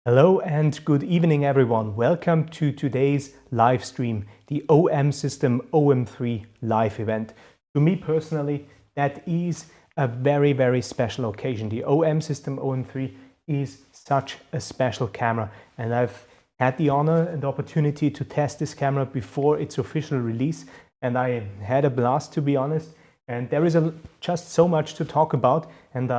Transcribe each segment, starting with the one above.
Hello and good evening everyone. Welcome to today's live stream, the OM System OM-3 live event. To me personally, that is a very special occasion. The OM System OM-3 is such a special camera, and I've had the honor and opportunity to test this camera before its official release, and I had a blast, to be honest. And there is just so much to talk about, and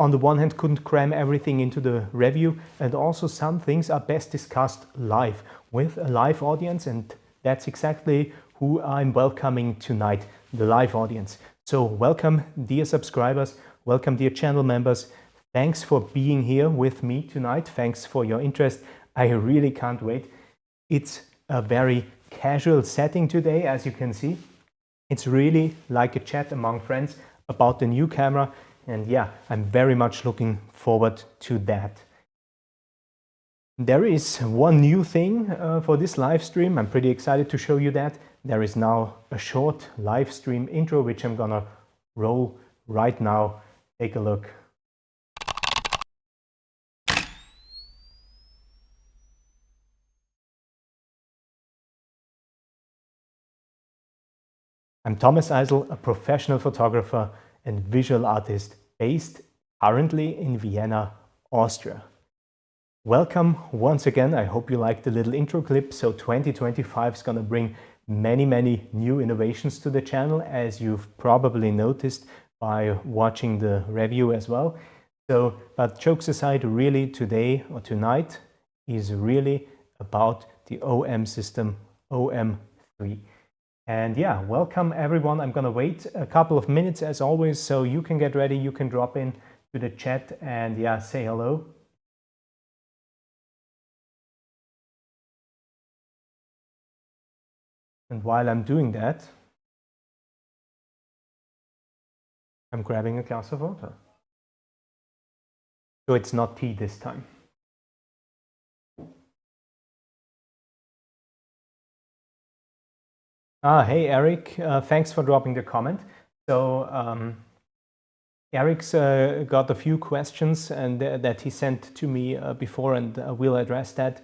on the one hand, couldn't cram everything into the review, and also some things are best discussed live with a live audience, and that's exactly who I'm welcoming tonight, the live audience. So welcome, dear subscribers, welcome, dear channel members. Thanks for being here with me tonight. Thanks for your interest. I really can't wait. It's a very casual setting today, as you can see. It's really like a chat among friends about the new camera. And yeah, I'm very much looking forward to that. There is one new thing for this live stream. I'm pretty excited to show you that. There is now a short live stream intro, which I'm gonna roll right now. Take a look. I'm Thomas Eisl, a professional photographer and visual artist based currently in Vienna, Austria. Welcome once again. I hope you liked the little intro clip. So 2025 is going to bring many new innovations to the channel, as you've probably noticed by watching the review as well. So, but jokes aside, really today or tonight is really about the OM System OM-3. And yeah, welcome everyone. I'm gonna wait a couple of minutes as always, so you can get ready, you can drop in to the chat and yeah, say hello. And while I'm doing that, I'm grabbing a glass of water. So it's not tea this time. Hey Eric, thanks for dropping the comment. So Eric's got a few questions and that he sent to me before, and we'll address that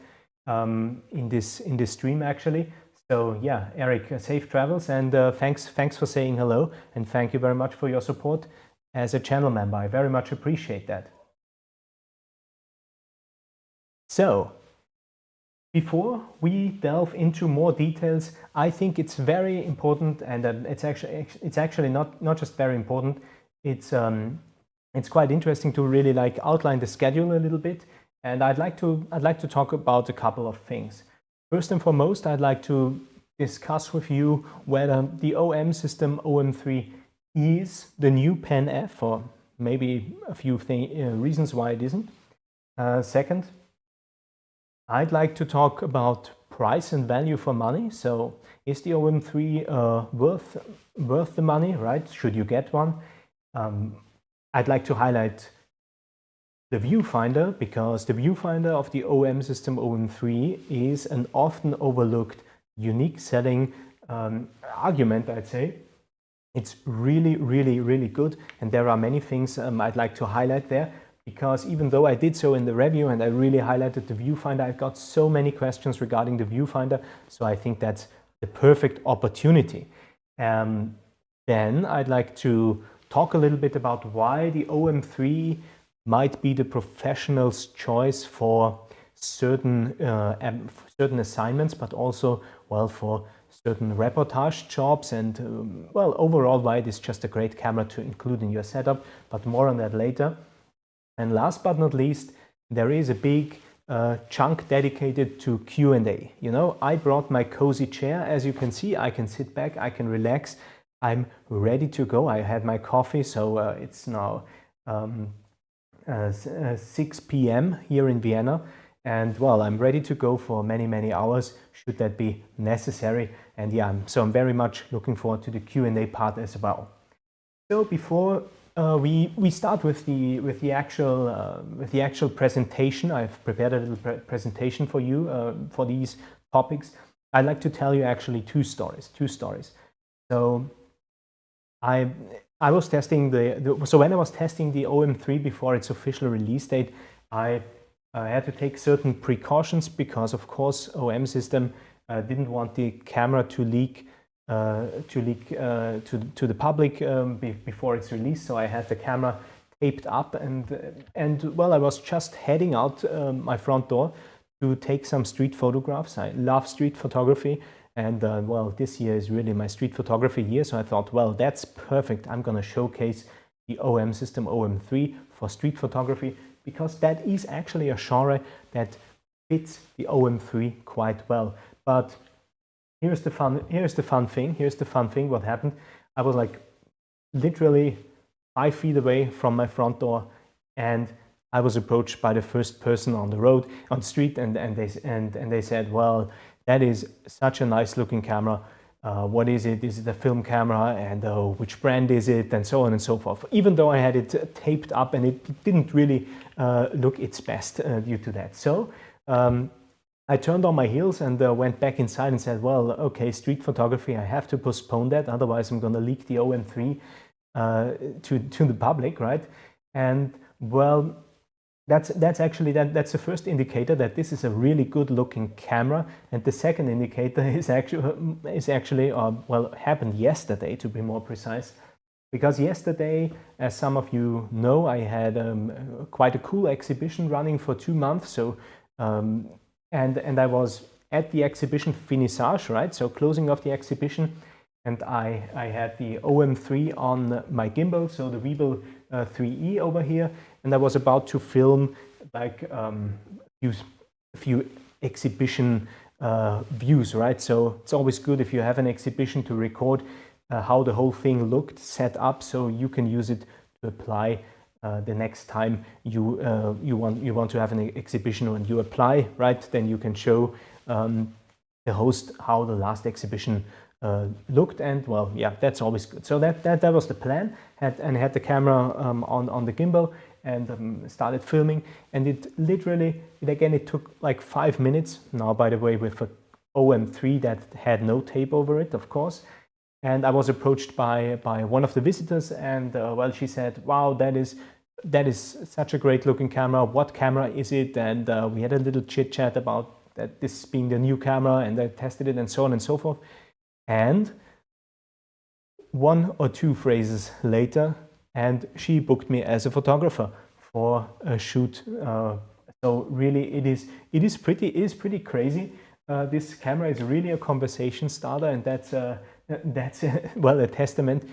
in this stream actually. So yeah, Eric, safe travels, and thanks for saying hello, and thank you very much for your support as a channel member. I very much appreciate that. So before we delve into more details, I think it's very important, and it's actually not just very important. It's quite interesting to really like outline the schedule a little bit, and I'd like to talk about a couple of things. First and foremost, I'd like to discuss with you whether the OM System OM-3 is the new Pen F, or maybe a few reasons why it isn't. Second, I'd like to talk about price and value for money. So is the OM-3 worth the money, right? Should you get one? I'd like to highlight the viewfinder, because the viewfinder of the OM System OM-3 is an often overlooked unique selling argument, I'd say. It's really good, and there are many things I'd like to highlight there. Because even though I did so in the review and I really highlighted the viewfinder, I've got so many questions regarding the viewfinder, so I think that's the perfect opportunity. Then I'd like to talk a little bit about why the OM-3 might be the professional's choice for certain assignments, but also, well, for certain reportage jobs, and well, overall why it is just a great camera to include in your setup, but more on that later. And last but not least, there is a big chunk dedicated to Q&A. You know, I brought my cozy chair. As you can see, I can sit back, I can relax. I'm ready to go. I had my coffee, so it's now 6 p.m. here in Vienna. And well, I'm ready to go for many hours, should that be necessary. And yeah, so I'm very much looking forward to the Q&A part as well. So before we start with the actual presentation, I've prepared a little presentation for you for these topics. I'd like to tell you actually two stories. So I was testing so when I was testing the OM-3 before its official release date, I I had to take certain precautions because, of course, OM system didn't want the camera to leak to the public before it's released. So I had the camera taped up, and well, I was just heading out my front door to take some street photographs. I love street photography, and well, this year is really my street photography year. So I thought, well, that's perfect. I'm going to showcase the OM system OM-3 for street photography, because that is actually a genre that fits the OM-3 quite well. But here's the fun thing. What happened? I was like literally 5 feet away from my front door, and I was approached by the first person on the street, and they said, well, that is such a nice looking camera. What is it? Is it a film camera? And which brand is it? And so on and so forth. Even though I had it taped up, and it didn't really look its best due to that. So I turned on my heels and went back inside and said, well, okay, street photography, I have to postpone that. Otherwise, I'm going to leak the OM-3 to the public, right? And well, that's the first indicator that this is a really good looking camera. And the second indicator is actually well, happened yesterday, to be more precise. Because yesterday, as some of you know, I had quite a cool exhibition running for 2 months. So and I was at the exhibition finissage, right? So closing of the exhibition, and I had the OM-3 on my gimbal, so the Weebill 3E over here, and I was about to film like a few exhibition views, right? So it's always good if you have an exhibition to record how the whole thing looked set up, so you can use it to apply the next time you want to have an exhibition. When you apply, right, then you can show the host how the last exhibition looked, and well, yeah, that's always good. So that was the plan. Had the camera on the gimbal, and started filming, and it took like 5 minutes. Now, by the way, with a OM-3 that had no tape over it, of course. And I was approached by one of the visitors, and well, she said, wow, that is such a great looking camera. What camera is it? And we had a little chit chat about that, this being the new camera, and I tested it and so on and so forth. And 1 or 2 phrases later, and she booked me as a photographer for a shoot. So really, it is pretty crazy. This camera is really a conversation starter, and that's well, a testament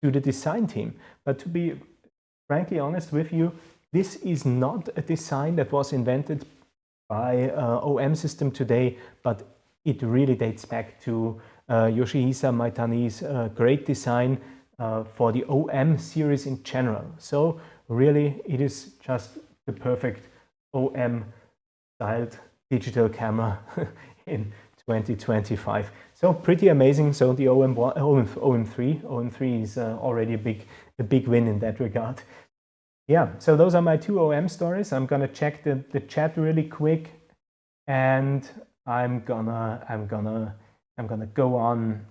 to the design team. But to be frankly honest with you, this is not a design that was invented by OM system today, but it really dates back to Yoshihisa Maitani's great design for the OM series in general. So really, it is just the perfect OM styled digital camera in 2025. So pretty amazing. So the OM-3 is already a big win in that regard. Yeah, so those are my 2 OM stories. I'm gonna check the chat really quick, and I'm gonna go on.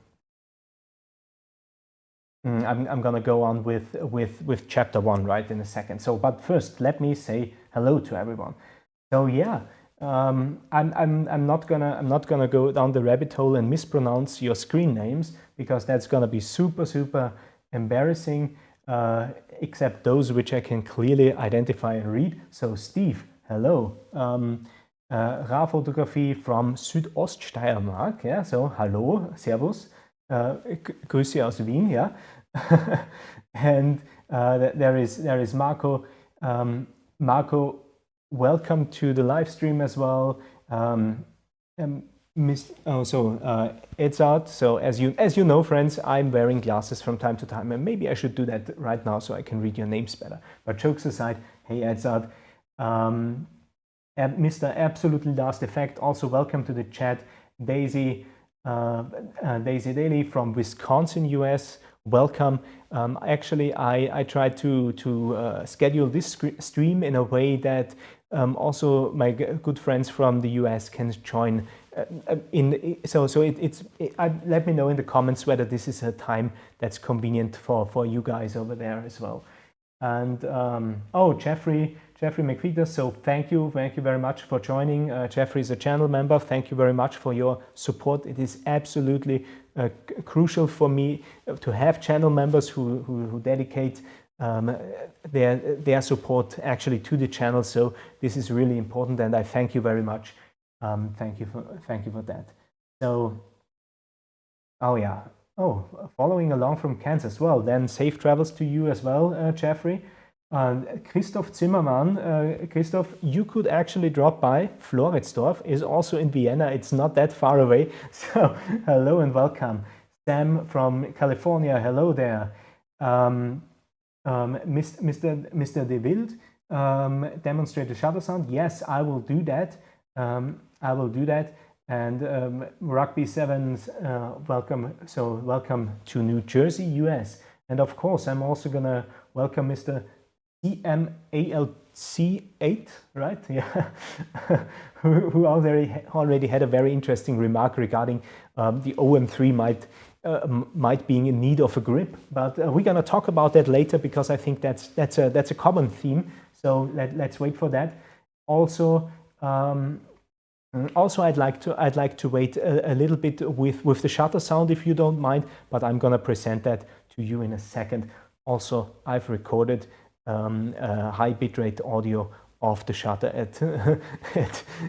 I'm gonna go on with chapter 1 right in a second. So, but first, let me say hello to everyone. So yeah, I'm not gonna go down the rabbit hole and mispronounce your screen names, because that's gonna be super embarrassing. Except those which I can clearly identify and read. So Steve, hello. Ra-Fotografie from Südoststeiermark. Yeah, so hallo, servus. Grüße aus Wien. Yeah. And there is Marco. Marco, welcome to the live stream as well. Edzard. So as you know, friends, I'm wearing glasses from time to time, and maybe I should do that right now so I can read your names better. But jokes aside, hey Edzard, Mr. Absolutely Last Effect, also welcome to the chat. Daisy Daly from Wisconsin, US, welcome. Actually, I tried to schedule this stream in a way that also my good friends from the US can join. Let me know in the comments whether this is a time that's convenient for you guys over there as well. And oh, Jeffrey McVicker, so thank you very much for joining. Jeffrey is a channel member. Thank you very much for your support. It is absolutely crucial for me to have channel members who dedicate their support actually to the channel. So this is really important, and I thank you very much. Thank you for that. So, oh yeah. Oh, following along from Kansas. Well, then safe travels to you as well, Jeffrey. Christoph Zimmermann. Christoph, you could actually drop by. Floridsdorf is also in Vienna. It's not that far away. So hello and welcome. Sam from California. Hello there. Mr. De Wild, demonstrate the shutter sound. Yes, I will do that. I will do that. And Rugby Sevens, welcome. So welcome to New Jersey, US. And of course, I'm also gonna welcome Mr. CMALC8, right? Yeah, who already had a very interesting remark regarding the OM-3 might being in need of a grip. But we're gonna talk about that later because I think that's a common theme. So let's wait for that. Also. Also, I'd like to wait a little bit with the shutter sound, if you don't mind, but I'm gonna present that to you in a second. Also, I've recorded high bitrate audio of the shutter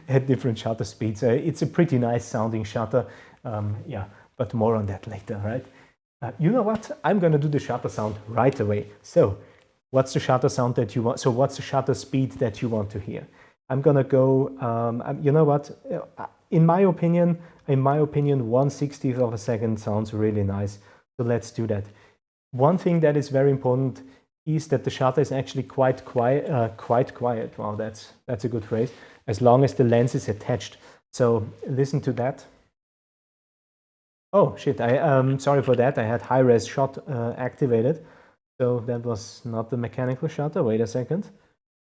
at different shutter speeds. It's a pretty nice sounding shutter, yeah, but more on that later, right? You know what? I'm gonna do the shutter sound right away. So, what's the shutter sound that you want? So, what's the shutter speed that you want to hear? I'm gonna go, you know what, in my opinion, 1/60th of a second sounds really nice. So let's do that. One thing that is very important is that the shutter is actually quite quiet. Wow, that's a good phrase. As long as the lens is attached. So listen to that. Oh shit, sorry for that. I had high-res shot activated. So that was not the mechanical shutter. Wait a second.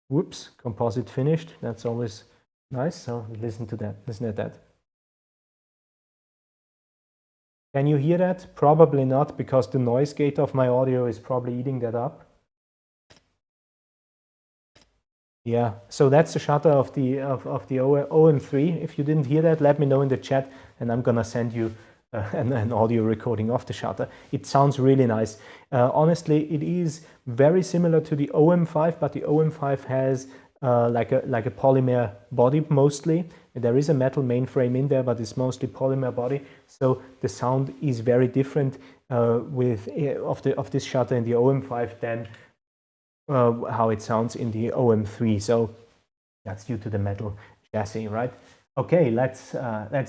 Whoops, composite finished. That's always nice. So listen to that. Listen at that. Can you hear that? Probably not, because the noise gate of my audio is probably eating that up. Yeah, so that's the shutter of the OM-3. If you didn't hear that, let me know in the chat, and I'm gonna send you an audio recording of the shutter. It sounds really nice. Honestly, it is very similar to the OM-5, but the OM-5 has like a polymer body mostly. There is a metal mainframe in there, but it's mostly polymer body. So the sound is very different of this shutter in the OM-5 than how it sounds in the OM-3. So that's due to the metal chassis, right? Okay, let's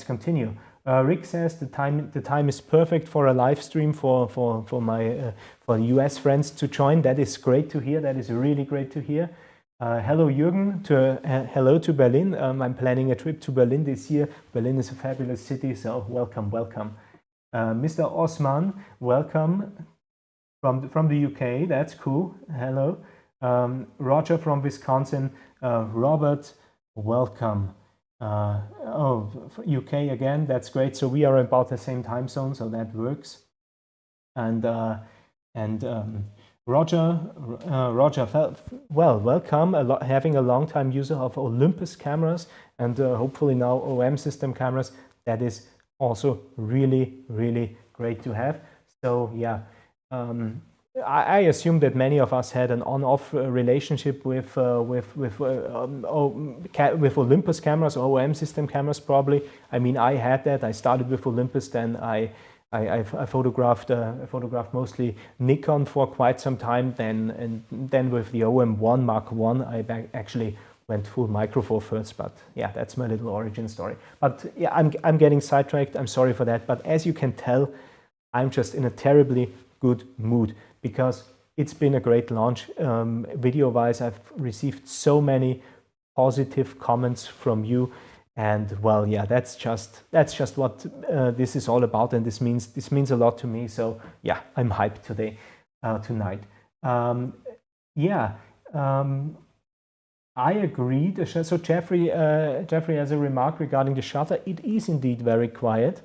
continue. Rick says the time is perfect for a live stream for US friends to join. That is great to hear. That is really great to hear. Hello Jürgen, hello to Berlin. I'm planning a trip to Berlin this year. Berlin is a fabulous city, so welcome. Mr. Osman, welcome from the UK. That's cool. Hello. Roger from Wisconsin. Robert, welcome. Oh, UK again, that's great. So we are about the same time zone, so that works. And Roger, well, welcome. Having a long-time user of Olympus cameras and hopefully now OM system cameras. That is also really, really great to have. So yeah, I assume that many of us had an on-off relationship with Olympus cameras or OM system cameras probably. I mean, I had that. I started with Olympus, then I photographed mostly Nikon for quite some time. Then with the OM1 Mark I, I actually went full Micro Four Thirds. But yeah, that's my little origin story. But yeah, I'm getting sidetracked. I'm sorry for that. But as you can tell, I'm just in a terribly good mood, because it's been a great launch. Video-wise, I've received so many positive comments from you, and well, yeah, that's just what this is all about, and this means a lot to me. So yeah, I'm hyped tonight. Yeah, I agree. So Jeffrey has a remark regarding the shutter. It is indeed very quiet.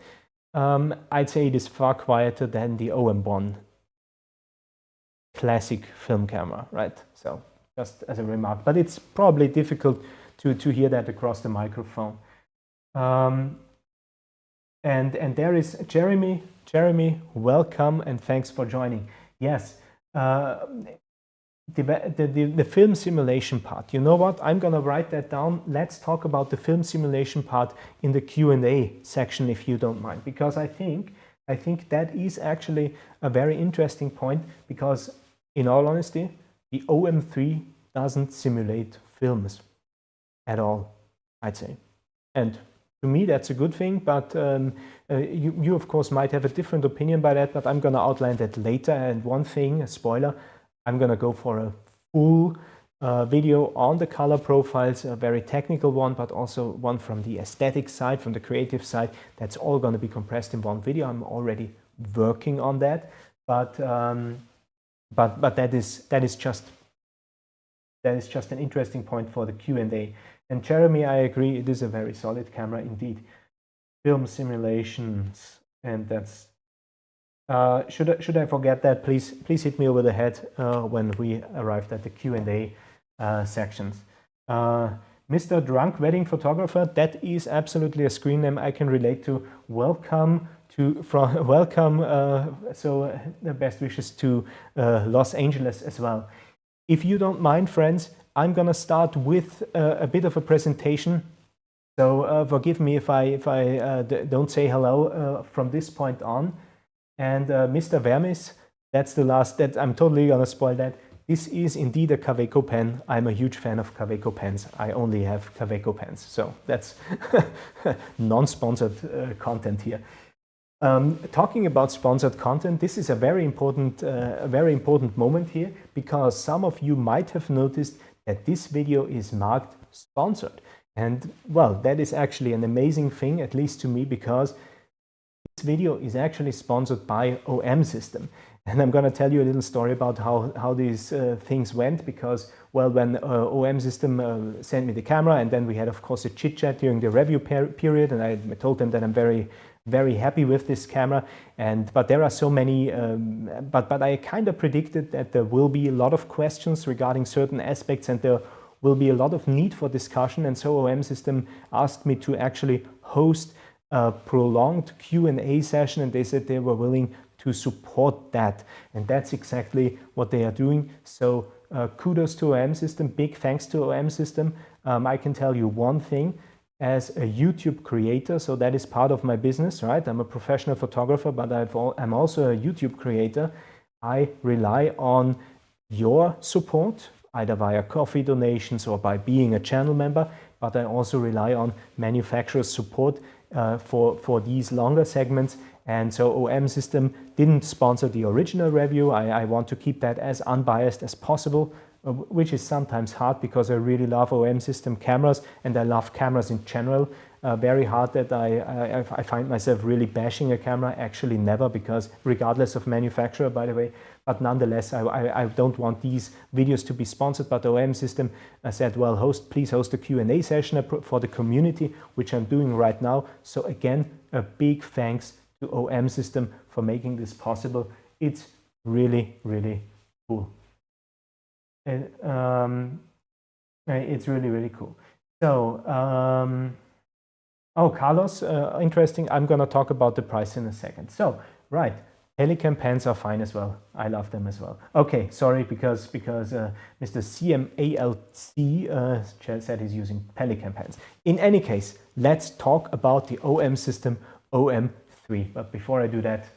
I'd say it is far quieter than the OM1. classic film camera, right? So just as a remark, but it's probably difficult to hear that across the microphone. And there is Jeremy. Jeremy, welcome and thanks for joining. Yes, the film simulation part. You know what? I'm gonna write that down. Let's talk about the film simulation part in the Q&A section, if you don't mind, because I think that is actually a very interesting point, because in all honesty, the OM-3 doesn't simulate films at all, I'd say. And to me, that's a good thing, but you of course might have a different opinion by that, but I'm gonna outline that later. And one thing, a spoiler, I'm gonna go for a full video on the color profiles, a very technical one, but also one from the aesthetic side, from the creative side. That's all gonna be compressed in one video. I'm already working on that, but that is just an interesting point for the Q&A. And Jeremy, I agree, it is a very solid camera indeed. Film simulations, and that's should I forget that, please hit me over the head when we arrived at the Q&A sections. Mr. Drunk Wedding Photographer, that is absolutely a screen name I can relate to. Welcome so the best wishes to Los Angeles as well. If you don't mind, friends, I'm gonna start with a bit of a presentation. So forgive me if I don't say hello from this point on. And Mr. Vermis, that's the last, that I'm totally gonna spoil that. This is indeed a Kaweco pen. I'm a huge fan of Kaweco pens. I only have Kaweco pens, so that's non-sponsored content here. Talking about sponsored content, this is a very important moment here, because some of you might have noticed that this video is marked sponsored. And well, that is actually an amazing thing, at least to me, because this video is actually sponsored by OM System. And I'm going to tell you a little story about how these things went, because, well, when OM System sent me the camera, and then we had, of course, a chit-chat during the review period, and I told them that I'm very happy with this camera, but there are so many, but I kind of predicted that there will be a lot of questions regarding certain aspects, and there will be a lot of need for discussion, and so OM System asked me to actually host a prolonged Q&A session, and they said they were willing to support that, and that's exactly what they are doing. So kudos to OM System, big thanks to OM System. I can tell you one thing, as a YouTube creator, so that is part of my business, right? I'm a professional photographer, but I'm also a YouTube creator. I rely on your support, either via coffee donations or by being a channel member, but I also rely on manufacturers' support for these longer segments. And so OM System didn't sponsor the original review. I want to keep that as unbiased as possible, which is sometimes hard, because I really love OM System cameras, and I love cameras in general. Very hard that I find myself really bashing a camera. Actually never, because regardless of manufacturer, by the way, but nonetheless, I don't want these videos to be sponsored. But OM System said, well, please host a Q&A session for the community, which I'm doing right now. So again, a big thanks to OM System for making this possible. It's really, really cool. It's really, really cool. So, oh, Carlos, interesting. I'm going to talk about the price in a second. So, right, Pelican pens are fine as well. I love them as well. Okay, sorry, because Mr. CMALC said he's using Pelican pens. In any case, let's talk about the OM System OM-3. But before I do that,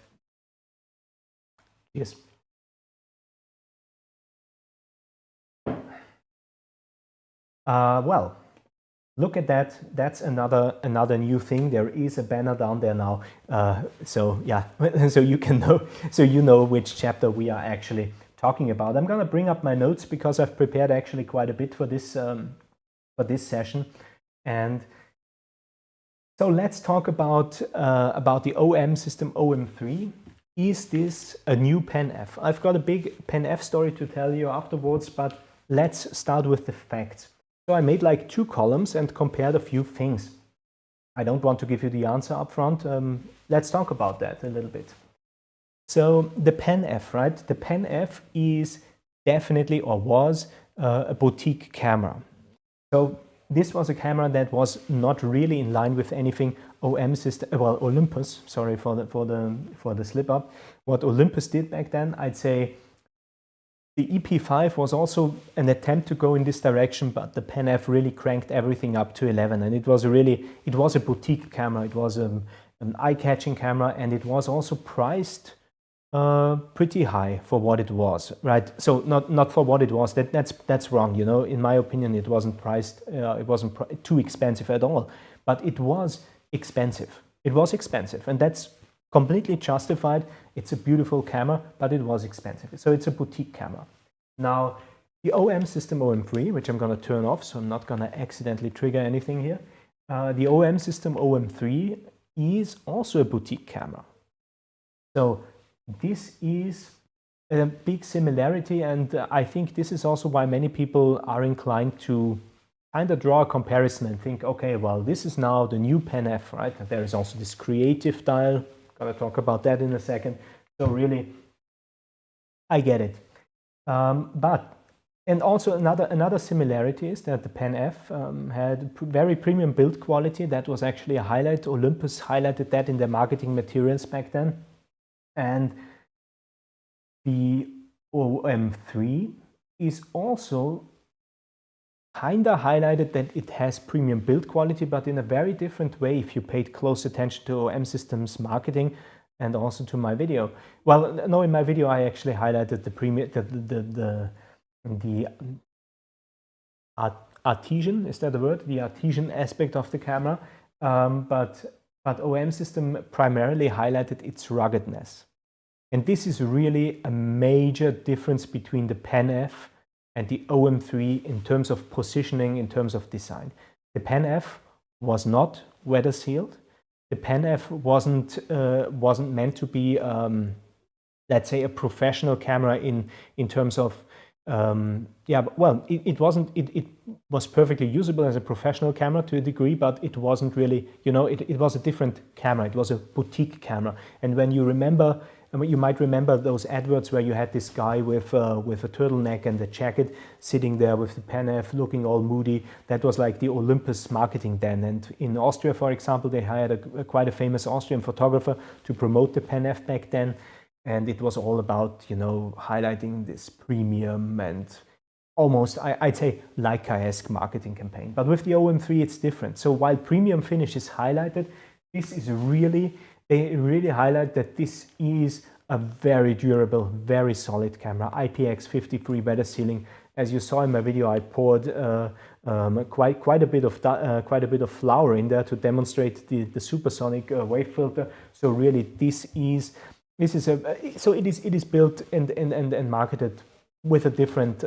yes. Well, look at that. That's another new thing. There is a banner down there now. So yeah, so you know which chapter we are actually talking about. I'm gonna bring up my notes, because I've prepared actually quite a bit for this session. And so let's talk about the OM System OM-3. Is this a new Pen F? I've got a big Pen F story to tell you afterwards, but let's start with the facts. So I made like 2 columns and compared a few things. I don't want to give you the answer up front. Let's talk about that a little bit. So the Pen F, right? The Pen F is definitely, or was, a boutique camera. So this was a camera that was not really in line with anything OM system, well, Olympus. Sorry for the slip up. What Olympus did back then, I'd say. The EP5 was also an attempt to go in this direction, but the Pen F really cranked everything up to 11, and it was a boutique camera. It was an eye-catching camera, and it was also priced pretty high for what it was, right? So not for what it was. That's wrong. You know, in my opinion, it wasn't priced. It wasn't too expensive at all, but it was expensive. It was expensive, and that's completely justified. It's a beautiful camera, but it was expensive. So it's a boutique camera. Now, the OM system OM-3, which I'm going to turn off, so I'm not going to accidentally trigger anything here. The OM system OM-3 is also a boutique camera. So this is a big similarity, and I think this is also why many people are inclined to kind of draw a comparison and think, okay, well, this is now the new Pen F, right? There is also this creative dial. Gonna talk about that in a second. So really, I get it. And also another similarity is that the Pen F had very premium build quality. That was actually a highlight. Olympus highlighted that in their marketing materials back then. And the OM-3 is also kind of highlighted that it has premium build quality, but in a very different way if you paid close attention to OM Systems marketing and also to my video. Well, no, in my video I actually highlighted the premium, the artisan, is that the word? The artisan aspect of the camera, but OM System primarily highlighted its ruggedness. And this is really a major difference between the Pen F and the OM-3 in terms of positioning, in terms of design. The Pen F was not weather sealed. The Pen F wasn't meant to be, let's say, a professional camera in terms of, it was perfectly usable as a professional camera to a degree, but it wasn't really, you know, it was a different camera. It was a boutique camera. And when you remember, you might remember those adverts where you had this guy with a turtleneck and a jacket sitting there with the Pen F looking all moody. That was like the Olympus marketing then. And in Austria, for example, they hired quite a famous Austrian photographer to promote the Pen F back then. And it was all about, you know, highlighting this premium and almost, I'd say, Leica-esque marketing campaign. But with the OM-3, it's different. So while premium finish is highlighted, this is really, they really highlight that this is a very durable, very solid camera. IPX53 weather sealing. As you saw in my video, I poured quite a bit of flour in there to demonstrate the supersonic wave filter. So really, it is built and marketed with a different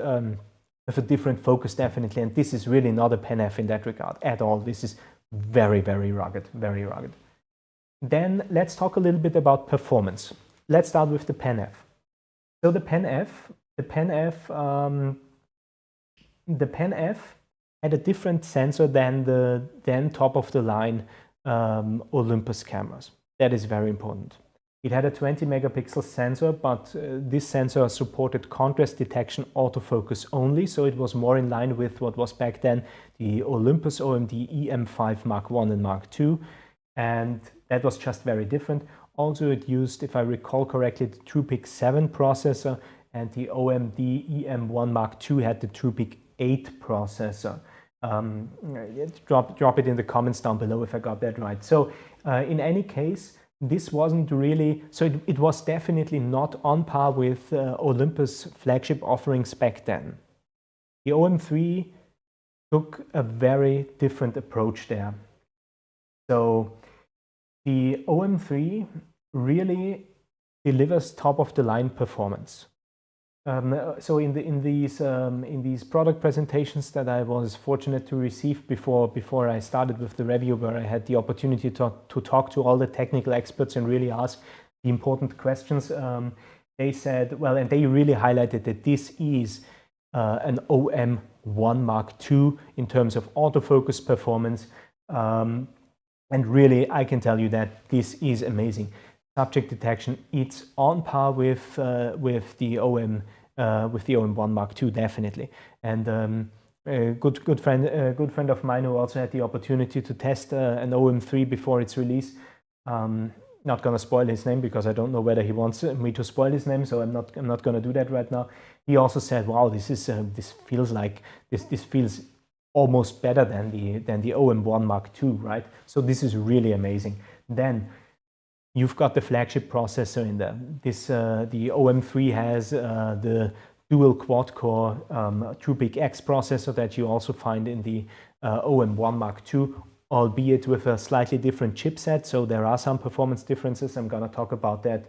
focus, definitely. And this is really not a Pen F in that regard at all. This is very, very rugged, very rugged. Then let's talk a little bit about performance. Let's start with the Pen F. So the Pen F had a different sensor than the then top of the line Olympus cameras. That is very important. It had a 20 megapixel sensor, but this sensor supported contrast detection autofocus only, so it was more in line with what was back then the Olympus OMD EM5 Mark I and Mark II, and that was just very different. Also, it used, if I recall correctly, the TruePic 7 processor, and the OMD EM1 Mark II had the TruePic 8 processor. Drop it in the comments down below if I got that right. So in any case, this wasn't really, so it was definitely not on par with Olympus flagship offerings back then. The OM-3 took a very different approach there. So the OM-3 really delivers top-of-the-line performance. So in these product presentations that I was fortunate to receive before I started with the review, where I had the opportunity to talk to all the technical experts and really ask the important questions, they said, well, and they really highlighted that this is an OM-1 Mark II in terms of autofocus performance, and really I can tell you that this is amazing. subject detection, it's on par with the OM1 Mark II, definitely. And a good friend of mine who also had the opportunity to test an OM-3 before its release. Not gonna spoil his name because I don't know whether he wants me to spoil his name, so I'm not gonna do that right now. He also said, "Wow, this feels almost better than the OM1 Mark II, right?" So this is really amazing. Then you've got the flagship processor in there. The OM-3 has the dual quad-core True-Big-X processor that you also find in the OM1 Mark II, albeit with a slightly different chipset. So there are some performance differences. I'm going to talk about that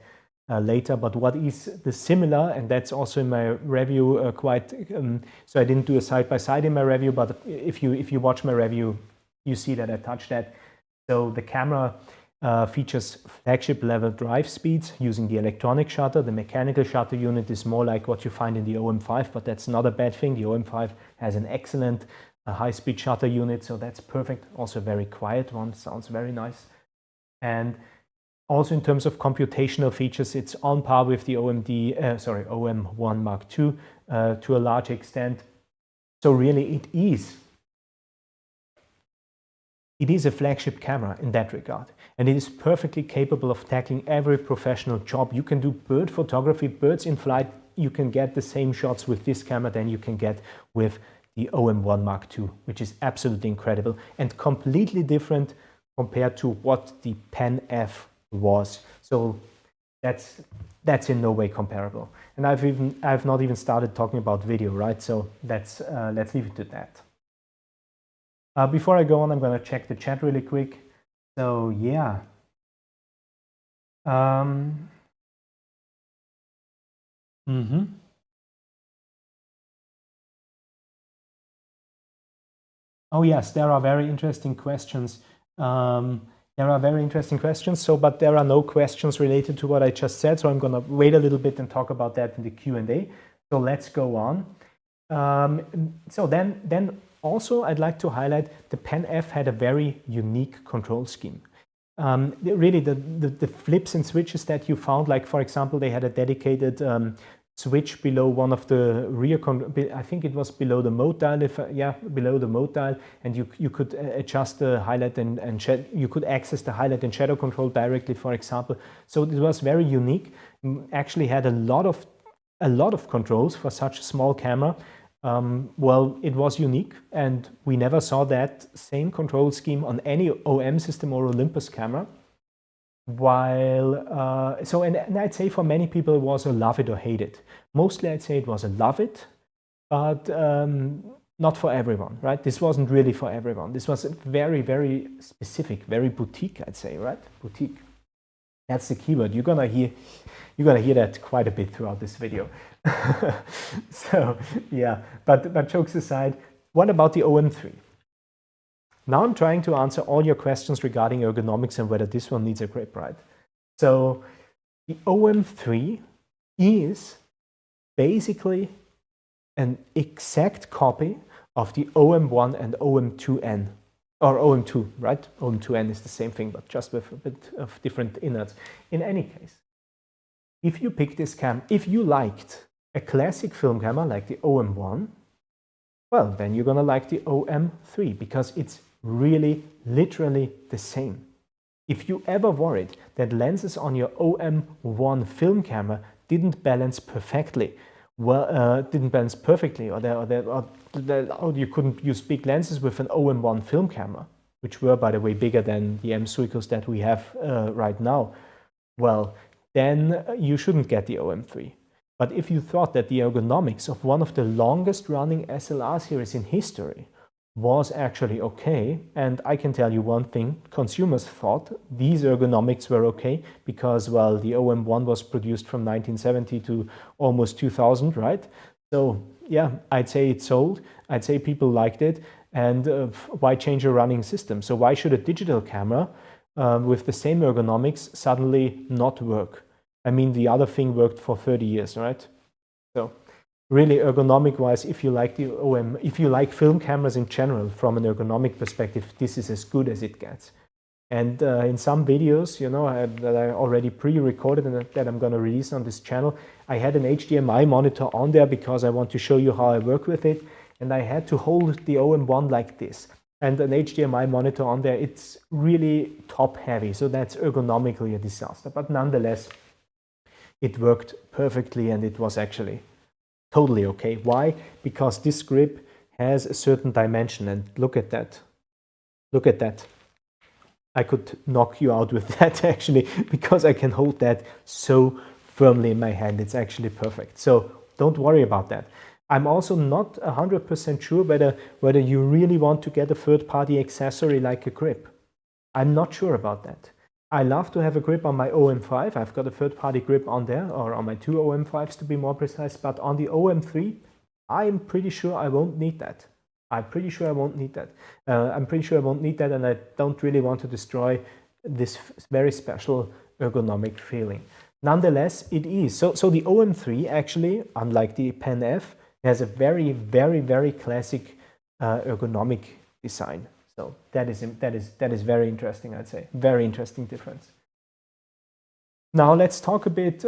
later. But what is the similar, and that's also in my review so I didn't do a side-by-side in my review, but if you watch my review, you see that I touched that. So the camera features flagship level drive speeds using the electronic shutter. The mechanical shutter unit is more like what you find in the OM-5, but that's not a bad thing. The OM-5 has an excellent high-speed shutter unit, so that's perfect. Also a very quiet one, sounds very nice. And also in terms of computational features, it's on par with the OM1 Mark II to a large extent. So really it is a flagship camera in that regard, and it is perfectly capable of tackling every professional job. You can do bird photography, birds in flight. You can get the same shots with this camera than you can get with the OM1 Mark II, which is absolutely incredible and completely different compared to what the Pen F was. So that's in no way comparable. And I've not even started talking about video, right? So let's leave it to that. Before I go on, I'm going to check the chat really quick. So yeah. Oh yes, there are very interesting questions. So, but there are no questions related to what I just said. So I'm going to wait a little bit and talk about that in the Q&A. So let's go on. So then also I'd like to highlight the Pen F had a very unique control scheme. Really the flips and switches that you found, like for example, they had a dedicated switch below one of the rear, I think it was below the mode dial, below the mode dial, and you could adjust the highlight and you could access the highlight and shadow control directly, for example. So it was very unique. Actually had a lot of controls for such a small camera. Well, it was unique, and we never saw that same control scheme on any OM system or Olympus camera. While and I'd say for many people it was a love it or hate it. Mostly I'd say it was a love it, but not for everyone, right? This wasn't really for everyone. This was very, very specific, very boutique, I'd say, right? Boutique. That's the keyword. You're gonna hear that quite a bit throughout this video. So yeah, but jokes aside, what about the OM-3? Now I'm trying to answer all your questions regarding ergonomics and whether this one needs a grip, right? So the OM-3 is basically an exact copy of the OM-1 and OM-2N, or OM-2, right? OM-2N is the same thing, but just with a bit of different innards. In any case, if you pick this camera, if you liked a classic film camera like the OM-1, well, then you're gonna like the OM-3 because it's really literally the same. If you ever worried that lenses on your OM-1 film camera didn't balance perfectly, or you couldn't use big lenses with an OM-1 film camera, which were, by the way, bigger than the M Suicos that we have right now, well, then you shouldn't get the OM-3. But if you thought that the ergonomics of one of the longest running SLR series in history was actually okay, and I can tell you one thing, consumers thought these ergonomics were okay because, well, the OM-1 was produced from 1970 to almost 2000, right? So yeah, I'd say it sold, I'd say people liked it, and why change a running system? So why should a digital camera with the same ergonomics suddenly not work? I mean, the other thing worked for 30 years, right? So really ergonomic-wise, if you like the OM, if you like film cameras in general from an ergonomic perspective, this is as good as it gets. And in some videos, you know, that I already pre-recorded and that I'm going to release on this channel, I had an HDMI monitor on there because I want to show you how I work with it. And I had to hold the OM1 like this. And an HDMI monitor on there, it's really top heavy. So that's ergonomically a disaster. But nonetheless, it worked perfectly and it was actually totally okay. Why? Because this grip has a certain dimension. And look at that. Look at that. I could knock you out with that actually, because I can hold that so firmly in my hand. It's actually perfect. So don't worry about that. I'm also not 100% sure whether you really want to get a third-party accessory like a grip. I'm not sure about that. I love to have a grip on my OM-5. I've got a third-party grip on there, or on my two OM-5s to be more precise, but on the OM-3, I'm pretty sure I won't need that. I'm pretty sure I won't need that. And I don't really want to destroy this very special ergonomic feeling. Nonetheless, it is. So the OM-3 actually, unlike the Pen F, has a very, very, very classic ergonomic design. So that is very interesting, I'd say. Very interesting difference. Now let's talk a bit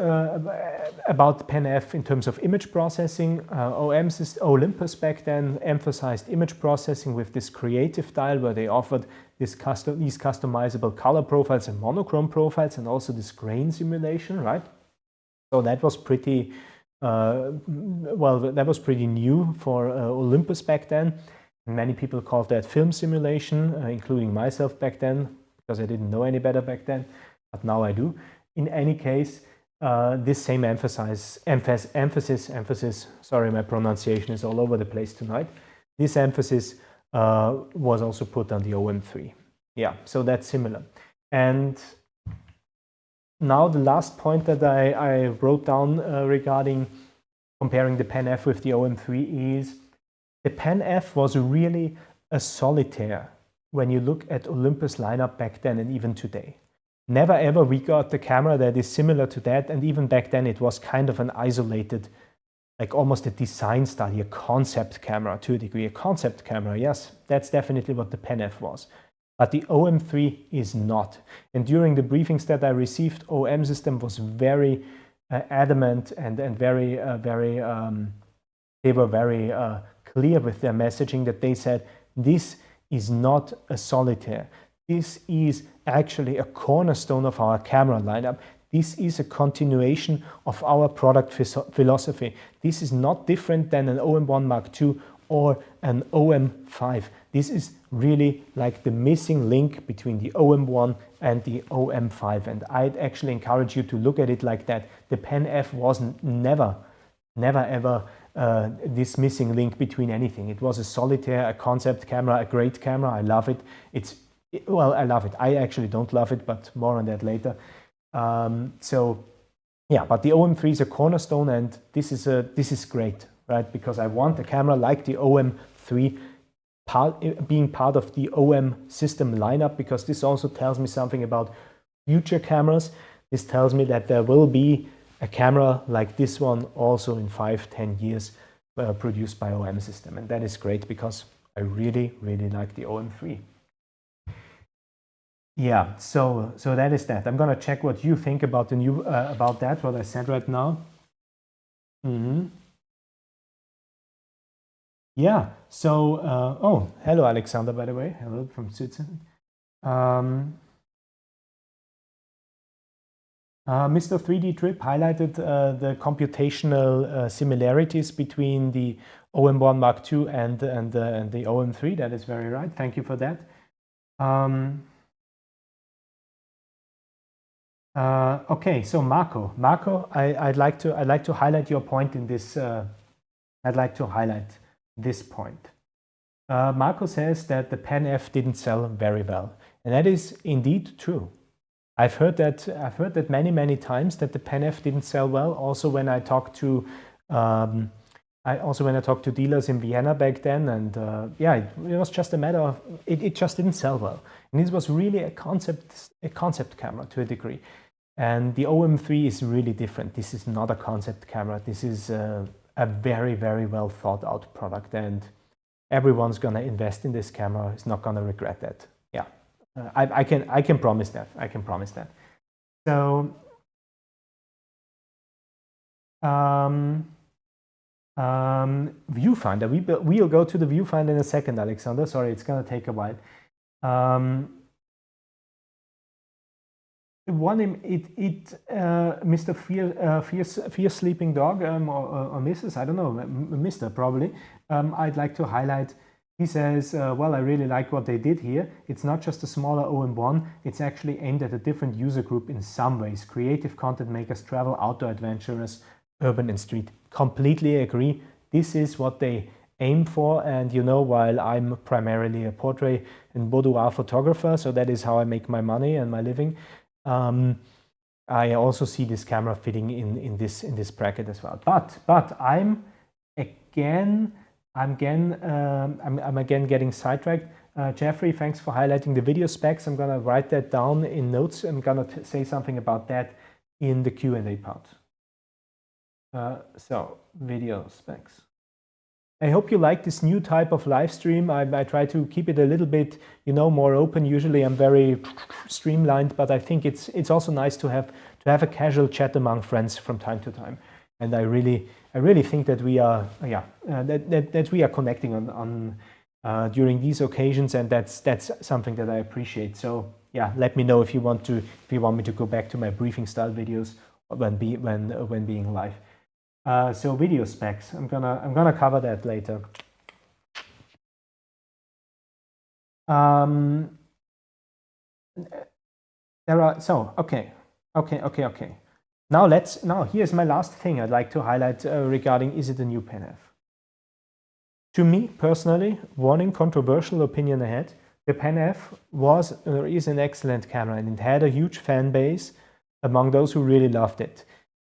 about Pen F in terms of image processing. Olympus back then emphasized image processing with this creative dial, where they offered these customizable color profiles and monochrome profiles, and also this grain simulation, right? So that was pretty, that was pretty new for Olympus back then. Many people called that film simulation, including myself back then, because I didn't know any better back then, but now I do. In any case, this same emphasis, sorry, my pronunciation is all over the place tonight. This emphasis was also put on the OM-3. Yeah, so that's similar. And now the last point that I wrote down regarding comparing the Pen F with the OM-3 is the Pen F was really a solitaire when you look at Olympus lineup back then and even today. Never ever we got the camera that is similar to that, and even back then it was kind of an isolated, like almost a design study, a concept camera to a degree. A concept camera, yes, that's definitely what the Pen F was. But the OM-3 is not. And during the briefings that I received, OM system was very adamant and very, they were very clear with their messaging that they said, this is not a solitaire. This is actually a cornerstone of our camera lineup. This is a continuation of our product philosophy. This is not different than an OM1 Mark II or an OM5. This is really like the missing link between the OM1 and the OM5. And I'd actually encourage you to look at it like that. The Pen F wasn't never ever this missing link between anything. It was a solitaire, a concept camera, a great camera. I love it. Well, I love it. I actually don't love it, but more on that later. So yeah, but the OM-3 is a cornerstone, and this is great, right? Because I want a camera like the OM-3 being part of the OM system lineup, because this also tells me something about future cameras. This tells me that there will be a camera like this one also in 5-10 years produced by OM system, and that is great because I really like the OM-3. Yeah, so that is that. I'm gonna check what you think about the new about that, what I said right now. Yeah, so oh, hello Alexander, by the way. Hello from Switzerland. Mr. 3D Trip highlighted the computational similarities between the OM1 Mark II and the OM-3. That is very right. Thank you for that. Okay, so Marco, I'd like to highlight your point in this. I'd like to highlight this point. Marco says that the Pen F didn't sell very well, and that is indeed true. I've heard that many times that the Pen F didn't sell well. Also, when I talked to dealers in Vienna back then, and yeah, it was just a matter of it just didn't sell well. And this was really a concept camera to a degree. And the OM-3 is really different. This is not a concept camera. This is a very well thought out product, and everyone's gonna invest in this camera. Is not gonna regret that. Yeah, I can promise that. I can promise that. So Viewfinder. We'll go to the Viewfinder in a second, Alexander. Sorry, it's going to take a while. Mr. Fierce Sleeping Dog or Mrs. I don't know, Mr. probably. I'd like to highlight. He says, well, I really like what they did here. It's not just a smaller OM-1, it's actually aimed at a different user group in some ways. Creative content makers, travel, outdoor adventurers, urban and street. Completely agree. This is what they aim for, and you know, while I'm primarily a portrait and boudoir photographer, so that is how I make my money and my living, I also see this camera fitting in this bracket as well. But I'm again getting sidetracked. Jeffrey, thanks for highlighting the video specs. I'm gonna write that down in notes. I'm gonna say something about that in the Q&A part. So video specs. I hope you like this new type of live stream. I try to keep it a little bit, you know, more open. Usually I'm very streamlined, but I think it's also nice to have a casual chat among friends from time to time. And I really think that we are that we are connecting on during these occasions, and that's something that I appreciate. So yeah, let me know if you want me to go back to my briefing style videos when being live. So video specs, I'm gonna cover that later. Okay. Now here's my last thing I'd like to highlight regarding is it a new PenF? To me personally, warning, controversial opinion ahead, the PenF is an excellent camera, and it had a huge fan base among those who really loved it.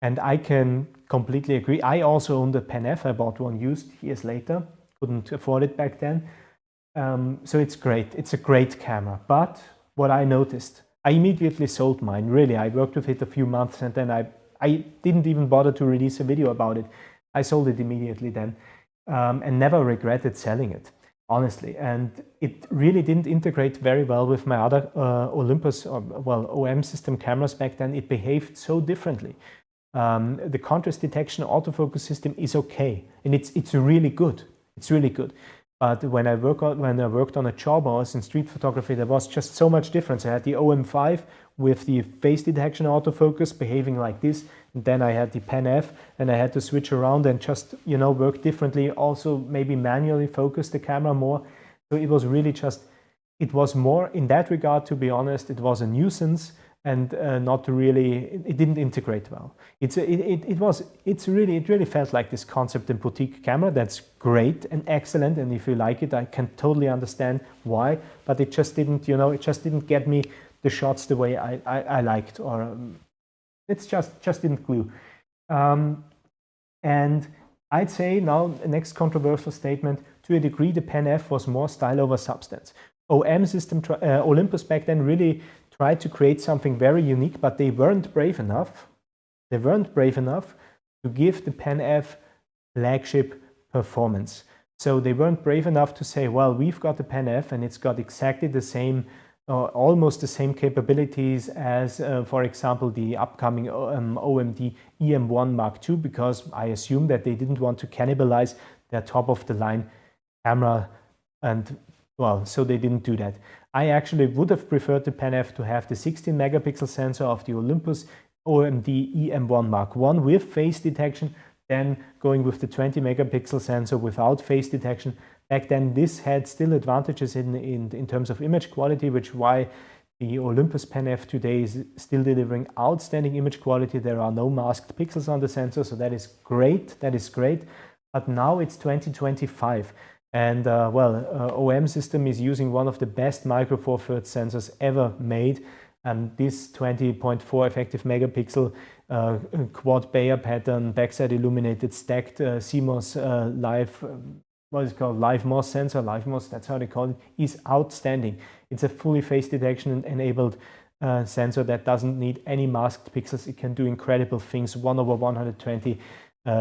And I can completely agree. I also owned a PenF. I bought one used years later. Couldn't afford it back then. So it's great. It's a great camera. But what I noticed, I immediately sold mine. Really, I worked with it a few months, and then I didn't even bother to release a video about it. I sold it immediately then, and never regretted selling it, honestly. And it really didn't integrate very well with my other Olympus, OM system cameras back then. It behaved so differently. The contrast detection autofocus system is okay, and it's really good. It's really good. But when I worked on a job or in street photography, there was just so much difference. I had the OM-3 with the face detection autofocus behaving like this, and then I had the PenF, and I had to switch around and just, you know, work differently. Also, maybe manually focus the camera more. So it was really just, it was more in that regard. To be honest, it was a nuisance. And not really, it didn't integrate well. It really felt like this concept and boutique camera. That's great and excellent, and if you like it, I can totally understand why. But it just didn't, you know, it just didn't get me the shots the way I liked, or it's just didn't glue. And I'd say now the next controversial statement: to a degree, the PenF was more style over substance. OM system Olympus back then really tried to create something very unique, but they weren't brave enough. They weren't brave enough to give the PenF flagship performance. So they weren't brave enough to say, well, we've got the PenF and it's got exactly the same, almost the same capabilities as, for example, the upcoming OM-3 EM1 Mark II, because I assume that they didn't want to cannibalize their top-of-the-line camera, and well, so they didn't do that. I actually would have preferred the PenF to have the 16 megapixel sensor of the Olympus OM-3 EM1 Mark I with face detection, then going with the 20 megapixel sensor without face detection. Back then, this had still advantages in terms of image quality, which why the Olympus PenF today is still delivering outstanding image quality. There are no masked pixels on the sensor, so that is great. That is great. But now it's 2025. And OM system is using one of the best micro four thirds sensors ever made, and this 20.4 effective megapixel quad Bayer pattern, backside illuminated stacked CMOS live MOS sensor, live MOS, that's how they call it, is outstanding. It's a fully face detection enabled sensor that doesn't need any masked pixels. It can do incredible things, 1/120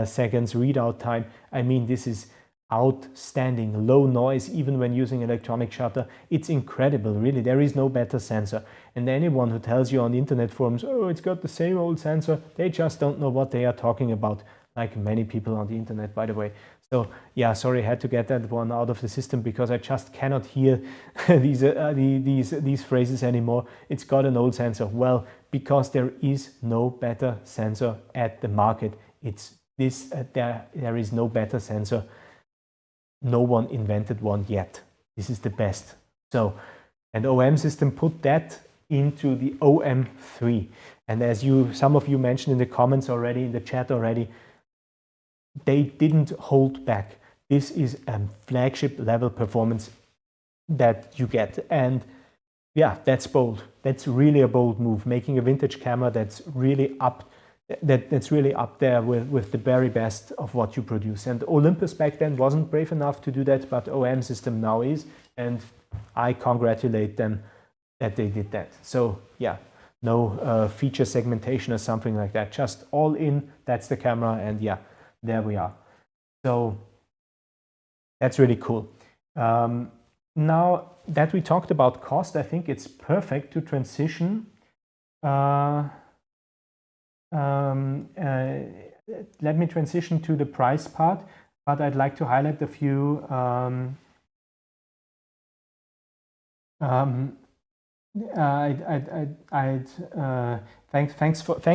seconds readout time. I mean, this is outstanding. Low noise, even when using electronic shutter. It's incredible, really. There is no better sensor. And anyone who tells you on the internet forums, oh, it's got the same old sensor, they just don't know what they are talking about, like many people on the internet, by the way. So yeah, sorry, I had to get that one out of the system because I just cannot hear these phrases anymore. It's got an old sensor. Well, because there is no better sensor at the market. It's this, there is no better sensor. No one invented one yet. This is the best. So, and OM system put that into the OM-3. And as some of you mentioned in the comments already, in the chat already, they didn't hold back. This is a flagship level performance that you get. And yeah, that's bold. That's really a bold move. Making a vintage camera that's really up there with the very best of what you produce. And Olympus back then wasn't brave enough to do that, but OM system now is, and I congratulate them that they did that. So yeah, no feature segmentation or something like that, just all in, that's the camera, and yeah, there we are. So that's really cool. Now that we talked about cost, I think it's perfect to transition let me transition to the price part, but I'd like to highlight a few thanks for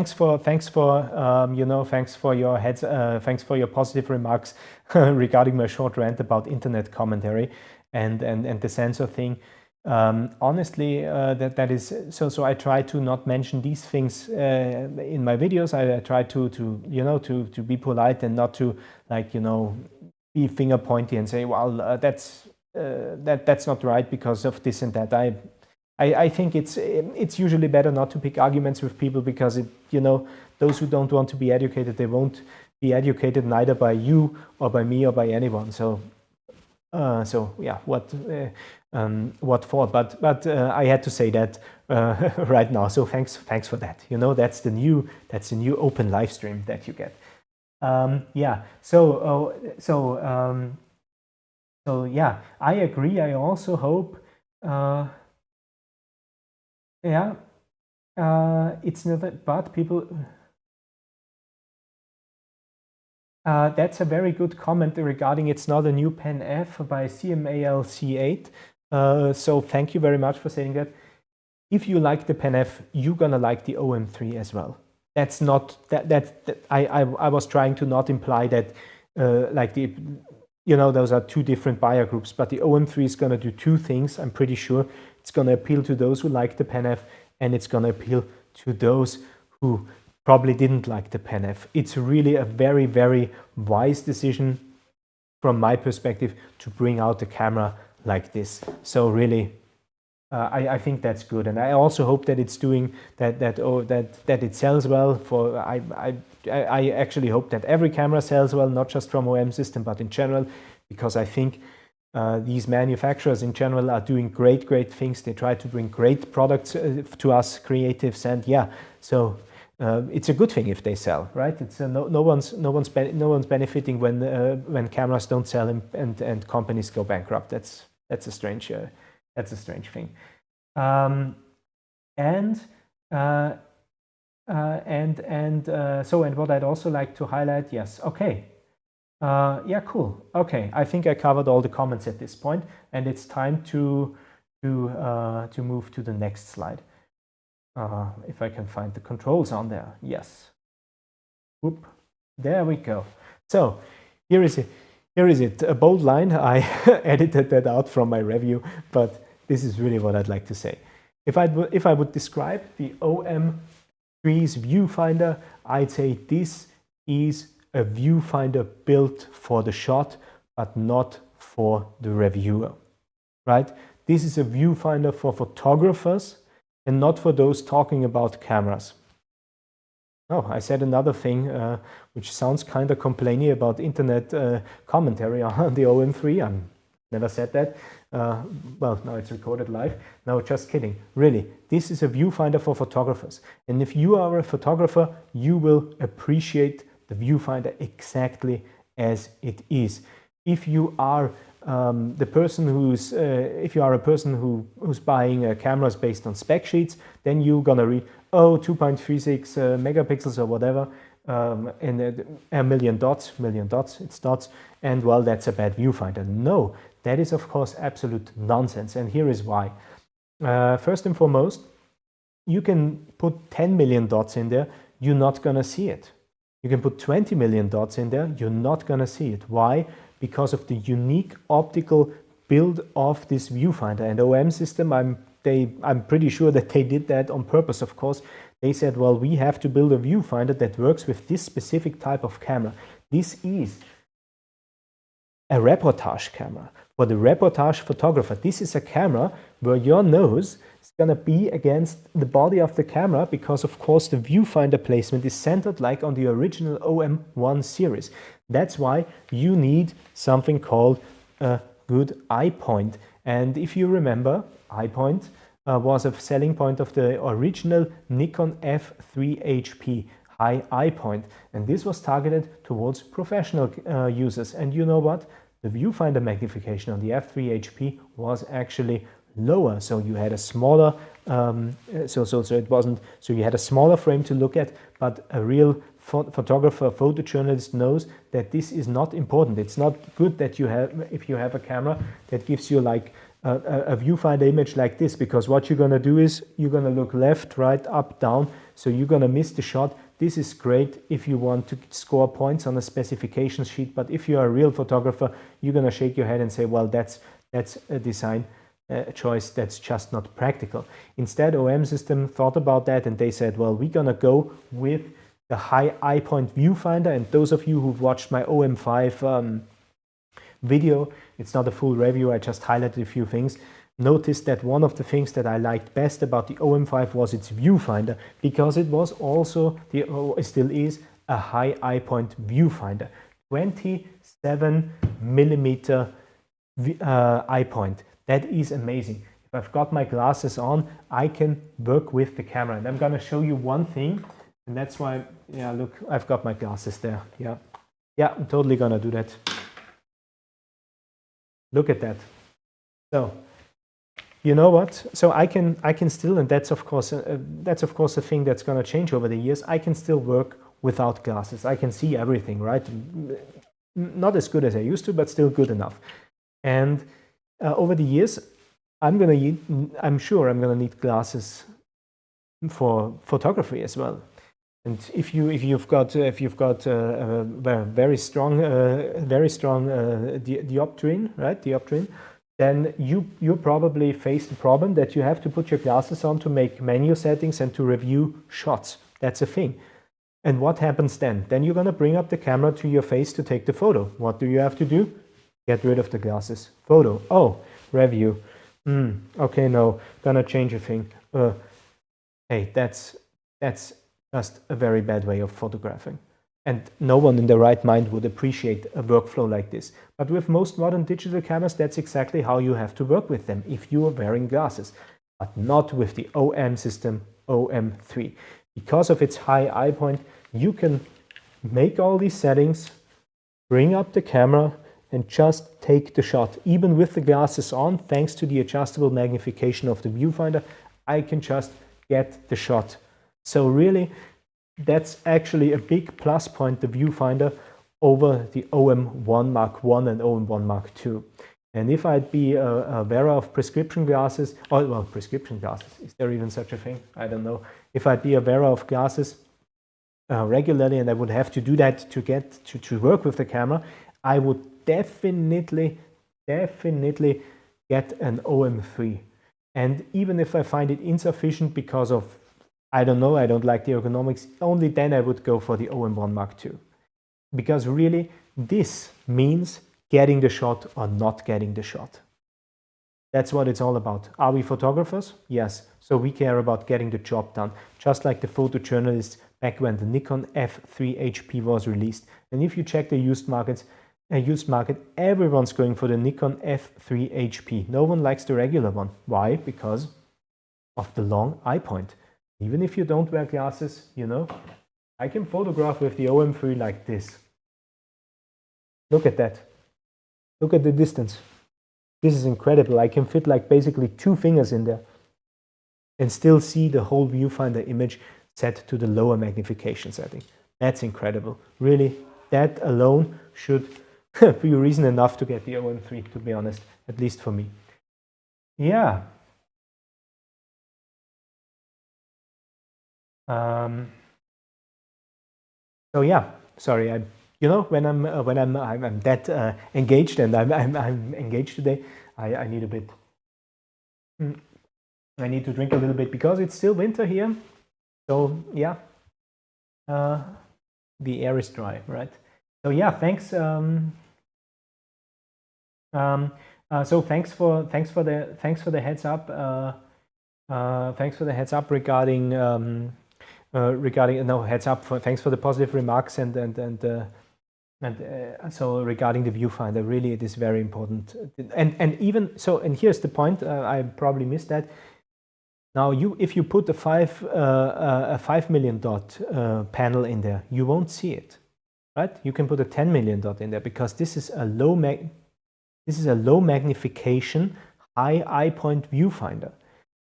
your positive remarks regarding my short rant about internet commentary and the sensor thing. Honestly, that is so I try to not mention these things in my videos. I try to be polite and not to, like, be finger pointy and say, well, that's not right because of this and that. I think it's usually better not to pick arguments with people, because those who don't want to be educated, they won't be educated neither by you or by me or by anyone. So yeah, what for? But I had to say that right now. So thanks for that. That's the new open live stream that you get. Yeah. So yeah, I agree. I also hope. Yeah. It's not that, but people. That's a very good comment regarding it's not a new Pen F by CMALC8. So thank you very much for saying that. If you like the Pen F, you're gonna like the OM-3 as well. That's not I was trying to not imply that like those are two different buyer groups, but the OM-3 is gonna do two things. I'm pretty sure it's gonna appeal to those who like the Pen F, and it's gonna appeal to those who probably didn't like the Pen F. It's really a very, very wise decision from my perspective to bring out the camera like this. So really, I think that's good, and I also hope that it's doing that it sells well. I actually hope that every camera sells well, not just from OM system, but in general, because I think these manufacturers in general are doing great things. They try to bring great products to us creatives, and yeah, so. It's a good thing if they sell, right? It's no one's benefiting when cameras don't sell and companies go bankrupt. That's a strange thing. And what I'd also like to highlight, yes, okay, yeah, cool, okay. I think I covered all the comments at this point, and it's time to move to the next slide. If I can find the controls on there. Yes. Whoop. There we go. So here is it. A bold line. I edited that out from my review, but this is really what I'd like to say. If I would describe the OM-3's viewfinder, I'd say this is a viewfinder built for the shot, but not for the reviewer, right? This is a viewfinder for photographers and not for those talking about cameras. Oh, I said another thing which sounds kind of complaining about internet commentary on the OM-3. I never said that. Well, now it's recorded live. No, just kidding. Really, this is a viewfinder for photographers. And if you are a photographer, you will appreciate the viewfinder exactly as it is. if you are the person who's if you are a person who's buying cameras based on spec sheets, then you're gonna read, oh, 2.36 megapixels or whatever, and a million dots, it's dots, and well, that's a bad viewfinder. No, that is of course absolute nonsense, and here is why. First and foremost, you can put 10 million dots in there, you're not gonna see it. You can put 20 million dots in there, you're not gonna see it. Why? Because of the unique optical build of this viewfinder. And OM system, I'm pretty sure that they did that on purpose, of course. They said, well, we have to build a viewfinder that works with this specific type of camera. This is a reportage camera. For the reportage photographer, this is a camera where your nose is going to be against the body of the camera, because of course the viewfinder placement is centered like on the original OM-1 series. That's why you need something called a good eye point. And if you remember, eye point was a selling point of the original Nikon F3 HP, high eye point. And this was targeted towards professional users. And you know what? The viewfinder magnification on the F3 HP was actually lower, so you had a smaller so you had a smaller frame to look at, but a real photographer, photojournalist knows that this is not important. It's not good that you have, if you have a camera that gives you like a viewfinder image like this, because what you're going to do is you're going to look left, right, up, down, so you're going to miss the shot. This is great if you want to score points on a specification sheet, but if you're a real photographer, you're going to shake your head and say, well, that's a design choice that's just not practical. Instead, OM system thought about that, and they said, well, we're going to go with the high eye point viewfinder. And those of you who've watched my OM-5 video, it's not a full review, I just highlighted a few things. Notice that one of the things that I liked best about the OM-5 was its viewfinder, because it was also, it still is, a high eye point viewfinder. 27 millimeter eye point. That is amazing. If I've got my glasses on, I can work with the camera. And I'm going to show you one thing, and that's why, yeah, look, I've got my glasses there. Yeah, I'm totally going to do that. Look at that. So, you know what? So I can still, and that's of course a thing that's going to change over the years. I can still work without glasses. I can see everything, right? Not as good as I used to, but still good enough. And over the years, I'm sure I'm gonna need glasses for photography as well. And if you've got a very strong dioptrine, right? Dioptrine, then you probably face the problem that you have to put your glasses on to make menu settings and to review shots. That's a thing. And what happens then? Then you're gonna bring up the camera to your face to take the photo. What do you have to do? Get rid of the glasses. Photo. Oh, review. Okay, no, gonna change a thing. Hey, that's just a very bad way of photographing. And no one in their right mind would appreciate a workflow like this. But with most modern digital cameras, that's exactly how you have to work with them if you are wearing glasses. But not with the OM system, OM-3. Because of its high eye point, you can make all these settings, bring up the camera, and just take the shot. Even with the glasses on, thanks to the adjustable magnification of the viewfinder, I can just get the shot. So really, that's actually a big plus point, the viewfinder, over the OM-1 Mark I and OM-1 Mark II. And if I'd be a wearer of prescription glasses, or well, prescription glasses, is there even such a thing? I don't know. If I'd be a wearer of glasses regularly, and I would have to do that to get to work with the camera, I would definitely get an OM-3. And even if I find it insufficient because of, I don't know, I don't like the ergonomics, only then I would go for the OM-1 Mark II. Because really, this means getting the shot or not getting the shot. That's what it's all about. Are we photographers? Yes. So we care about getting the job done, just like the photojournalists back when the Nikon F3 HP was released. And if you check the used market, everyone's going for the Nikon F3 HP. No one likes the regular one. Why? Because of the long eye point. Even if you don't wear glasses, you know, I can photograph with the OM-3 like this. Look at that. Look at the distance. This is incredible. I can fit like basically 2 fingers in there and still see the whole viewfinder image set to the lower magnification setting. That's incredible. Really, that alone should be reason enough to get the OM-3, to be honest, at least for me. Yeah. So yeah, sorry. When I'm that engaged, and I'm engaged today, I need a bit. I need to drink a little bit because it's still winter here. So yeah, the air is dry, right? So yeah, thanks. So thanks for the heads up. Thanks for the heads up regarding thanks for the positive remarks and so regarding the viewfinder. Really, it is very important. And even so, and here's the point. I probably missed that. Now, if you put a 5 million dot panel in there, you won't see it, right? You can put a 10 million dot in there because this is a low magnification, high eye point viewfinder.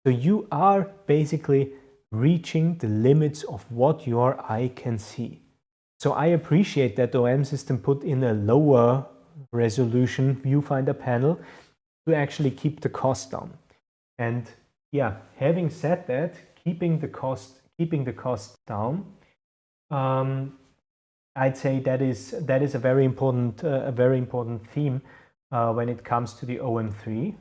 So you are basically reaching the limits of what your eye can see. So I appreciate that the OM system put in a lower resolution viewfinder panel to actually keep the cost down. And yeah, having said that, keeping the cost down, I'd say that is a very important theme when it comes to the OM-3,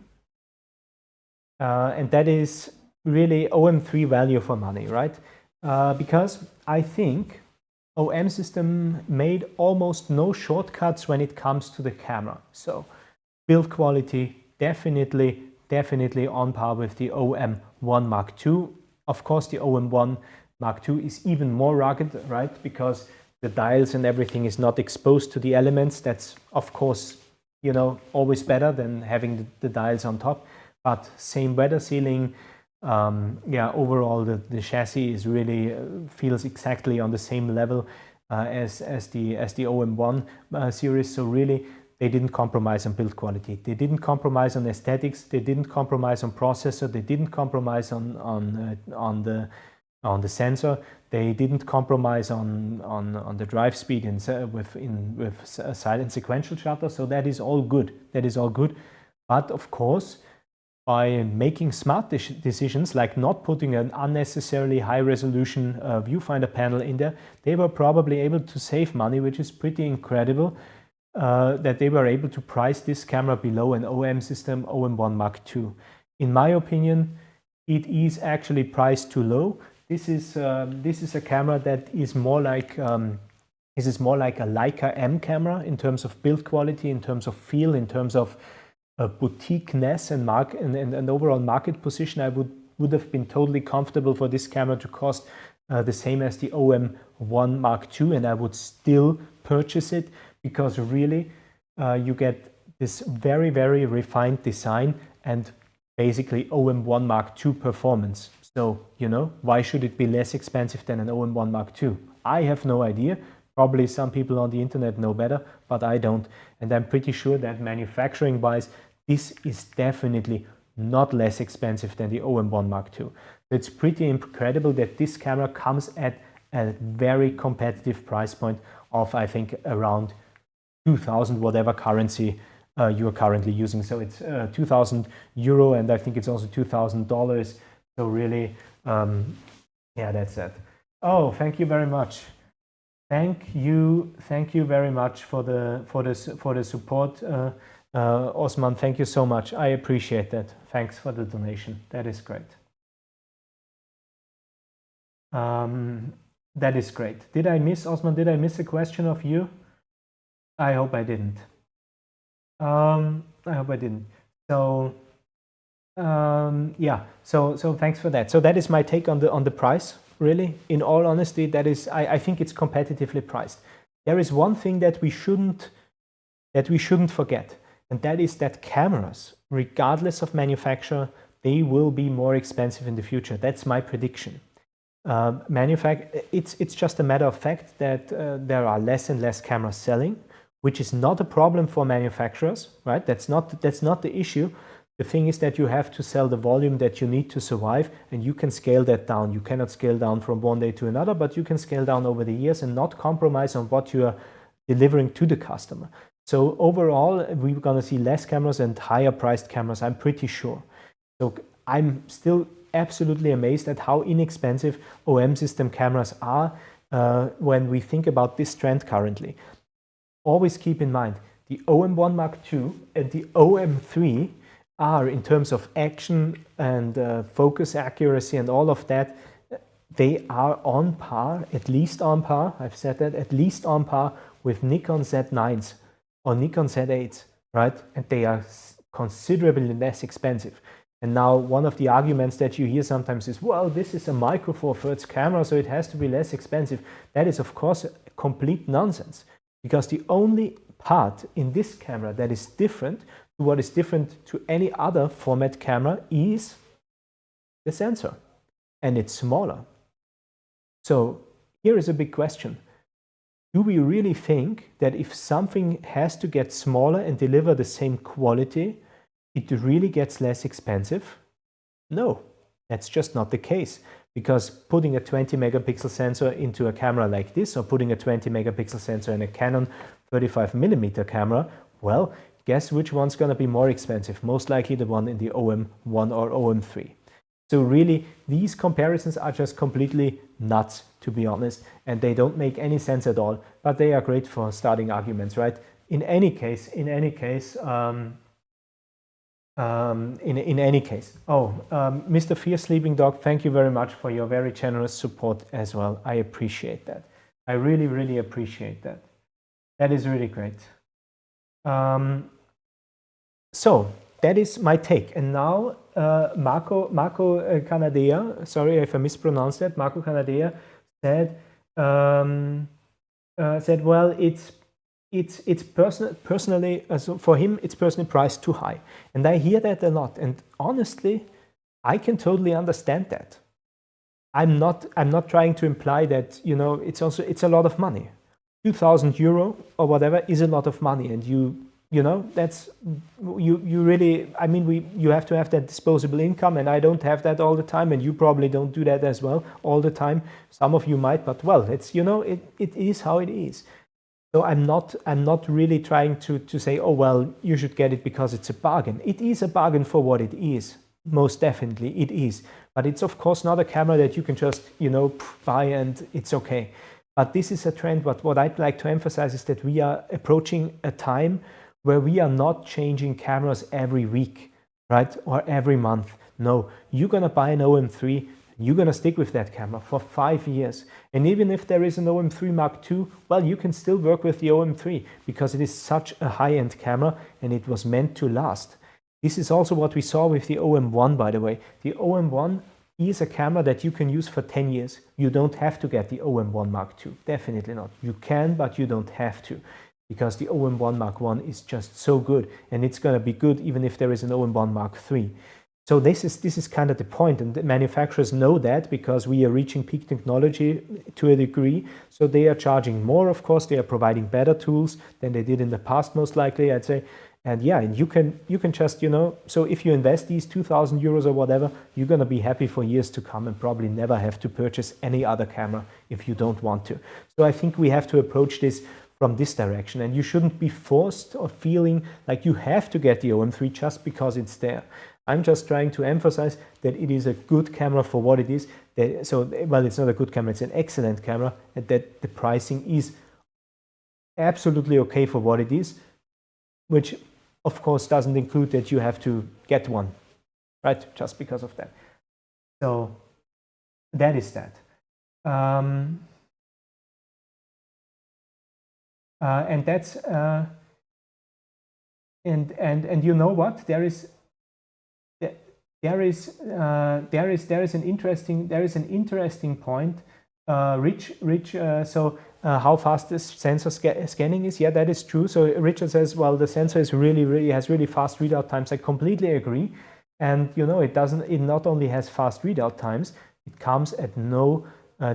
and that is really OM-3 value for money, right? Because I think OM system made almost no shortcuts when it comes to the camera. So build quality definitely on par with the OM-1 Mark II. Of course, the OM-1 Mark II is even more rugged, right? Because the dials and everything is not exposed to the elements. That's, of course, always better than having the dials on top. But same weather sealing. Yeah, overall, the chassis is really feels exactly on the same level as the OM-1 series. So really, they didn't compromise on build quality. They didn't compromise on aesthetics. They didn't compromise on processor. They didn't compromise on the sensor. They didn't compromise on the drive speed with silent sequential shutter. So that is all good. But of course, by making smart decisions like not putting an unnecessarily high resolution viewfinder panel in there, they were probably able to save money, which is pretty incredible. That they were able to price this camera below an OM system, OM-1 Mark II. In my opinion, it is actually priced too low. This is a camera that is more like a Leica M camera in terms of build quality, in terms of feel, in terms of boutique-ness and overall market position. I would have been totally comfortable for this camera to cost the same as the OM-1 Mark II, and I would still purchase it. Because really, you get this very, very refined design and basically OM-1 Mark II performance. So, why should it be less expensive than an OM-1 Mark II? I have no idea. Probably some people on the internet know better, but I don't. And I'm pretty sure that manufacturing-wise, this is definitely not less expensive than the OM-1 Mark II. It's pretty incredible that this camera comes at a very competitive price point of, I think, around 2,000 whatever currency you are currently using. So it's 2,000 euro, and I think it's also $2,000. So really, yeah, that's it. Oh, thank you very much. Thank you very much for the support, Osman. Thank you so much. I appreciate that. Thanks for the donation. That is great. That is great. Did I miss, Osman? Did I miss a question of you? I hope I didn't. So yeah. So thanks for that. So that is my take on the price. Really, in all honesty, that is, I think it's competitively priced. There is one thing that we shouldn't forget, and that is that cameras, regardless of manufacturer, they will be more expensive in the future. That's my prediction. It's just a matter of fact that there are less and less cameras selling, which is not a problem for manufacturers, right? That's not the issue. The thing is that you have to sell the volume that you need to survive, and you can scale that down. You cannot scale down from one day to another, but you can scale down over the years and not compromise on what you are delivering to the customer. So overall, we're going to see less cameras and higher priced cameras, I'm pretty sure. So I'm still absolutely amazed at how inexpensive OM system cameras are when we think about this trend currently. Always keep in mind, the OM-1 Mark II and the OM-3 are, in terms of action and focus accuracy and all of that, they are on par, at least on par, I've said that, at least on par with Nikon Z9s or Nikon Z8s, right? And they are considerably less expensive. And now one of the arguments that you hear sometimes is, well, this is a micro four thirds camera, so it has to be less expensive. That is, of course, complete nonsense, because the only part in this camera that is different to what is different to any other format camera is the sensor, and it's smaller. So here is a big question. Do we really think that if something has to get smaller and deliver the same quality, it really gets less expensive? No, that's just not the case. Because putting a 20 megapixel sensor into a camera like this, or putting a 20 megapixel sensor in a Canon 35mm camera, well, guess which one's going to be more expensive? Most likely the one in the OM-1 or OM-3. So really, these comparisons are just completely nuts, to be honest, and they don't make any sense at all, but they are great for starting arguments, right? In any case, Mr. Fierce Sleeping Dog, thank you very much for your very generous support as well. I appreciate that. I really, really appreciate that. That is really great. So that is my take. And now Marco Canadea, sorry if I mispronounced that, Marco Canadea said, well, it's personally, for him, it's personally priced too high. And I hear that a lot. And honestly, I can totally understand that. I'm not trying to imply that, you know, it's a lot of money. 2,000 euro or whatever is a lot of money. And you know, that's, you really, I mean, you have to have that disposable income, and I don't have that all the time, and you probably don't do that as well all the time. Some of you might, but well, it's, you know, it is how it is. So I'm not really trying to say, oh, well, you should get it because it's a bargain. It is a bargain for what it is. Most definitely it is. But it's of course not a camera that you can just, you know, buy and it's okay. But this is a trend. What I'd like to emphasize is that we are approaching a time where we are not changing cameras every week, right? Or every month. No, you're gonna buy an OM-3, you're gonna stick with that camera for 5 years. And even if there is an OM-3 Mark II, well, you can still work with the OM-3 because it is such a high-end camera and it was meant to last. This is also what we saw with the OM-1, by the way. The OM-1 is a camera that you can use for 10 years. You don't have to get the OM-1 Mark II, definitely not. You can, but you don't have to, because the OM-1 Mark I is just so good, and it's going to be good even if there is an OM-1 Mark III. So this is kind of the point, and the manufacturers know that because we are reaching peak technology to a degree. So they are charging more, of course. They are providing better tools than they did in the past, most likely, I'd say. And yeah, and you can just, you know, so if you invest these 2,000 euros or whatever, you're going to be happy for years to come and probably never have to purchase any other camera if you don't want to. So I think we have to approach this from this direction, and you shouldn't be forced or feeling like you have to get the OM-3 just because it's there. I'm just trying to emphasize that it is a good camera for what it is. Well, it's not a good camera, it's an excellent camera, and that the pricing is absolutely okay for what it is, which of course doesn't include that you have to get one, right? Just because of that. So that is that. And that's and you know what, there is an interesting point. How fast this sensor scanning is? Yeah, that is true. So Richard says, well, the sensor is has really fast readout times. I completely agree. And you know, it not only has fast readout times, it comes at no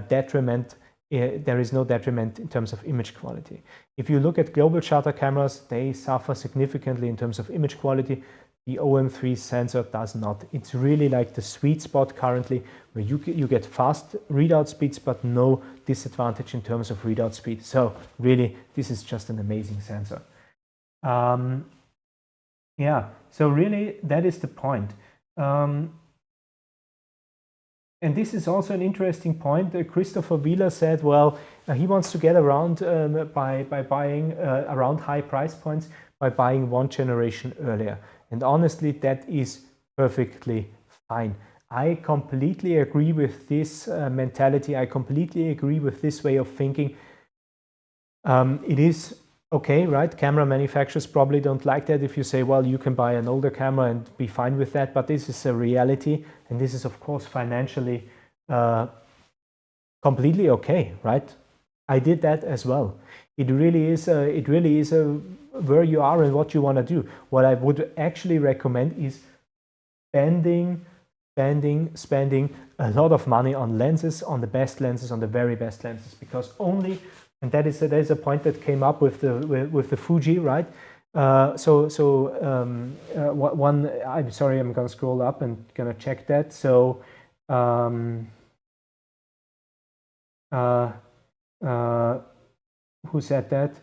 detriment there is no detriment in terms of image quality. If you look at global shutter cameras, they suffer significantly in terms of image quality. The OM-3 sensor does not. It's really like the sweet spot currently, where you get fast readout speeds, but no disadvantage in terms of readout speed. So really, this is just an amazing sensor. Yeah, so really, that is the point. And this is also an interesting point. Christopher Wheeler said, well, he wants to get around by buying around high price points by buying one generation earlier. And honestly, that is perfectly fine. I completely agree with this mentality. I completely agree with this way of thinking. It is okay, right? Camera manufacturers probably don't like that if you say, well, you can buy an older camera and be fine with that, but this is a reality, and this is, of course, financially completely okay, right? I did that as well. It really is where you are and what you want to do. What I would actually recommend is spending a lot of money on lenses, on the best lenses, on the very best lenses, because only, and that is a point that came up with the Fuji, right? I'm sorry, I'm gonna scroll up and gonna check that. So who said that?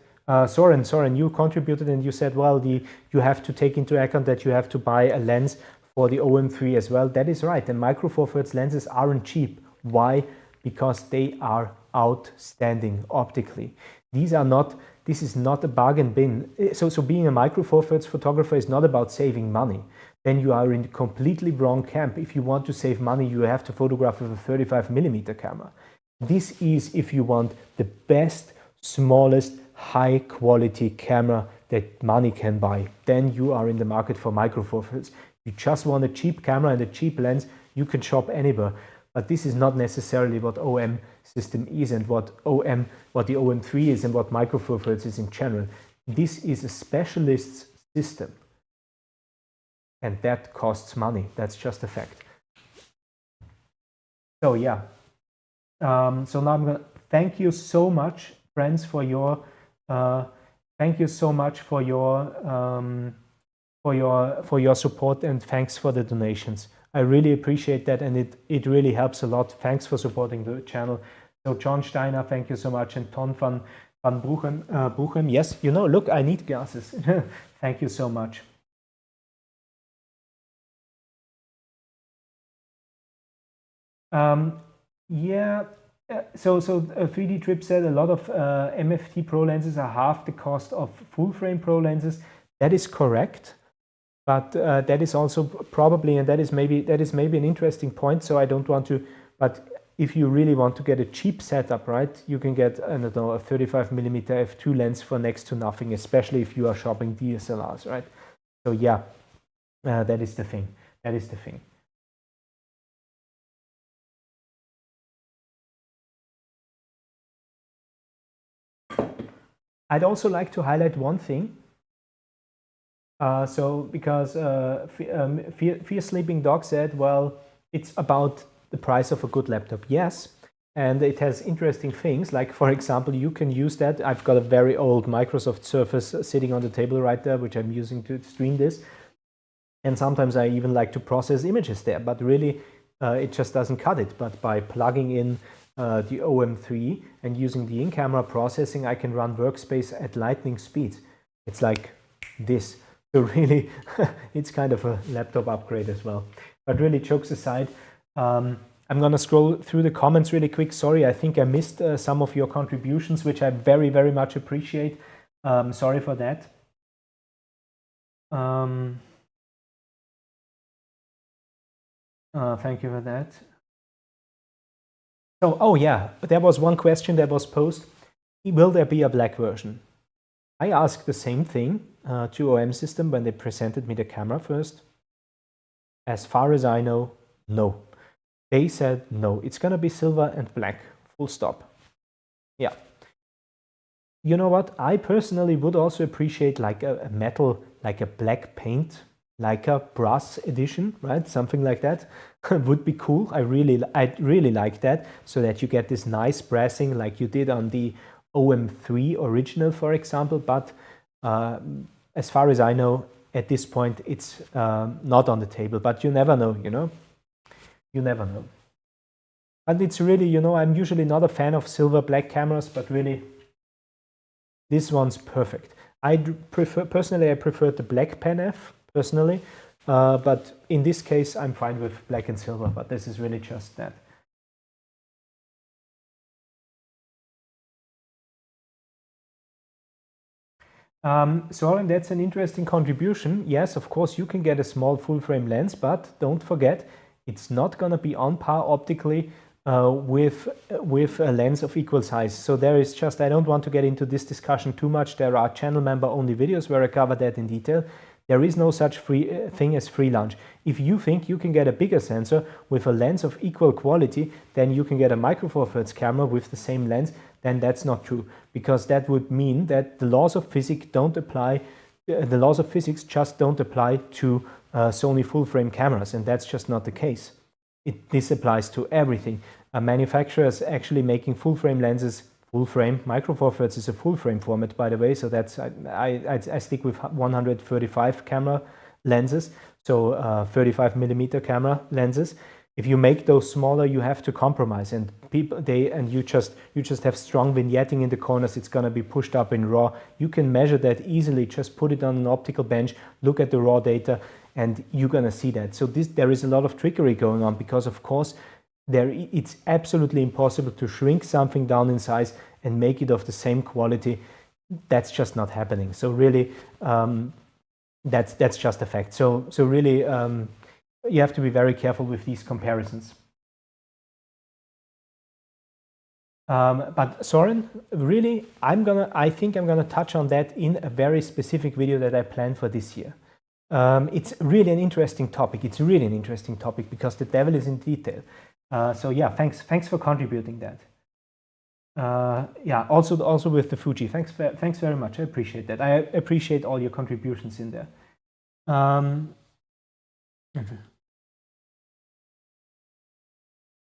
Soren, you contributed and you said, well, you have to take into account that you have to buy a lens for the OM-3 as well. That is right. And Micro Four Thirds lenses aren't cheap. Why? Because they are outstanding optically. This is not a bargain bin. So being a Micro Four Thirds photographer is not about saving money. Then you are in a completely wrong camp. If you want to save money, you have to photograph with a 35mm camera. This is if you want the best, smallest, high quality camera that money can buy. Then you are in the market for Micro Four Thirds. You just want a cheap camera and a cheap lens, you can shop anywhere. But this is not necessarily what OM system is and what the OM-3 is and what Micro Four Thirds is in general. This is a specialist system, and that costs money. That's just a fact. So yeah. So now I'm gonna thank you so much, friends, for your thank you so much for your support, and thanks for the donations. I really appreciate that, and it really helps a lot. Thanks for supporting the channel. So John Steiner, thank you so much, and Ton van Bruchem. Yes, you know, look, I need glasses. Thank you so much. Yeah, so 3D Trip said a lot of MFT Pro lenses are half the cost of full frame Pro lenses. That is correct, but that is also probably, and that is maybe an interesting point. So I don't want to, but if you really want to get a cheap setup, right, you can get, I don't know, a 35mm f2 lens for next to nothing, especially if you are shopping DSLRs, right? So yeah, that is the thing. That is the thing. I'd also like to highlight one thing. Because Fear Sleeping Dog said, well, it's about the price of a good laptop. Yes, and it has interesting things, like, for example, you can use that. I've got a very old Microsoft Surface sitting on the table right there, which I'm using to stream this. And sometimes I even like to process images there, but really it just doesn't cut it. But by plugging in the OM-3 and using the in-camera processing, I can run Workspace at lightning speed. It's like this. So really, it's kind of a laptop upgrade as well. But really, jokes aside, I'm going to scroll through the comments really quick. Sorry, I think I missed some of your contributions, which I very, very much appreciate. Sorry for that. Thank you for that. So, oh yeah, there was one question that was posed. Will there be a black version? I asked the same thing to OM System when they presented me the camera first. As far as I know, no. They said no, it's gonna be silver and black, full stop. Yeah. You know what? I personally would also appreciate like a metal, like a black paint Leica brass edition, right? Something like that would be cool. I'd really like that, so that you get this nice brassing like you did on the OM-3 original, for example. But as far as I know, at this point, it's not on the table. But you never know, you know? You never know. And it's really, you know, I'm usually not a fan of silver black cameras, but really, this one's perfect. Personally, I prefer the black Pen F, personally, but in this case, I'm fine with black and silver, but this is really just that. Soren, that's an interesting contribution. Yes, of course, you can get a small full-frame lens, but don't forget, it's not going to be on par optically with a lens of equal size. So there is just, I don't want to get into this discussion too much. There are channel member only videos where I cover that in detail. There is no such thing as free lunch. If you think you can get a bigger sensor with a lens of equal quality, then you can get a Micro Four Thirds camera with the same lens, then that's not true, because that would mean that the laws of physics don't apply. The laws of physics just don't apply to Sony full-frame cameras, and that's just not the case. This applies to everything. Manufacturers actually making full-frame lenses. Full-frame Micro Four Thirds is a full-frame format, by the way, so that's I stick with 135 camera lenses, so 35 millimeter camera lenses. If you make those smaller, you have to compromise, and you just have strong vignetting in the corners. It's going to be pushed up in RAW. You can measure that easily. Just put it on an optical bench, look at the raw data, and you're going to see that. So there is a lot of trickery going on, because of course it's absolutely impossible to shrink something down in size and make it of the same quality. That's just not happening. So really, that's just a fact. So really, you have to be very careful with these comparisons. But Soren, really, I think I'm gonna touch on that in a very specific video that I planned for this year. It's really an interesting topic. It's really an interesting topic because the devil is in detail. So yeah, thanks for contributing that. Yeah, also with the Fuji. Thanks very much. I appreciate that. I appreciate all your contributions in there.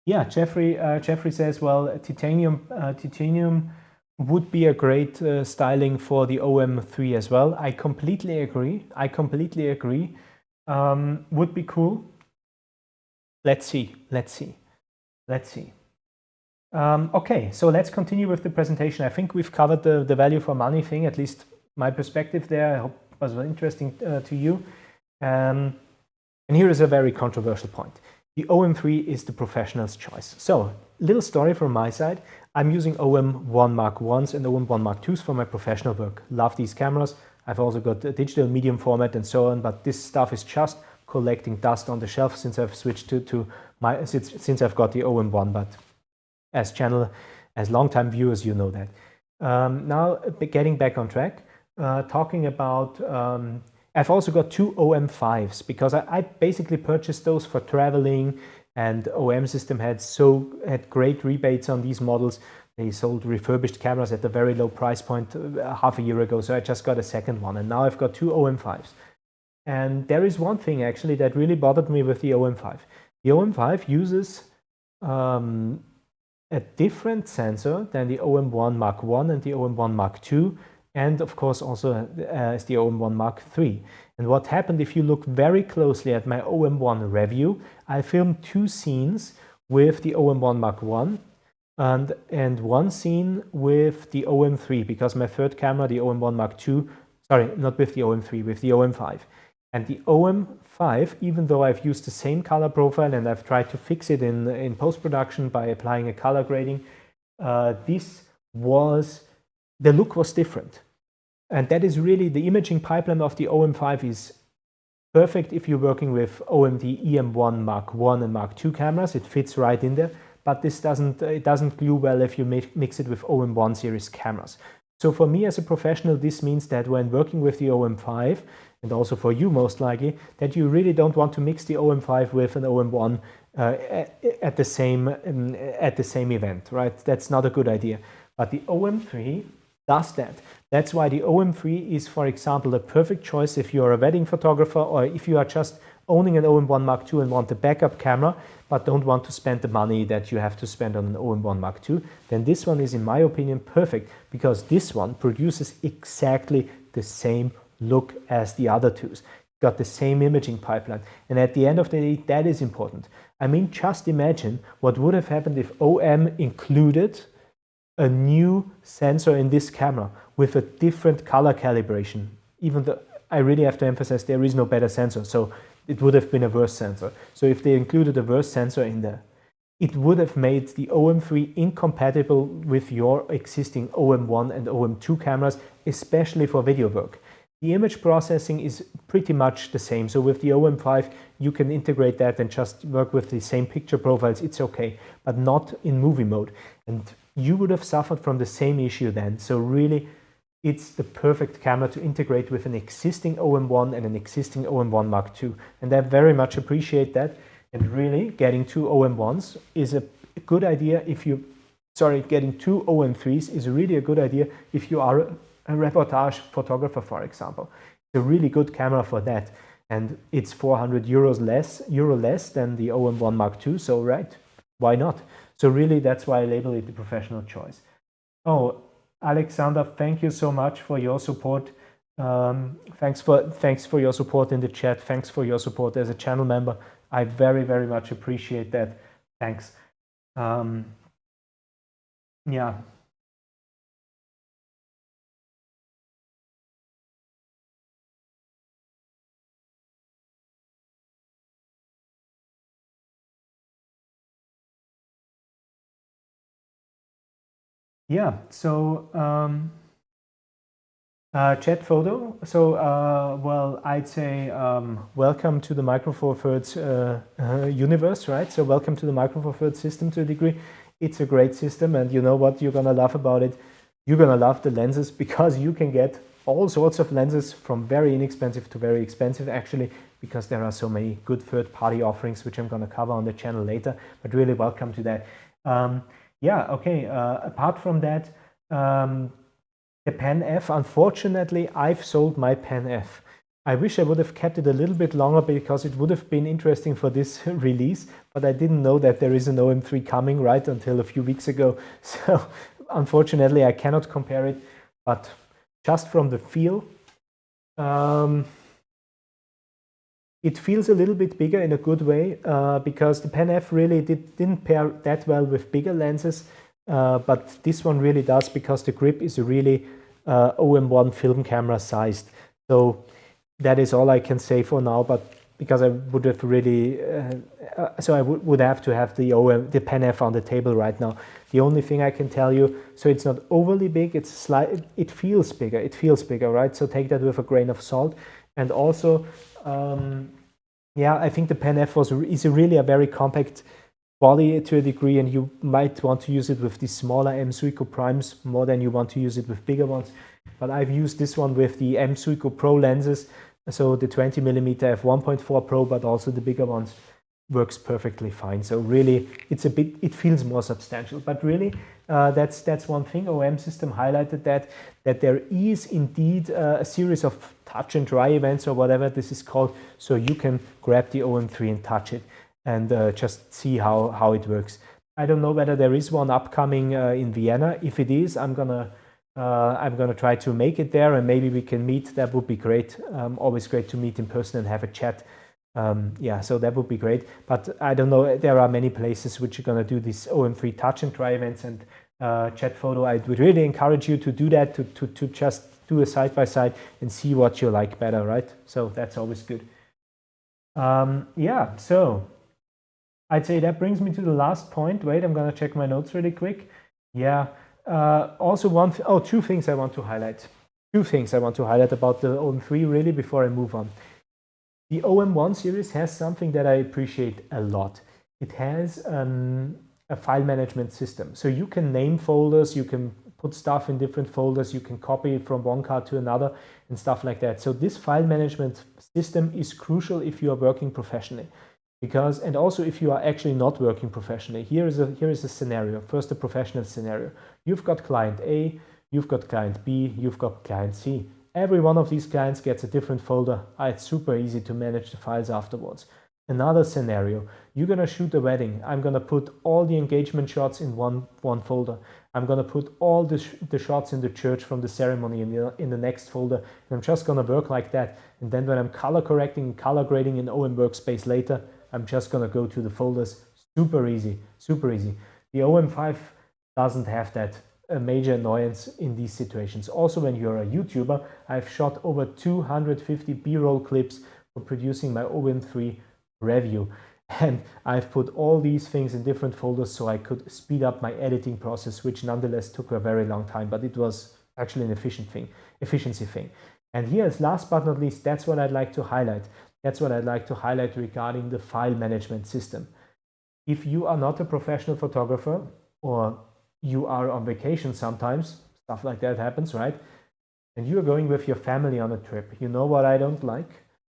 Yeah, Jeffrey says, well, titanium would be a great styling for the OM-3 as well. I completely agree. Would be cool. Let's see. Okay, so let's continue with the presentation. I think we've covered the value for money thing, at least my perspective there. I hope it was interesting to you. And here is a very controversial point. The OM-3 is the professional's choice. So, little story from my side. I'm using OM-1 Mark 1s and OM-1 Mark 2s for my professional work. Love these cameras. I've also got a digital medium format and so on, but this stuff is just collecting dust on the shelf since I've switched since I've got the OM-1, but as long-time viewers, you know that. Now, getting back on track, talking about, I've also got two OM-5s because I basically purchased those for traveling, and OM System had great rebates on these models. They sold refurbished cameras at a very low price point half a year ago, so I just got a second one, and now I've got two OM-5s. And there is one thing actually that really bothered me with the OM-5. The OM-5 uses a different sensor than the OM-1 Mark 1 and the OM-1 Mark 2, and of course also as the OM-1 Mark 3. And what happened, if you look very closely at my OM-1 review, I filmed two scenes with the OM-1 Mark 1 and one scene with the OM-3, because my third camera, the OM-1 Mark 2, sorry, not with the OM-3, with the OM-5. And the OM-5, even though I've used the same color profile and I've tried to fix it in post-production by applying a color grading, the look was different. And that is really, the imaging pipeline of the OM-5 is perfect if you're working with OMD EM1 Mark 1 and Mark 2 cameras. It fits right in there, but it doesn't glue well if you mix it with OM1 series cameras. So for me as a professional, this means that when working with the OM-5, and also for you most likely, that you really don't want to mix the OM-5 with an OM-1 at the same event, right? That's not a good idea. But the OM-3 does that. That's why the OM-3 is, for example, a perfect choice if you're a wedding photographer or if you are just owning an OM-1 Mark II and want a backup camera, but don't want to spend the money that you have to spend on an OM-1 Mark II, then this one is, in my opinion, perfect, because this one produces exactly the same look as the other twos. Got the same imaging pipeline. And at the end of the day, that is important. I mean, just imagine what would have happened if OM included a new sensor in this camera with a different color calibration. Even though I really have to emphasize there is no better sensor, so it would have been a worse sensor. So if they included a worse sensor in there, it would have made the OM-3 incompatible with your existing OM-1 and OM-2 cameras, especially for video work. The image processing is pretty much the same. So with the OM-5, you can integrate that and just work with the same picture profiles. It's okay, but not in movie mode. And you would have suffered from the same issue then. So really, it's the perfect camera to integrate with an existing OM-1 and an existing OM-1 Mark II. And I very much appreciate that. And really, getting two OM-1s is a good idea if you, getting two OM-3s is really a good idea if you are a reportage photographer, for example. It's a really good camera for that. And it's 400 euros less than the OM-1 Mark II. So, right, why not? So really, that's why I label it the professional choice. Oh, Alexander, thank you so much for your support. Thanks for your support in the chat. Thanks for your support as a channel member. I very, very much appreciate that. Thanks. Yeah. Yeah, so chat photo. So, well, I'd say welcome to the Micro Four Thirds universe, right? So welcome to the Micro Four Thirds system to a degree. It's a great system, and you know what you're gonna love about it? You're gonna love the lenses, because you can get all sorts of lenses from very inexpensive to very expensive, actually, because there are so many good third-party offerings, which I'm gonna cover on the channel later, but really welcome to that. Yeah, okay, apart from that, the Pen F, unfortunately, I've sold my Pen F. I wish I would have kept it a little bit longer, because it would have been interesting for this release, but I didn't know that there is an OM-3 coming right until a few weeks ago. So unfortunately, I cannot compare it, but just from the feel, it feels a little bit bigger in a good way, because the Pen F really didn't pair that well with bigger lenses, but this one really does, because the grip is really OM-1 film camera sized. So that is all I can say for now, but because I would have really, so I would have to have the Pen F on the table right now. The only thing I can tell you, so it's not overly big, it feels bigger, right? So take that with a grain of salt. And also, yeah, I think the Pen F is really a very compact body to a degree, and you might want to use it with the smaller M Suico primes more than you want to use it with bigger ones. But I've used this one with the M Suico Pro lenses, so the 20mm f1.4 Pro, but also the bigger ones, works perfectly fine. So really, it feels more substantial. But really, that's one thing. OM system highlighted that there is indeed a series of touch and dry events, or whatever this is called, so you can grab the OM-3 and touch it and just see how it works. I don't know whether there is one upcoming in Vienna. If it is, I'm gonna try to make it there, and maybe we can meet. That would be great. Always great to meet in person and have a chat. Yeah, so that would be great. But I don't know, there are many places which are gonna do these OM-3 touch and try events, and chat photo. I would really encourage you to do that, to just do a side-by-side and see what you like better, right? So that's always good. Yeah, so I'd say that brings me to the last point. Wait, I'm gonna check my notes really quick. Yeah, also two things I want to highlight. Two things I want to highlight about the OM-3 really before I move on. The OM-1 series has something that I appreciate a lot. It has a file management system. So you can name folders, you can put stuff in different folders, you can copy it from one card to another and stuff like that. So this file management system is crucial if you are working professionally. And also if you are actually not working professionally. Here is a scenario. First, a professional scenario. You've got client A, you've got client B, you've got client C. Every one of these clients gets a different folder. It's super easy to manage the files afterwards. Another scenario, you're going to shoot a wedding. I'm going to put all the engagement shots in one folder. I'm going to put all the shots in the church from the ceremony in the next folder. And I'm just going to work like that. And then when I'm color correcting, color grading in OM Workspace later, I'm just going to go to the folders. Super easy, super easy. The OM-5 doesn't have that major annoyance in these situations. Also, when you're a YouTuber, I've shot over 250 B-roll clips for producing my OM-3 review. And I've put all these things in different folders so I could speed up my editing process, which nonetheless took a very long time, but it was actually an efficiency thing. And here's last but not least, that's what I'd like to highlight. That's what I'd like to highlight regarding the file management system. If you are not a professional photographer or you are on vacation sometimes, stuff like that happens, right? And you're going with your family on a trip. You know what I don't like?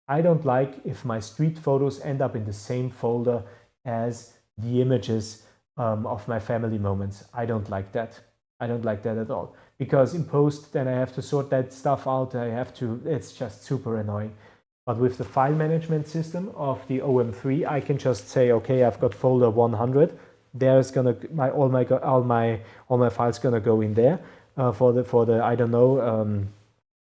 I don't like if my street photos end up in the same folder as the images of my family moments. I don't like that. I don't like that at all. Because in post, then I have to sort that stuff out. It's just super annoying. But with the file management system of the OM-3, I can just say, okay, I've got folder 100. There's gonna all my files gonna go in there for the I don't know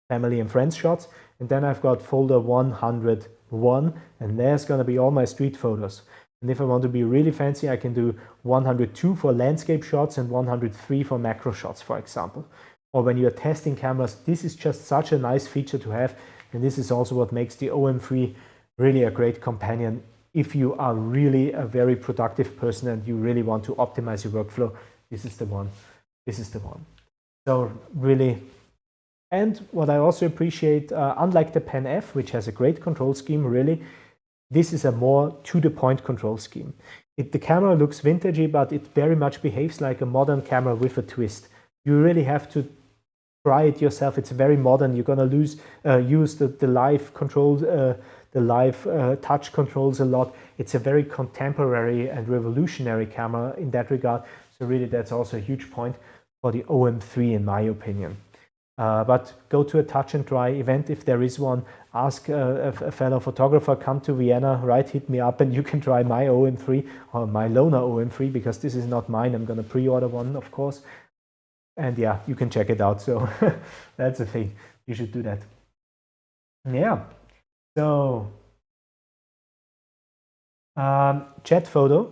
family and friends shots. And then I've got folder 101, and there's going to be all my street photos. And if I want to be really fancy, I can do 102 for landscape shots and 103 for macro shots, for example. Or when you're testing cameras, this is just such a nice feature to have. And this is also what makes the OM-3 really a great companion if you are really a very productive person and you really want to optimize your workflow. This is the one. This is the one. So really. And what I also appreciate, unlike the Pen F, which has a great control scheme, really, this is a more to-the-point control scheme. The camera looks vintagey, but it very much behaves like a modern camera with a twist. You really have to try it yourself. It's very modern. You're going to use the live control, the live touch controls a lot. It's a very contemporary and revolutionary camera in that regard. So really, that's also a huge point for the OM-3, in my opinion. But go to a touch and try event if there is one. Ask a fellow photographer, come to Vienna, right? Hit me up and you can try my OM-3 or my loaner OM-3, because this is not mine. I'm going to pre-order one, of course. And yeah, you can check it out. So that's a thing. You should do that. Yeah. So chat photo.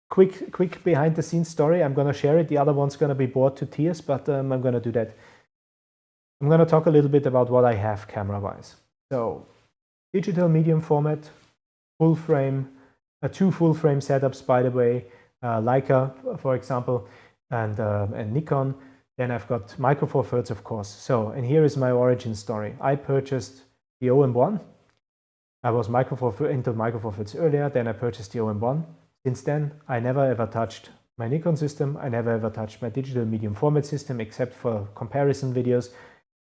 Quick behind the scenes story. I'm going to share it. The other one's going to be bored to tears, but I'm going to do that. I'm going to talk a little bit about what I have camera-wise. So, digital medium format, full frame, 2 full frame setups, by the way, Leica, for example, and Nikon. Then I've got Micro Four Thirds, of course. So, and here is my origin story. I purchased the OM-1. I was into Micro Four Thirds earlier. Then I purchased the OM-1. Since then, I never ever touched my Nikon system. I never ever touched my digital medium format system, except for comparison videos.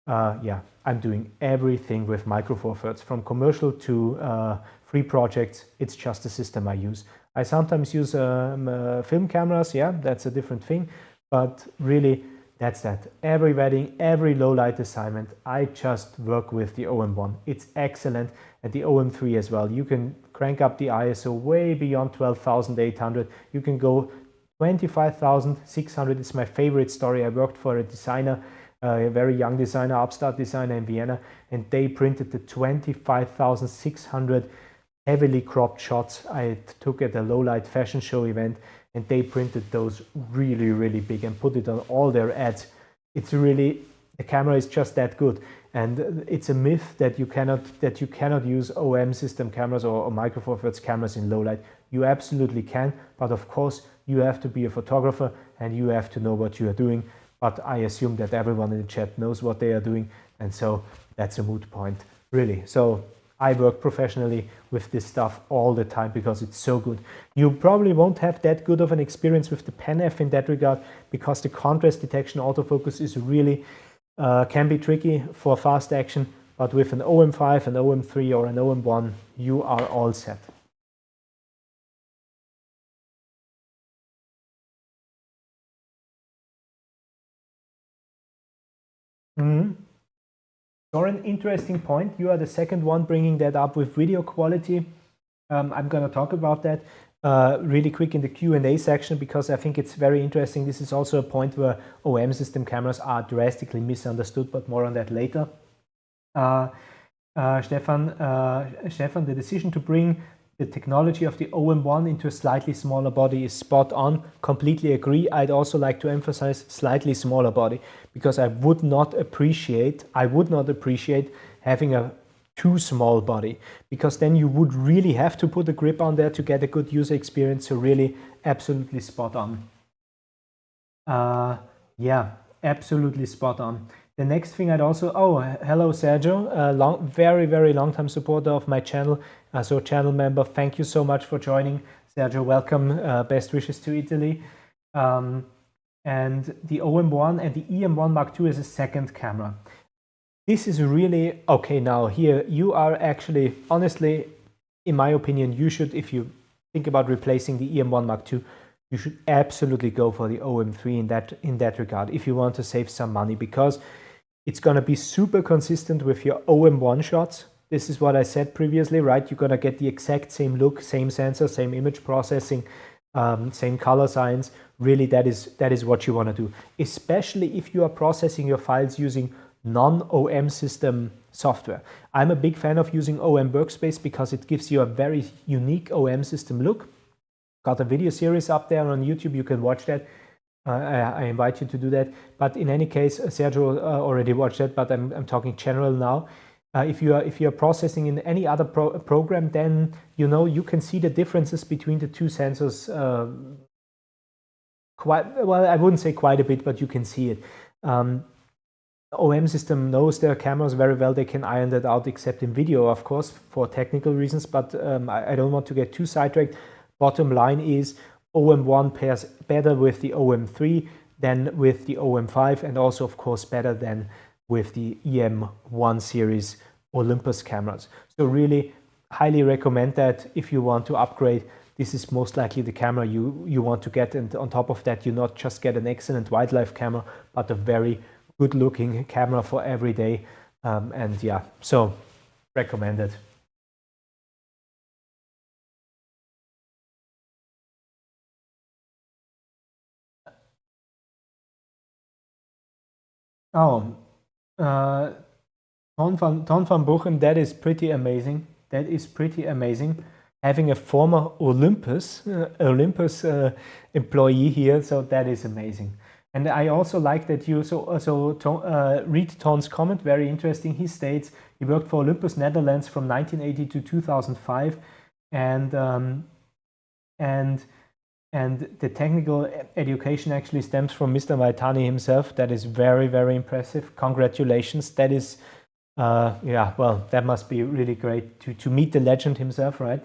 Yeah, I'm doing everything with Micro Four Thirds, from commercial to free projects. It's just the system I use. I sometimes use film cameras. Yeah, that's a different thing. But really, that's that. Every wedding, every low light assignment, I just work with the OM-1. It's excellent. And the OM-3 as well. You can crank up the ISO way beyond 12,800. You can go 25,600. It's my favorite story. I worked for a designer, a very young designer, upstart designer in Vienna, and they printed the 25,600 heavily cropped shots I took at a low light fashion show event, and they printed those really, really big and put it on all their ads. It's really, the camera is just that good. And it's a myth that you cannot use OM system cameras or Micro Four Thirds cameras in low light. You absolutely can, but of course you have to be a photographer and you have to know what you are doing. But I assume that everyone in the chat knows what they are doing, and so that's a moot point, really. So I work professionally with this stuff all the time because it's so good. You probably won't have that good of an experience with the Pen F in that regard, because the contrast detection autofocus is really can be tricky for fast action, but with an OM-5, an OM-3 or an OM-1, you are all set. Soren, interesting point. You are the second one bringing that up with video quality. I'm going to talk about that really quick in the Q&A section because I think it's very interesting. This is also a point where OM system cameras are drastically misunderstood, but more on that later. Stefan, the decision to bring the technology of the OM-1 into a slightly smaller body is spot on. Completely agree. I'd also like to emphasize slightly smaller body because I would not appreciate having a too small body, because then you would really have to put a grip on there to get a good user experience. So really absolutely spot on. Yeah, absolutely spot on. The next thing I'd also, hello Sergio, very long time supporter of my channel, so channel member, thank you so much for joining. Sergio, welcome, best wishes to Italy. And the OM-1 and the EM-1 Mark II is a second camera. This is really, okay, now here you are actually, honestly, in my opinion, you should, if you think about replacing the EM-1 Mark II, you should absolutely go for the OM-3 in that regard if you want to save some money, because it's going to be super consistent with your OM-1 shots. This is what I said previously, right? You're going to get the exact same look, same sensor, same image processing, same color science. Really, that is what you want to do, especially if you are processing your files using non-OM system software. I'm a big fan of using OM Workspace because it gives you a very unique OM system look. Got a video series up there on YouTube, you can watch that. I invite you to do that. But in any case, Sergio already watched that, but I'm talking general now. If you are processing in any other program, then you can see the differences between the two sensors quite well. I wouldn't say quite a bit, but you can see it. OM system knows their cameras very well. They can iron that out, except in video, of course, for technical reasons. But I don't want to get too sidetracked. Bottom line is OM-1 pairs better with the OM-3 than with the OM-5, and also, of course, better than with the EM-1 series Olympus cameras. So really highly recommend that if you want to upgrade. This is most likely the camera you want to get, and on top of that, you not just get an excellent wildlife camera, but a very good looking camera for every day. And yeah, so recommended. Ton van Bochum, that is pretty amazing. That is pretty amazing. Having a former Olympus employee here, so that is amazing. And I also like that you read Ton's comment, very interesting. He states he worked for Olympus Netherlands from 1980 to 2005, and the technical education actually stems from Mr. Maitani himself. That is very impressive. Congratulations. That is, yeah, well, that must be really great to meet the legend himself, right?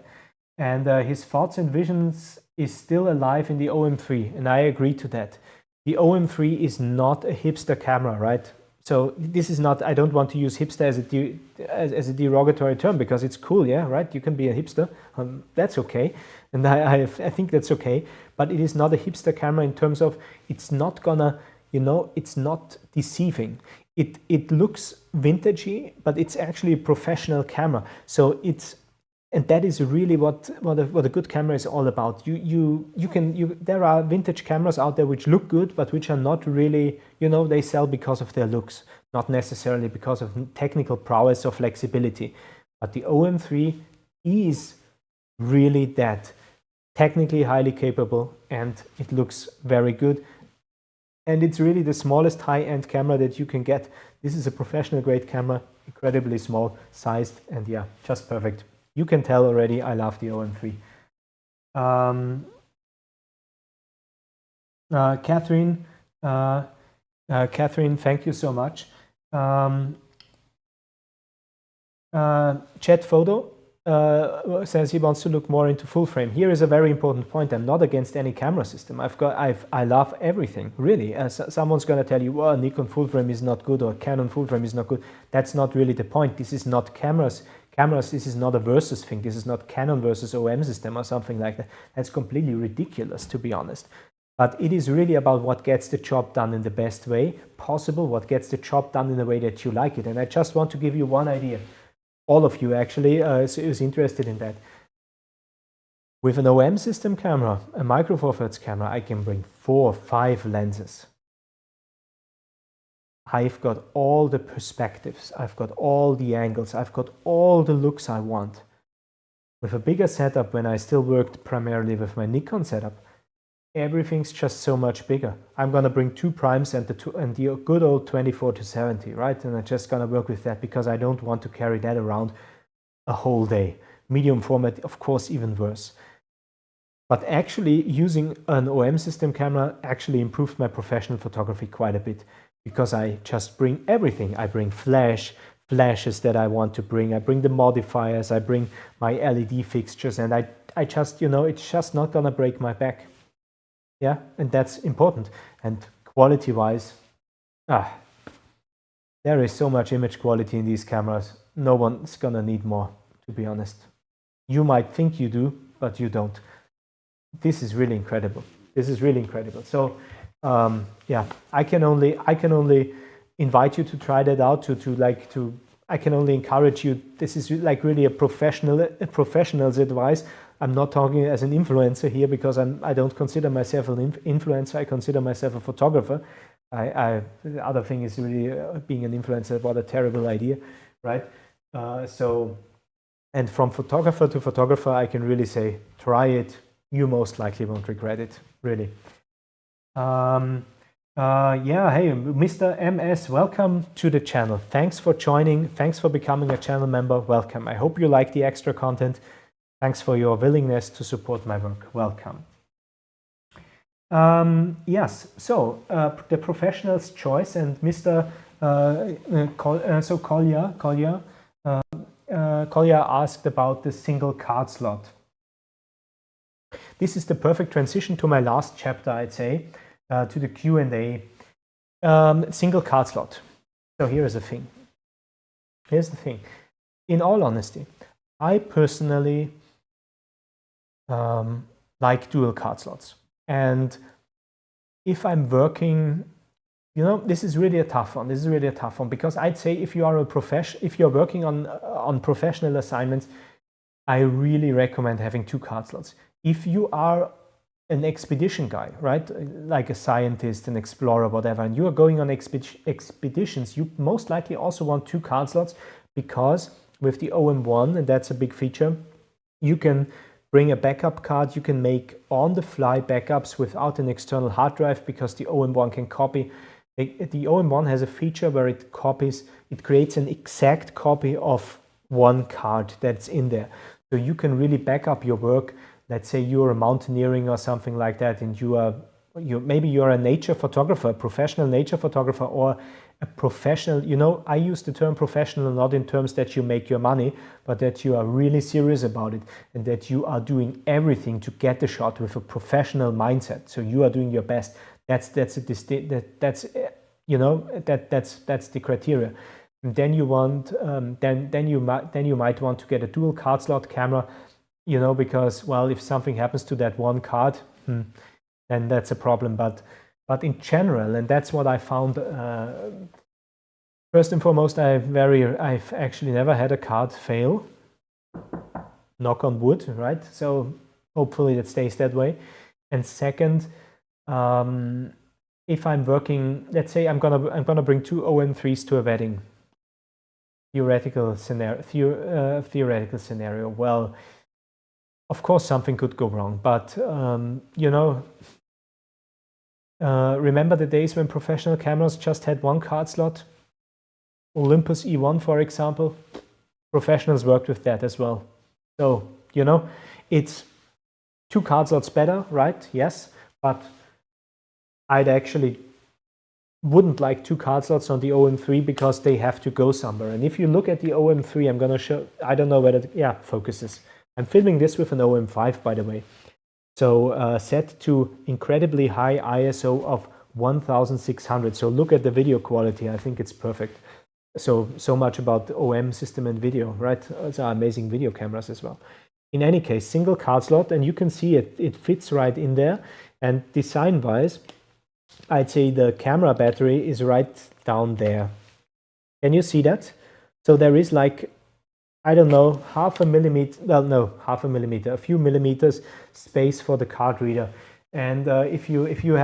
And his thoughts and visions is still alive in the OM-3, and I agree to that. The OM-3 is not a hipster camera, right? So this is not, I don't want to use hipster as a derogatory term, because it's cool, yeah, right? You can be a hipster, that's okay. And I think that's okay, but it is not a hipster camera in terms of it's not gonna, it's not deceiving. It looks vintagey, but it's actually a professional camera. So and that is really what a good camera is all about. There are vintage cameras out there which look good, but which are not really, they sell because of their looks, not necessarily because of technical prowess or flexibility. But the OM-3 is really that, technically highly capable, and it looks very good. And it's really the smallest high-end camera that you can get. This is a professional grade camera, incredibly small sized, and yeah, just perfect. You can tell already I love the OM-3. Catherine, thank you so much. Chat Photo says he wants to look more into full frame. Here is a very important point. I'm not against any camera system. I love everything, really. Someone's going to tell you, well, Nikon full frame is not good or Canon full frame is not good. That's not really the point. This is not cameras, this is not a versus thing. This is not Canon versus OM system or something like that. That's completely ridiculous, to be honest. But it is really about what gets the job done in the best way possible, what gets the job done in the way that you like it. And I just want to give you one idea. All of you actually is interested in that. With an OM system camera, a Micro Four Thirds camera, I can bring 4 or 5 lenses. I've got all the perspectives, I've got all the angles, I've got all the looks I want. With a bigger setup, when I still worked primarily with my Nikon setup, everything's just so much bigger. I'm gonna bring 2 primes and the good old 24-70, right? And I'm just gonna work with that because I don't want to carry that around a whole day. Medium format, of course, even worse. But actually using an OM system camera actually improved my professional photography quite a bit because I just bring everything. I bring flashes that I want to bring. I bring the modifiers, I bring my LED fixtures, and I just, you know, it's just not gonna break my back. Yeah, and that's important. And quality-wise, there is so much image quality in these cameras. No one's gonna need more, to be honest. You might think you do, but you don't. This is really incredible. This is really incredible. So yeah, I can only invite you to try that out. I can only encourage you. This is like really a professional's advice. I'm not talking as an influencer here because I don't consider myself an influencer. I consider myself a photographer. The other thing is really being an influencer. What a terrible idea, right? And from photographer to photographer, I can really say, try it. You most likely won't regret it, really. Yeah, hey, Mr. MS, welcome to the channel. Thanks for joining. Thanks for becoming a channel member. Welcome. I hope you like the extra content. Thanks for your willingness to support my work. Welcome. Yes, so the professional's choice and Mr. Collier asked about the single card slot. This is the perfect transition to my last chapter, I'd say, to the Q&A. Single card slot. So here's the thing. Here's the thing. In all honesty, I personally like dual card slots. And if I'm working, you know, this is really a tough one. This is really a tough one because I'd say if you are if you're working on professional assignments, I really recommend having 2 card slots. If you are an expedition guy, right, like a scientist, an explorer, whatever, and you are going on expeditions, you most likely also want 2 card slots because with the OM-1, and that's a big feature, you can bring a backup card, you can make on-the-fly backups without an external hard drive because the OM-1 can copy. The OM-1 has a feature where it creates an exact copy of one card that's in there. So you can really back up your work. Let's say you're a mountaineering or something like that, and maybe you're a nature photographer, a professional nature photographer, or a professional, you know, I use the term professional not in terms that you make your money, but that you are really serious about it and that you are doing everything to get the shot with a professional mindset. So you are doing your best. That's the criteria. And then you want, then you might want to get a dual card slot camera, you know, because, well, if something happens to that one card, then that's a problem. But in general, and that's what I found, first and foremost, I've actually never had a card fail, knock on wood, right? So hopefully that stays that way. And second, if I'm working, let's say I'm gonna bring 2 OM-3s to a wedding, theoretical scenario. Well, of course, something could go wrong, but you know, remember the days when professional cameras just had 1 card slot? Olympus E1, for example, professionals worked with that as well. So, you know, it's 2 card slots better, right? Yes, but I'd actually wouldn't like 2 card slots on the OM-3 because they have to go somewhere. And if you look at the OM-3, I'm going to show, I don't know whether, yeah, focuses. I'm filming this with an OM-5, by the way. So set to incredibly high ISO of 1600. So look at the video quality. I think it's perfect. So much about the OM system and video, right? Those are amazing video cameras as well. In any case, single card slot, and you can see it fits right in there. And design-wise, I'd say the camera battery is right down there. Can you see that? So there is like, I don't know, half a millimeter, well, no, half a millimeter, a few millimeters space for the card reader. And if you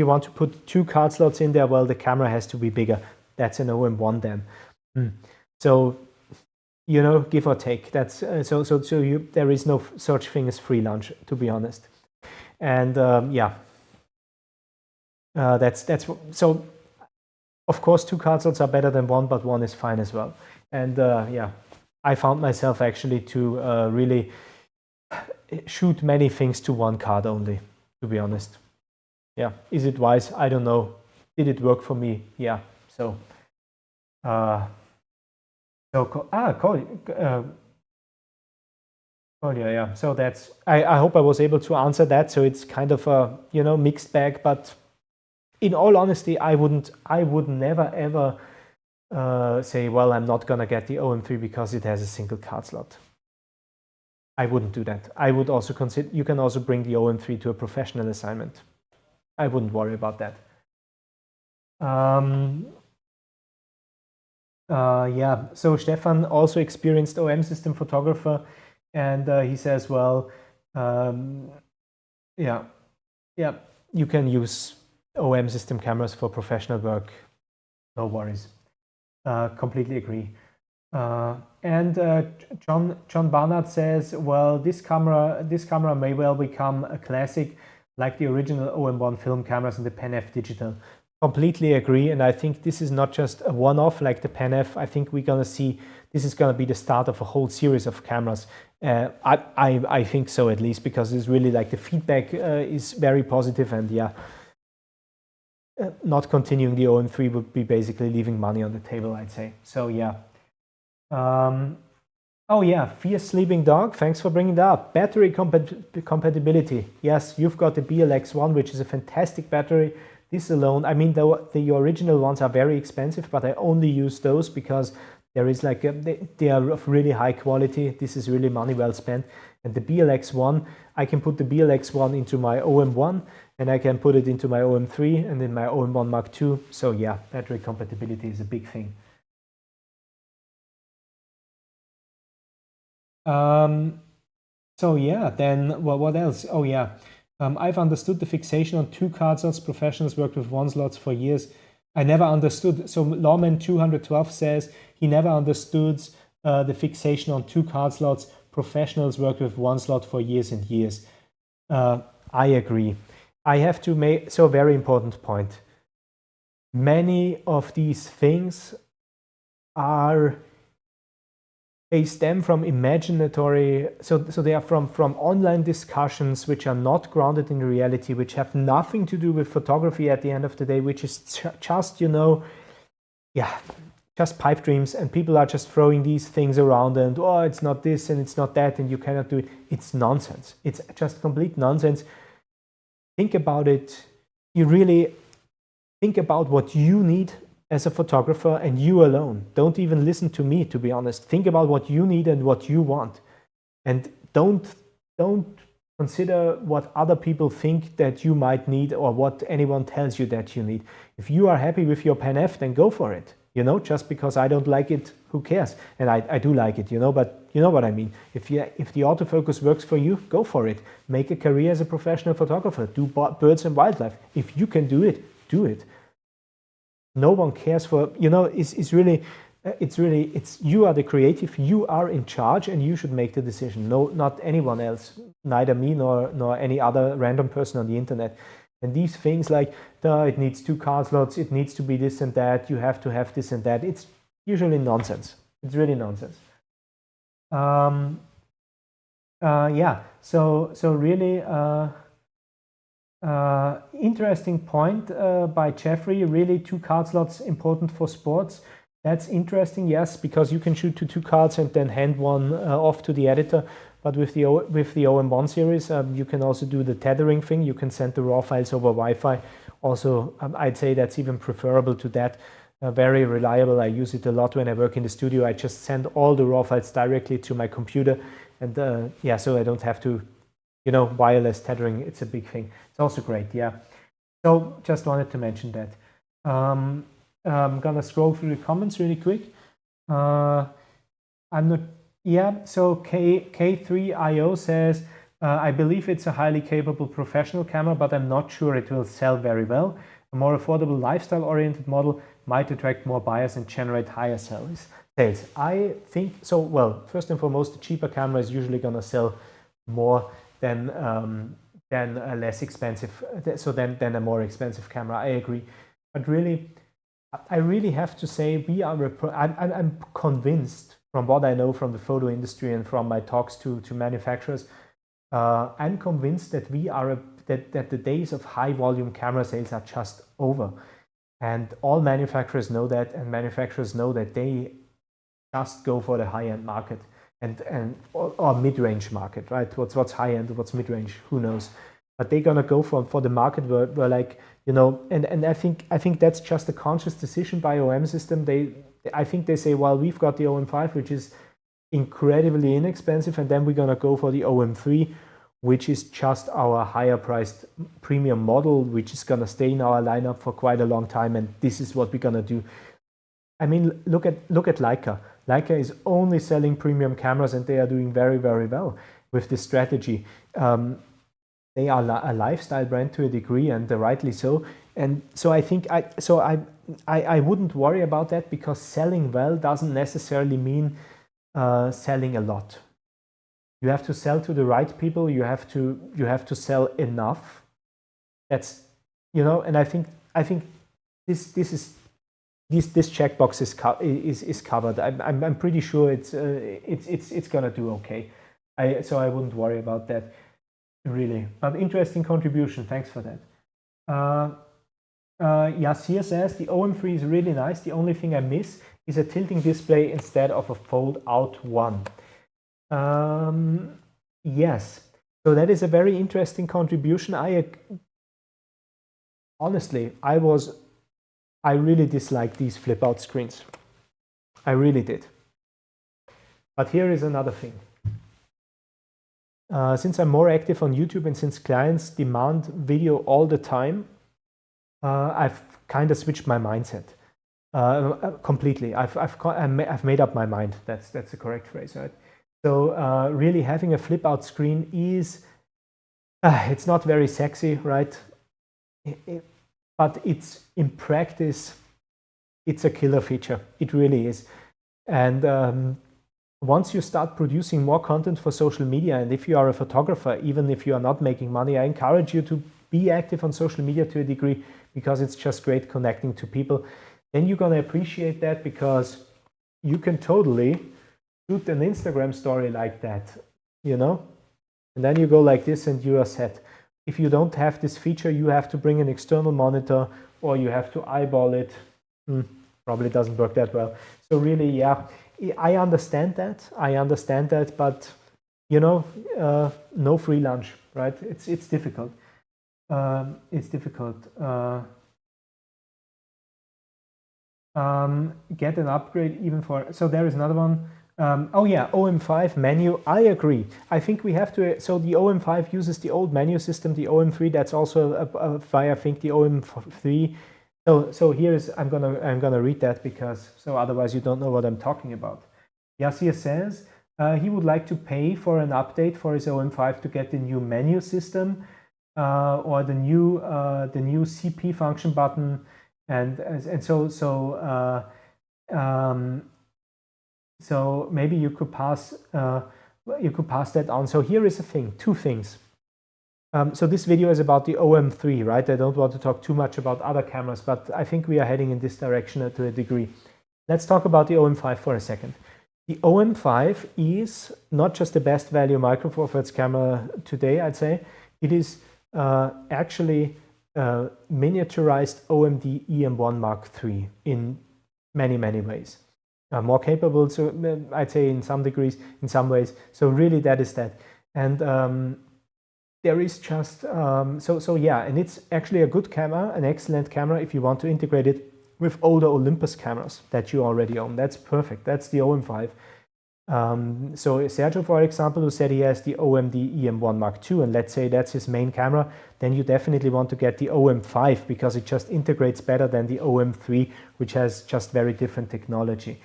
want to put 2 card slots in there, well, the camera has to be bigger. That's an OM-1 then. So, you know, give or take. That's there is no such thing as free lunch, to be honest. And yeah, that's so. Of course, 2 card slots are better than 1, but 1 is fine as well. And yeah, I found myself actually to really shoot many things to 1 card only, to be honest. Yeah, is it wise? I don't know. Did it work for me? Yeah. So, yeah. So that's. I hope I was able to answer that. So it's kind of a mixed bag, but in all honesty, I would never ever say, well, I'm not gonna get the OM-3 because it has a single card slot. I wouldn't do that. I would also consider, you can also bring the OM-3 to a professional assignment. I wouldn't worry about that. Yeah, so Stefan also experienced OM system photographer, and he says, well, yeah, you can use OM system cameras for professional work. No worries. Completely agree. And John Barnard says, well, this camera may well become a classic like the original OM-1 film cameras and the Pen F digital. Completely agree, and I think this is not just a one-off like the Pen F. I think we're gonna see this is gonna be the start of a whole series of cameras. I think so, at least, because it's really like the feedback is very positive, and yeah, not continuing the OM-3 would be basically leaving money on the table, I'd say. So yeah. Oh yeah, Fierce Sleeping Dog, thanks for bringing that up. Battery compatibility. Yes, you've got the BLX1, which is a fantastic battery. This alone, I mean, the original ones are very expensive, but I only use those because there is like they are of really high quality. This is really money well spent. And the BLX1, I can put the BLX1 into my OM-1, and I can put it into my OM-3 and in my OM-1 Mark II. So yeah, battery compatibility is a big thing. So yeah, then what else? Oh yeah, I've understood the fixation on 2 card slots. Professionals worked with 1 slots for years. I never understood. So Lawman 212 says he never understood the fixation on 2 card slots. Professionals worked with 1 slot for years and years. I agree. I have to make, so a very important point. Many of these things they stem from imaginatory, so they are from online discussions which are not grounded in reality, which have nothing to do with photography at the end of the day, which is just, just pipe dreams, and people are just throwing these things around and, oh, it's not this and it's not that and you cannot do it. It's nonsense. It's just complete nonsense. Think about it. You really think about what you need as a photographer, and you alone. Don't even listen to me, to be honest. Think about what you need and what you want, and don't consider what other people think that you might need or what anyone tells you that you need. If you are happy with your Pen F, then go for it. Just because I don't like it, who cares? And I do like it, but you know what I mean. If the autofocus works for you, go for it. Make a career as a professional photographer. Do birds and wildlife. If you can do it, do it. No one cares for, it's you are the creative, you are in charge, and you should make the decision. No, not anyone else, neither me nor any other random person on the internet. And these things like, it needs 2 card slots, it needs to be this and that, you have to have this and that, it's usually nonsense. It's really nonsense. Yeah, so really, interesting point by Jeffrey. Really, 2 card slots important for sports. That's interesting, yes, because you can shoot to 2 cards and then hand one off to the editor. But with the OM-1 series, you can also do the tethering thing. You can send the raw files over Wi-Fi. Also, I'd say that's even preferable to that. Very reliable. I use it a lot when I work in the studio. I just send all the raw files directly to my computer, and yeah, so I don't have to you know, wireless tethering, it's a big thing. It's also great, yeah. So just wanted to mention that. I'm gonna scroll through the comments really quick. I'm not, yeah, so K3IO says, I believe it's a highly capable professional camera, but I'm not sure it will sell very well. A more affordable lifestyle-oriented model might attract more buyers and generate higher sales. I think so. Well, first and foremost, the cheaper camera is usually going to sell more than a less expensive, than a more expensive camera. I agree, but really, I really have to say I'm convinced from what I know from the photo industry and from my talks to manufacturers. I'm convinced that that the days of high volume camera sales are just over, and all manufacturers know that, and manufacturers know that they just go for the high-end market or mid-range market, right? What's high-end, what's mid-range, who knows? But they're gonna go for the market where like, you know, and I think that's just a conscious decision by OM system. I think they say, well, we've got the OM-5, which is incredibly inexpensive, and then we're gonna go for the OM-3, which is just our higher priced premium model, which is gonna stay in our lineup for quite a long time, and this is what we're gonna do. I mean, look at Leica. Leica is only selling premium cameras, and they are doing very, very well with this strategy. They are a lifestyle brand to a degree, and rightly so. And so I think I wouldn't worry about that, because selling well doesn't necessarily mean selling a lot. You have to sell to the right people. You have to sell enough. That's, you know, and I think this checkbox is covered. I'm pretty sure it's gonna do okay. So I wouldn't worry about that, really. But interesting contribution. Thanks for that. Yasir says the OM-3 is really nice. The only thing I miss is a tilting display instead of a fold-out one. Yes. So that is a very interesting contribution. Honestly, I really dislike these flip-out screens. I really did. But here is another thing. Since I'm more active on YouTube and since clients demand video all the time, I've kind of switched my mindset completely. I've made up my mind. That's the correct phrase, right? So really having a flip-out screen is, it's not very sexy, right? But it's, in practice, it's a killer feature. It really is. And once you start producing more content for social media, and if you are a photographer, even if you are not making money, I encourage you to be active on social media to a degree, because it's just great connecting to people. Then you're gonna appreciate that, because you can totally shoot an Instagram story like that, you know? And then you go like this and you are set. If you don't have this feature, you have to bring an external monitor, or you have to eyeball it. Probably doesn't work that well. So really, yeah, I understand that, but you know, no free lunch, right? It's difficult. It's difficult. Get an upgrade even for, so there is another one. Oh yeah, OM-5 menu. I agree. I think we have to, so the OM-5 uses the old menu system. The OM-3, that's also via, I think, the OM-3. So here is, I'm gonna read that, because so otherwise you don't know what I'm talking about. Yasir says he would like to pay for an update for his OM-5 to get the new menu system, or the new CP function button, and so maybe you could pass that on. So here is the thing, two things. So this video is about the OM-3, right? I don't want to talk too much about other cameras, but I think we are heading in this direction to a degree. Let's talk about the OM-5 for a second. The OM-5 is not just the best value micro four thirds camera today, I'd say. It is actually miniaturized OMD EM1 Mark III in many, many ways. More capable, so I'd say in some degrees, in some ways. So really that is that. And there is just, so yeah, and it's actually a good camera, an excellent camera if you want to integrate it with older Olympus cameras that you already own. That's perfect. That's the OM-5. So Sergio, for example, who said he has the OM-D EM1 Mark II, and let's say that's his main camera, then you definitely want to get the OM-5 because it just integrates better than the OM-3, which has just very different technology.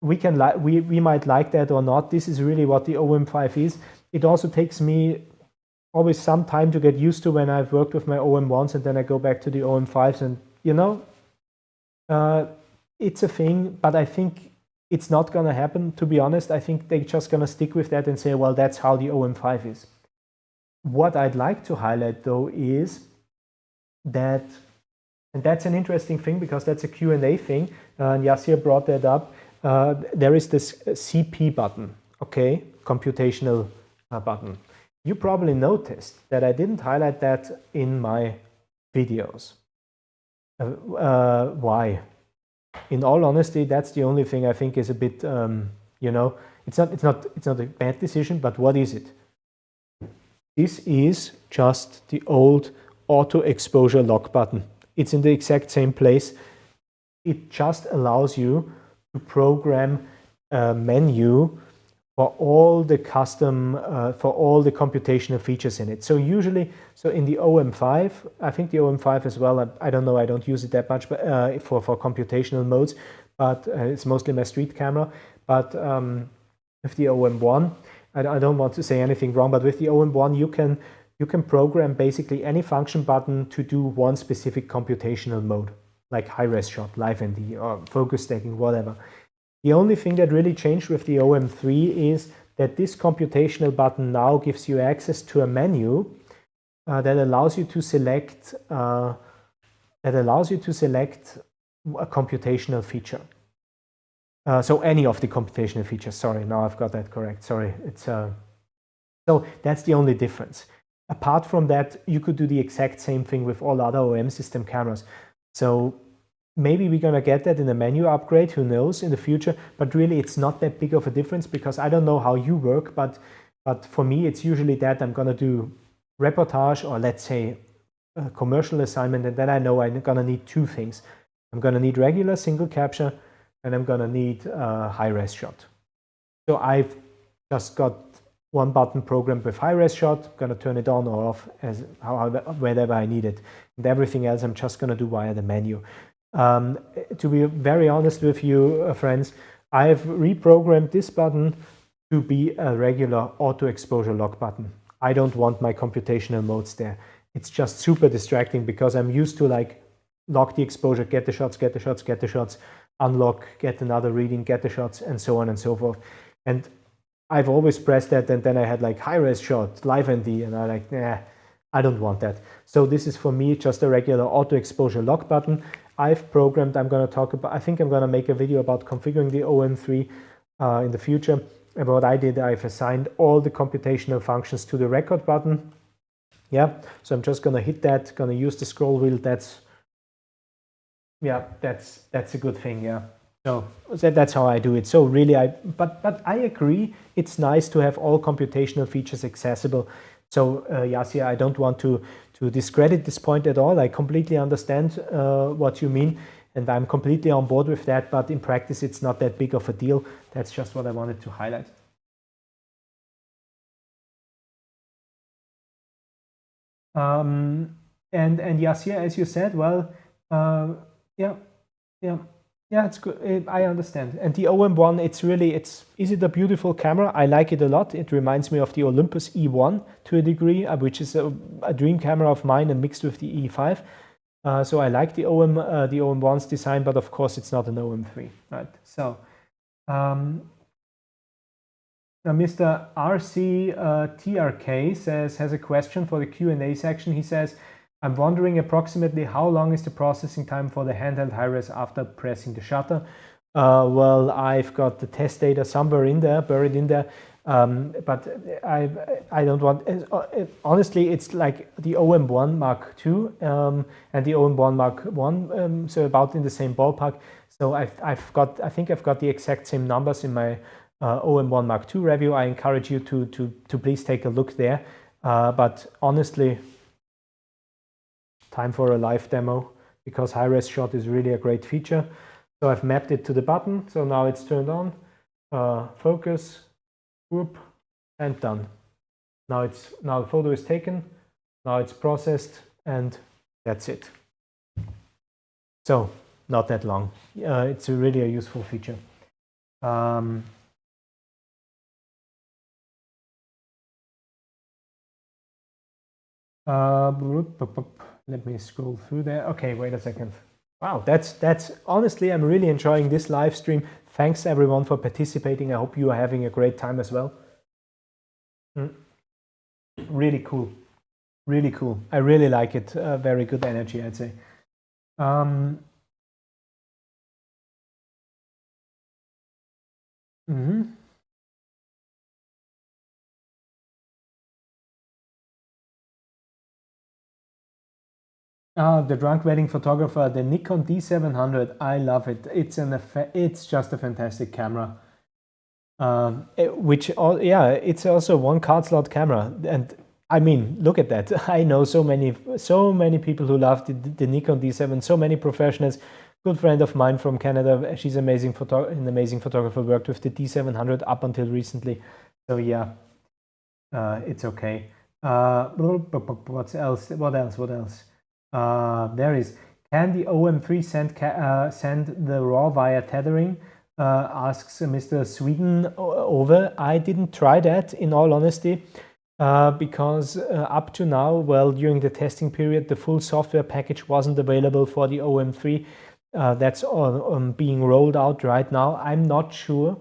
We might like that or not. This is really what the OM-5 is. It also takes me always some time to get used to when I've worked with my OM-1s, and then I go back to the OM-5s, and you know, it's a thing, but I think it's not going to happen, to be honest. I think they're just going to stick with that and say, well, that's how the OM-5 is. What I'd like to highlight, though, is that, and that's an interesting thing because that's a Q&A thing, and Yasir brought that up. There is this CP button, okay, computational button. You probably noticed that I didn't highlight that in my videos. Why? In all honesty, that's the only thing I think is a bit, you know, it's not a bad decision, but what is it? This is just the old auto exposure lock button. It's in the exact same place. It just allows you to program a menu for all the custom, for all the computational features in it. So usually, so in the OM-5, I think the OM-5 as well, I don't know, I don't use it that much, but for computational modes, but it's mostly my street camera. But with the OM-1, I don't want to say anything wrong, but with the OM-1, you can program basically any function button to do one specific computational mode, like high-res shot, live ND, or focus stacking, whatever. The only thing that really changed with the OM-3 is that this computational button now gives you access to a menu that allows you to select a computational feature. So any of the computational features. Sorry, now I've got that correct. Sorry, it's so that's the only difference. Apart from that, you could do the exact same thing with all other OM system cameras. So maybe we're going to get that in a menu upgrade, who knows, in the future, but really it's not that big of a difference because I don't know how you work, but for me it's usually that I'm going to do reportage or let's say a commercial assignment, and then I know I'm going to need two things. I'm going to need regular single capture and I'm going to need high-res shot. So I've just got one button programmed with high-res shot. I'm going to turn it on or off as whenever I need it, and everything else I'm just going to do via the menu. To be very honest with you, friends, I've reprogrammed this button to be a regular auto exposure lock button. I don't want my computational modes there. It's just super distracting because I'm used to like lock the exposure, get the shots, get the shots, get the shots, unlock, get another reading, get the shots, and so on and so forth. And I've always pressed that, and then I had like high-res shot, live ND, and I'm like, nah, I don't want that. So this is for me just a regular auto exposure lock button. I've programmed, I'm going to talk about, I think I'm going to make a video about configuring the OM-3 in the future. And what I did, I've assigned all the computational functions to the record button. Yeah, so I'm just going to hit that, going to use the scroll wheel. That's a good thing, yeah. So that's how I do it. So really, but I agree, it's nice to have all computational features accessible. So Yasir, I don't want to discredit this point at all. I completely understand what you mean, and I'm completely on board with that, but in practice it's not that big of a deal. That's just what I wanted to highlight. And Yasir, as you said, well, yeah, it's good. I understand. And the OM-1, is it a beautiful camera? I like it a lot. It reminds me of the Olympus E1 to a degree, which is a dream camera of mine and mixed with the E5. So I like the OM-1's design, but of course it's not an OM-3, right? So Mr. RC TRK has a question for the Q&A section. He says, I'm wondering approximately how long is the processing time for the handheld high-res after pressing the shutter? Well, I've got the test data somewhere in there, buried in there, but I don't want, honestly, it's like the OM-1 Mark II and the OM-1 Mark I, so about in the same ballpark. So I think I've got the exact same numbers in my OM-1 Mark II review. I encourage you to please take a look there. But honestly, time for a live demo because high-res shot is really a great feature. So I've mapped it to the button. So now it's turned on. focus, group, and done. Now the photo is taken, now it's processed, and that's it. So not that long. It's really a useful feature. Let me scroll through there. Okay, wait a second. Wow, that's honestly, I'm really enjoying this live stream. Thanks everyone for participating. I hope you are having a great time as well. Really cool. Really cool. I really like it. Very good energy, I'd say. The drunk wedding photographer, the Nikon D700. I love it. It's just a fantastic camera. It's also one card slot camera, and I mean, look at that. I know so many people who love the Nikon D7. So many professionals. Good friend of mine from Canada. She's an amazing photographer. Worked with the D700 up until recently. So yeah, it's okay. What else? There is. Can the OM-3 send the RAW via tethering? Asks Mr. Sweden over. I didn't try that, in all honesty, because up to now, well, during the testing period, the full software package wasn't available for the OM-3. That's being rolled out right now. I'm not sure.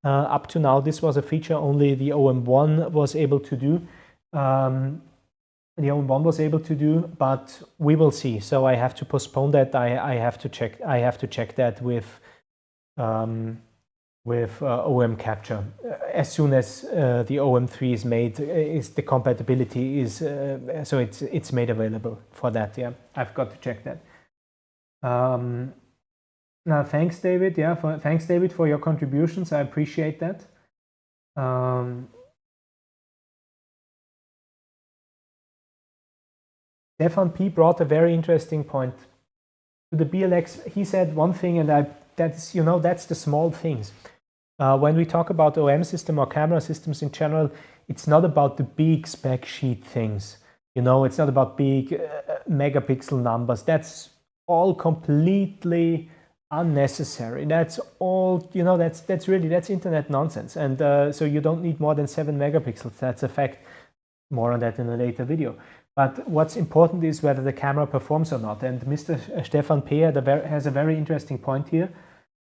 Up to now, this was a feature only the OM-1 was able to do. The OM-1 was able to do, but we will see. So I have to postpone that. I have to check that with OM capture as soon as the OM-3 is made. The compatibility is so it's made available for that. Yeah, I've got to check that. Now, thanks, David. Yeah, thanks, David, for your contributions. I appreciate that. Stefan P. brought a very interesting point to the BLX. He said one thing, and that's the small things. When we talk about OM system or camera systems in general, it's not about the big spec sheet things. It's not about big megapixel numbers. That's all completely unnecessary. That's all, that's internet nonsense. And so you don't need more than 7 megapixels. That's a fact. More on that in a later video. But what's important is whether the camera performs or not. And Mr. Stefan P. has a very interesting point here.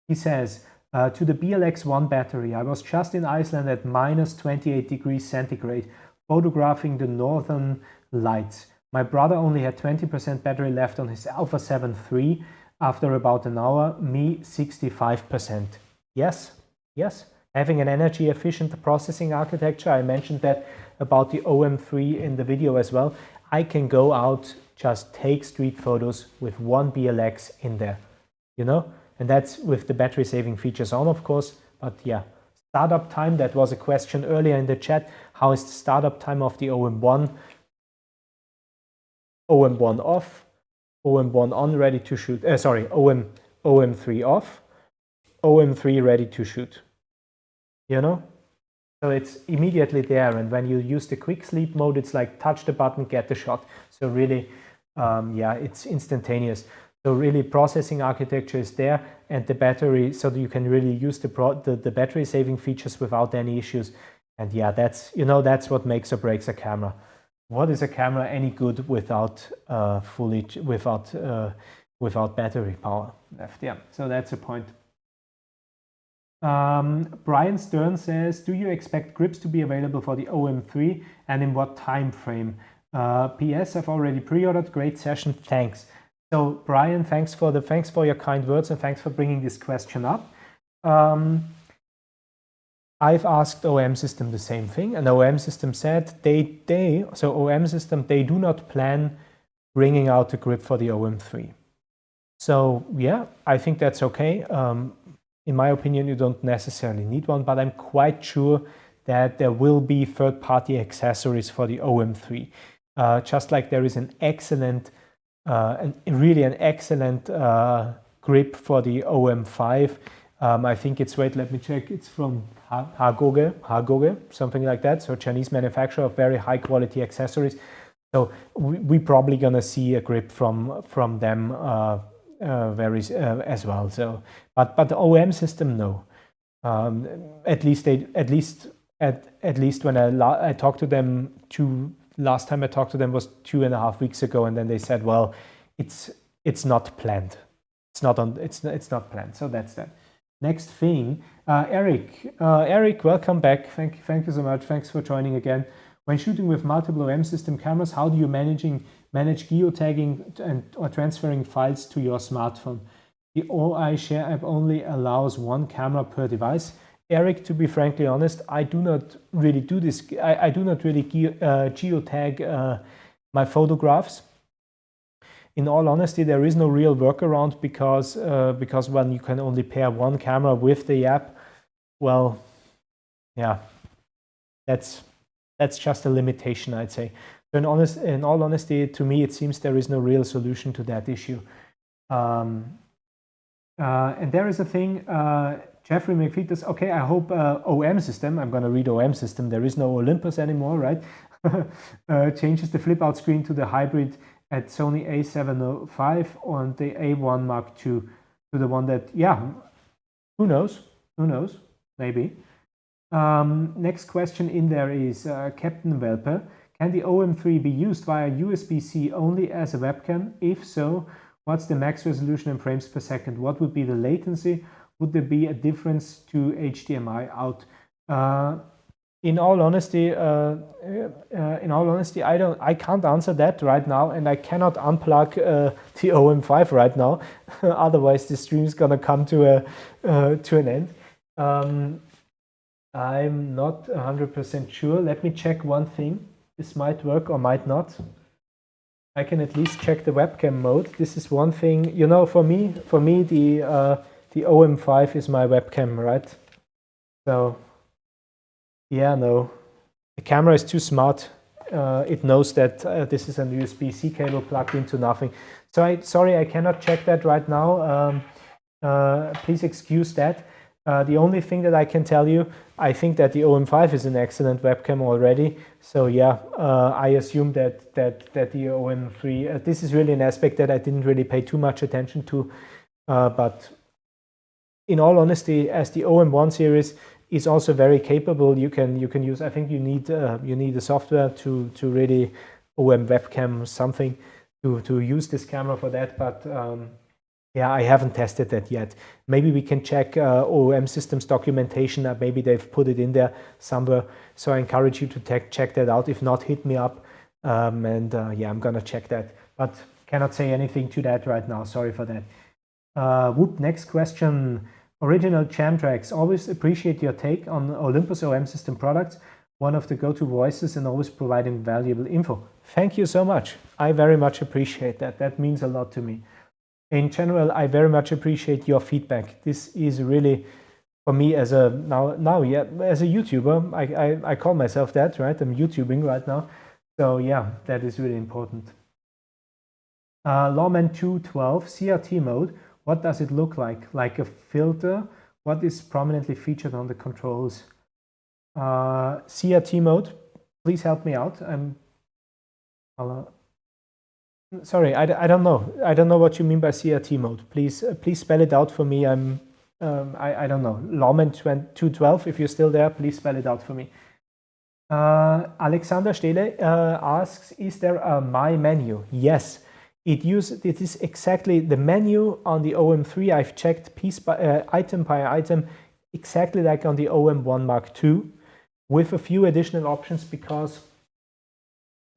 He says, to the BLX1 battery, I was just in Iceland at minus 28 degrees centigrade, photographing the northern lights. My brother only had 20% battery left on his Alpha 7 III after about an hour, me 65%. Yes. Having an energy efficient processing architecture, I mentioned that about the OM-3 in the video as well. I can go out, just take street photos with one BLX in there, and that's with the battery saving features on, of course. But yeah, startup time, that was a question earlier in the chat. How is the startup time of the OM-1? OM-1 off, OM-1 on, ready to shoot. OM-3 off, OM-3 ready to shoot. So it's immediately there, and when you use the quick sleep mode, it's like touch the button, get the shot. So really, it's instantaneous. So really, processing architecture is there, and the battery, so that you can really use the battery saving features without any issues. And yeah, that's what makes or breaks a camera. What is a camera any good without without battery power left? Yeah, so that's a point. Brian Stern says, do you expect grips to be available for the OM-3 and in what time frame? PS, I've already pre-ordered. Great session, thanks. So Brian, thanks for your kind words, and thanks for bringing this question up. I've asked OM System the same thing, and OM System said they do not plan bringing out a grip for the OM-3. So yeah, I think that's okay. In my opinion, you don't necessarily need one, but I'm quite sure that there will be third-party accessories for the OM-3. Just like there is an excellent, really an excellent grip for the OM-5. I think it's, wait, let me check, it's from Hagoge, something like that. So Chinese manufacturer of very high quality accessories. So we're probably gonna see a grip from them very as well. So, but the OM system, no. At least when I talked to them last time I talked to them was 2.5 weeks ago, and then they said, well, it's not planned. It's not planned. So that's that. Next thing, Eric, welcome back. Thank you so much. Thanks for joining again. When shooting with multiple OM system cameras, how do you manage geotagging or transferring files to your smartphone? The OI Share app only allows one camera per device. Eric, to be frankly honest, I do not really do this. I do not really geotag my photographs. In all honesty, there is no real workaround because when you can only pair one camera with the app, well, yeah, that's just a limitation, I'd say. So in all honesty, to me, it seems there is no real solution to that issue. And there is a thing, Jeffrey McFeet does, okay, I hope OM system, I'm going to read OM system, there is no Olympus anymore, right? Changes the flip out screen to the hybrid at Sony A705 on the A1 Mark II to the one that, yeah, who knows, maybe. Next question in there is Captain Welper. Can the OM-3 be used via USB-C only as a webcam? If so, what's the max resolution in frames per second? What would be the latency? Would there be a difference to HDMI out? In all honesty, I can't answer that right now, and I cannot unplug the OM5 right now. Otherwise, the stream is gonna come to an end. I'm not 100% sure. Let me check one thing. This might work or might not. I can at least check the webcam mode. This is one thing, you know, for me the OM5 is my webcam, right? So yeah, no, the camera is too smart. It knows that this is a USB-C cable plugged into nothing. So sorry, I cannot check that right now. Please excuse that. The only thing that I can tell you, I think that the OM5 is an excellent webcam already. So yeah, I assume that the OM3, this is really an aspect that I didn't really pay too much attention to. But in all honesty, as the OM1 series is also very capable, you can use, I think you need a software to really OM webcam something to use this camera for that. But yeah, I haven't tested that yet. Maybe we can check OM systems documentation. Maybe they've put it in there somewhere. So I encourage you to check that out. If not, hit me up. Yeah, I'm gonna check that. But cannot say anything to that right now. Sorry for that. Whoop, next question. Original Jam Tracks. Always appreciate your take on Olympus OM system products. One of the go-to voices and always providing valuable info. Thank you so much. I very much appreciate that. That means a lot to me. In general, I very much appreciate your feedback. This is really, for me, as a as a YouTuber, I call myself that, right? I'm YouTubing right now. So yeah, that is really important. Lawman 212, CRT mode. What does it look like? Like a filter? What is prominently featured on the controls? CRT mode, please help me out. Sorry, I don't know. I don't know what you mean by CRT mode. Please spell it out for me. I don't know. Lawman 212, if you're still there, please spell it out for me. Alexander Stele asks, is there a My menu? Yes. It is exactly the menu on the OM3. I've checked piece by item by item, exactly like on the OM1 Mark II, with a few additional options because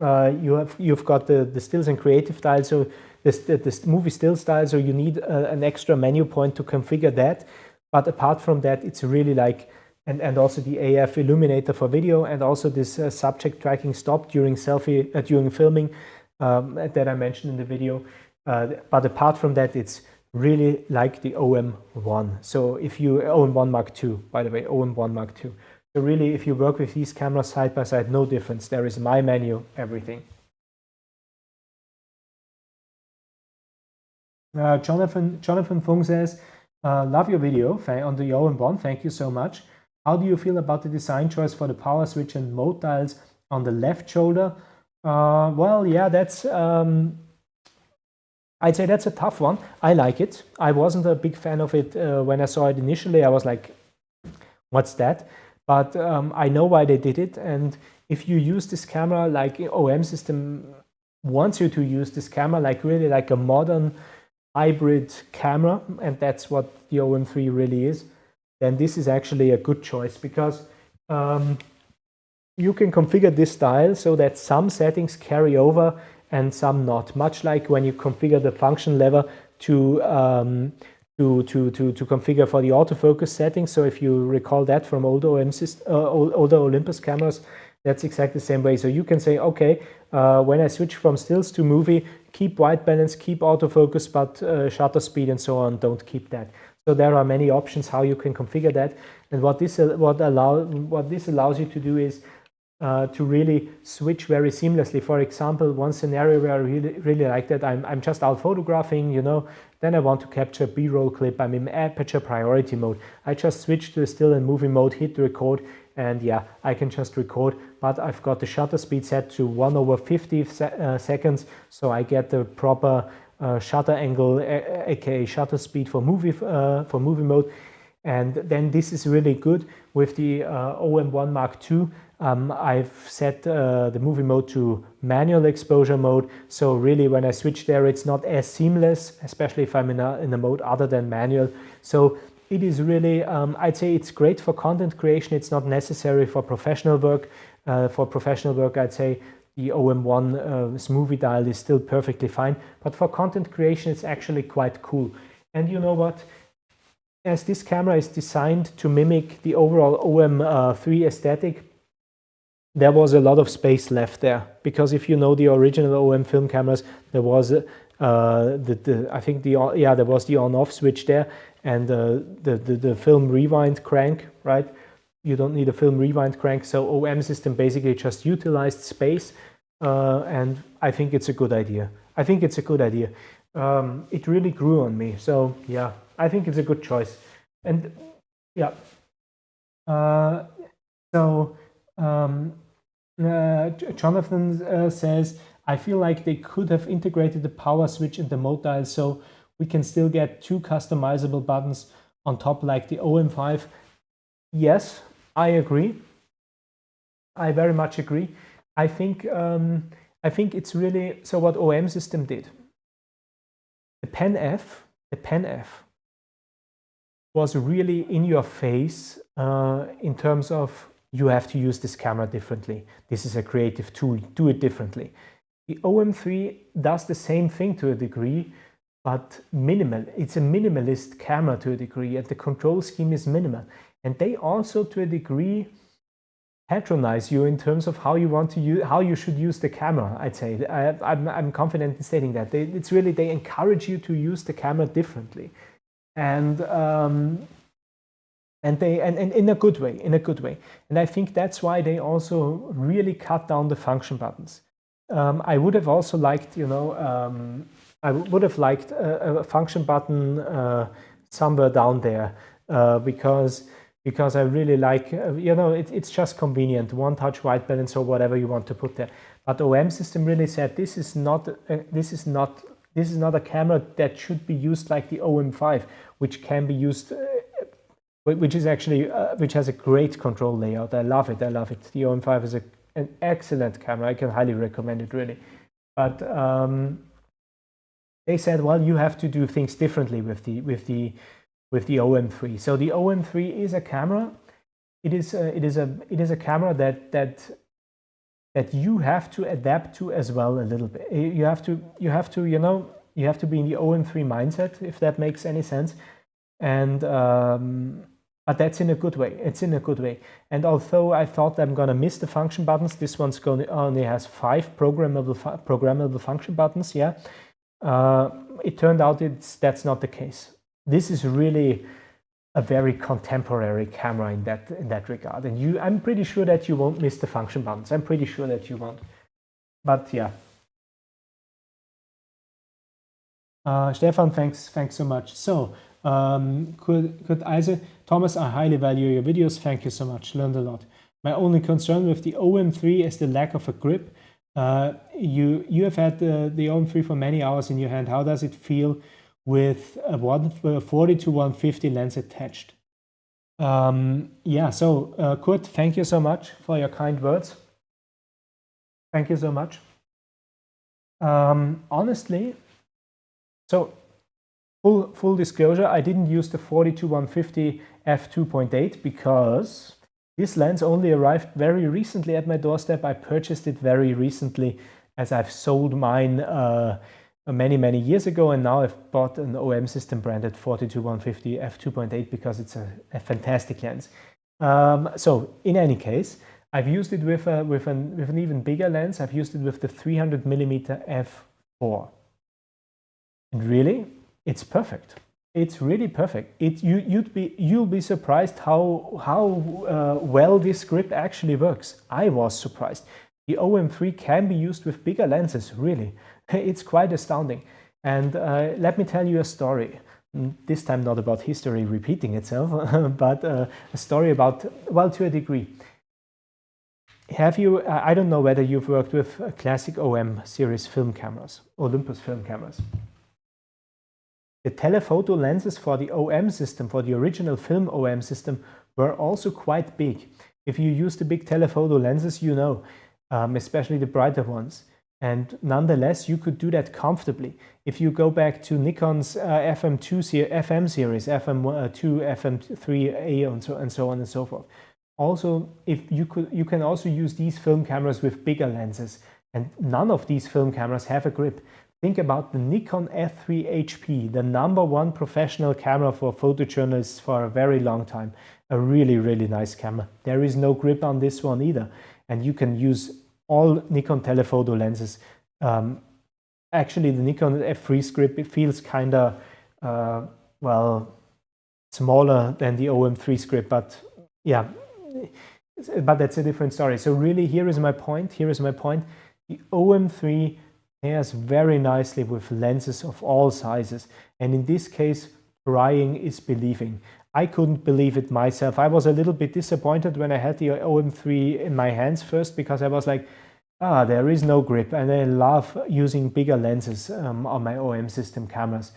you've got the stills and creative style, so this movie still style, so you need an extra menu point to configure that. But apart from that, it's really like, and also the AF illuminator for video, and also this subject tracking stop during during filming that I mentioned in the video. But apart from that, it's really like the OM1. So if you OM1 Mark II, by the way, OM1 Mark II. So really, if you work with these cameras side by side, no difference. There is My menu, everything. Jonathan Fung says, Love your video on the OM-1. Thank you so much. How do you feel about the design choice for the power switch and mode dials on the left shoulder? Well, yeah, that's I'd say that's a tough one. I like it. I wasn't a big fan of it when I saw it initially. I was like, what's that? But I know why they did it. And if you use this camera, like OM system wants you to use this camera, like really like a modern hybrid camera, and that's what the OM-3 really is, then this is actually a good choice, because you can configure this dial so that some settings carry over and some not, much like when you configure the function lever to configure for the autofocus settings. So if you recall that from older older Olympus cameras, that's exactly the same way. So you can say, okay, when I switch from stills to movie, keep white balance, keep autofocus, but shutter speed and so on, don't keep that. So there are many options how you can configure that. And what this allows you to do is to really switch very seamlessly. For example, one scenario where I really like that, I'm just out photographing, you know, then I want to capture B-roll clip, I'm in aperture priority mode. I just switch to the still and movie mode, hit record, and yeah, I can just record, but I've got the shutter speed set to 1/50 seconds, so I get the proper shutter angle, aka shutter speed for movie mode. And then this is really good with the OM-1 Mark II. I've set the movie mode to manual exposure mode, so really when I switch there, it's not as seamless, especially if I'm in a mode other than manual. So it is really, I'd say it's great for content creation. It's not necessary for professional work. For professional work, I'd say the OM-1 movie dial is still perfectly fine, but for content creation, it's actually quite cool. And you know what? As this camera is designed to mimic the overall OM-3 aesthetic, there was a lot of space left there, because if you know the original OM film cameras, there was I think there was the on-off switch there, and the film rewind crank, right? You don't need a film rewind crank, so OM system basically just utilized space, and I think it's a good idea. I think it's a good idea. It really grew on me, so yeah, I think it's a good choice. And yeah, Jonathan says, I feel like they could have integrated the power switch in the mode dial so we can still get 2 customizable buttons on top like the OM-5. Yes, I agree. I very much agree. I think it's really, so what OM system did, the Pen F was really in your face in terms of you have to use this camera differently. This is a creative tool, do it differently. The OM-3 does the same thing to a degree, but minimal. It's a minimalist camera to a degree, and the control scheme is minimal. And they also, to a degree, patronize you in terms of how you want to use, how you should use the camera. I'd say I'm confident in stating that it's really, they encourage you to use the camera differently, and in a good way, And I think that's why they also really cut down the function buttons. I would have also liked, you know, I would have liked a function button somewhere down there, because I really like, you know, it's just convenient, one touch white balance or whatever you want to put there. But OM system really said this is not a camera that should be used like the OM-5, which can be used, which is actually which has a great control layout. I love it. The OM-5 is an excellent camera. I can highly recommend it, really. But they said, well, you have to do things differently with the OM-3. So the OM-3 is a camera. It is a camera that you have to adapt to as well a little bit. You have to you know, you have to be in the OM-3 mindset, if that makes any sense. And but that's in a good way. It's in a good way. And although I thought I'm gonna miss the function buttons, this one's only has 5 programmable function buttons. Yeah, it turned out that's not the case. This is really a very contemporary camera in that regard. And I'm pretty sure that you won't miss the function buttons. I'm pretty sure that you won't. But yeah. Stefan, thanks so much. So Could Eisl, Thomas, I highly value your videos. Thank you so much. Learned a lot. My only concern with the OM-3 is the lack of a grip. You have had the OM-3 for many hours in your hand. How does it feel with a 40-150 lens attached? Yeah, so Kurt, thank you so much for your kind words. Thank you so much. Honestly, so full disclosure, I didn't use the 40-150 f2.8 because this lens only arrived very recently at my doorstep. I purchased it very recently as I've sold mine many years ago, and now I've bought an OM system branded 40-150 f2.8 because it's a fantastic lens. So in any case, I've used it with an even bigger lens. I've used it with the 300mm f4, and really, it's perfect. It's really perfect. You'll be surprised how well this grip actually works. I was surprised. The OM-3 can be used with bigger lenses, really. It's quite astounding. And let me tell you a story. This time not about history repeating itself, but a story about, well, to a degree. Have you, I don't know whether you've worked with classic OM series film cameras, Olympus film cameras. The telephoto lenses for the OM system, for the original film OM system, were also quite big. If you use the big telephoto lenses, you know, especially the brighter ones. And nonetheless, you could do that comfortably. If you go back to Nikon's FM series, FM2, FM3A, and so on and so forth. Also, if you can also use these film cameras with bigger lenses, and none of these film cameras have a grip. Think about the Nikon F3 HP, the #1 professional camera for photojournalists for a very long time. A really nice camera. There is no grip on this one either, and you can use all Nikon telephoto lenses. Actually, the Nikon F3's grip, it feels kind of, well, smaller than the OM3's grip, but yeah, but that's a different story. So really, here is my point. The OM3 pairs very nicely with lenses of all sizes, and in this case, trying is believing. I couldn't believe it myself. I was a little bit disappointed when I had the OM3 in my hands first, because I was like, there is no grip, and I love using bigger lenses on my OM system cameras.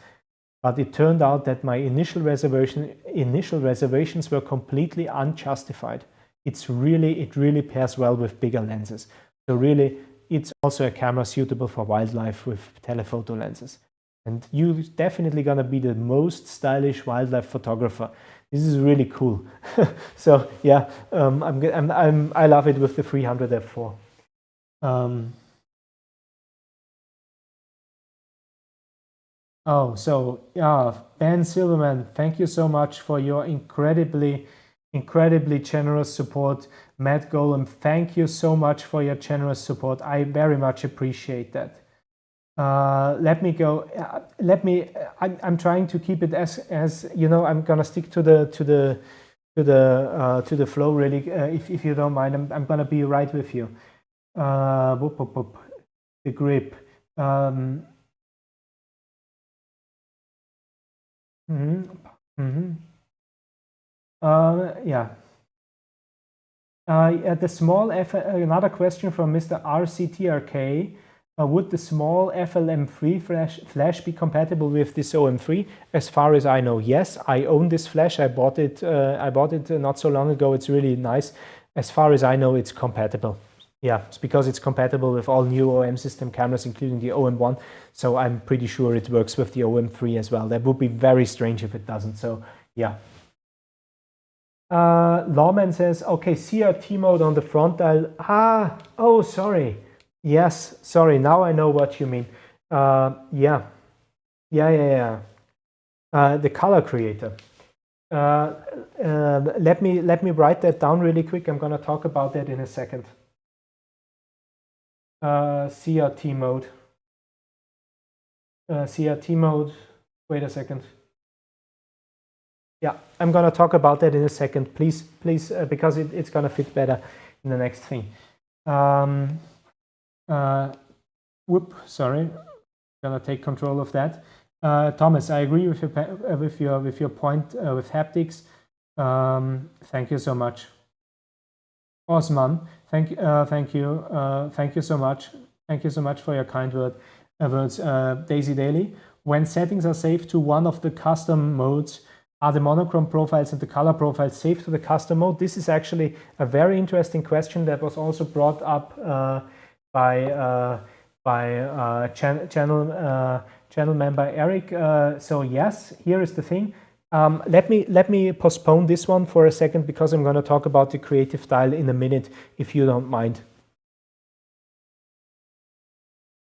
But it turned out that my initial reservations were completely unjustified. It really pairs well with bigger lenses. So really, it's also a camera suitable for wildlife with telephoto lenses. And you're definitely gonna be the most stylish wildlife photographer. This is really cool. So yeah, I love it with the 300 f4. Oh, so yeah, Ben Silverman, thank you so much for your incredibly generous support. Matt Golem, thank you so much for your generous support. I very much appreciate that. Let me go. I'm trying to keep it as you know. I'm gonna stick to the flow really. If you don't mind, I'm gonna be right with you. The grip. Yeah. The small another question from Mr. RCTRK. Would the small FLM3 flash be compatible with this OM3? As far as I know, yes. I own this flash. I bought it not so long ago. It's really nice. As far as I know, it's compatible. Yeah, it's because it's compatible with all new OM system cameras, including the OM1. So I'm pretty sure it works with the OM3 as well. That would be very strange if it doesn't. So yeah. Lawman says, okay, CRT mode on the front dial. Oh, sorry. Yes, sorry. Now I know what you mean. Yeah. The color creator. Let me write that down really quick. I'm gonna talk about that in a second. CRT mode. CRT mode. Wait a second. Yeah, I'm gonna talk about that in a second. Please, because it's gonna fit better in the next thing. Sorry. Gonna take control of that. Thomas, I agree with your point with haptics. Thank you so much. Osman, thank you so much. Thank you so much for your kind words. Daisy Daily, when settings are saved to one of the custom modes, are the monochrome profiles and the color profiles saved to the custom mode? This is actually a very interesting question that was also brought up by channel member Eric. So yes, here is the thing. Let me postpone this one for a second because I'm going to talk about the creative dial in a minute, if you don't mind.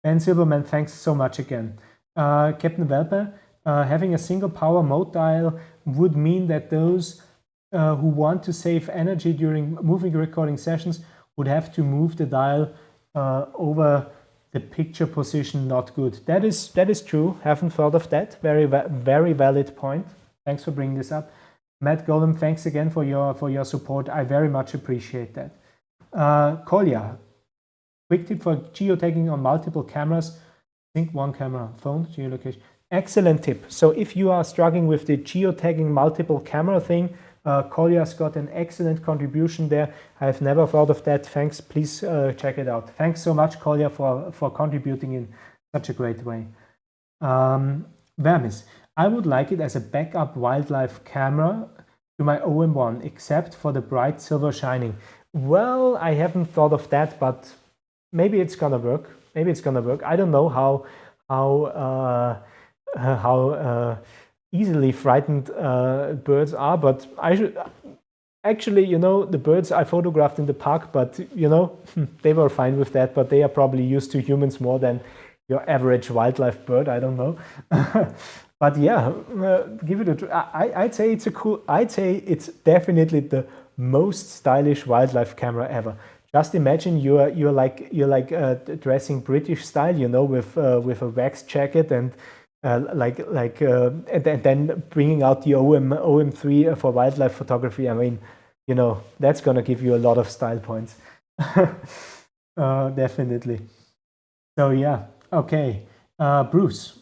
Ben Silverman, thanks so much again. Captain Welper, having a single power mode dial would mean that those who want to save energy during movie recording sessions would have to move the dial over the picture position. Not good. That is true. Haven't thought of that. Very valid point. Thanks for bringing this up. Matt Golem, thanks again for your support. I very much appreciate that. Kolya, quick tip for geotagging on multiple cameras. Think one camera, phone, geolocation. Excellent tip. So if you are struggling with the geotagging multiple camera thing, Kolya's got an excellent contribution there. I've never thought of that. Thanks. Please check it out. Thanks so much, Kolya, for contributing in such a great way. Vermis, I would like it as a backup wildlife camera to my OM-1, except for the bright silver shining. Well, I haven't thought of that, but maybe it's gonna work. Maybe it's gonna work. I don't know how easily frightened birds are, but I should actually, you know, the birds I photographed in the park, but you know, they were fine with that, but they are probably used to humans more than your average wildlife bird. I don't know. But yeah, give it a try. I'd say it's I'd say it's definitely the most stylish wildlife camera ever. Just imagine you're like dressing British style, you know, with a wax jacket and and then bringing out the OM-3 for wildlife photography. I mean, you know, that's gonna give you a lot of style points. Definitely. So yeah, okay. Bruce.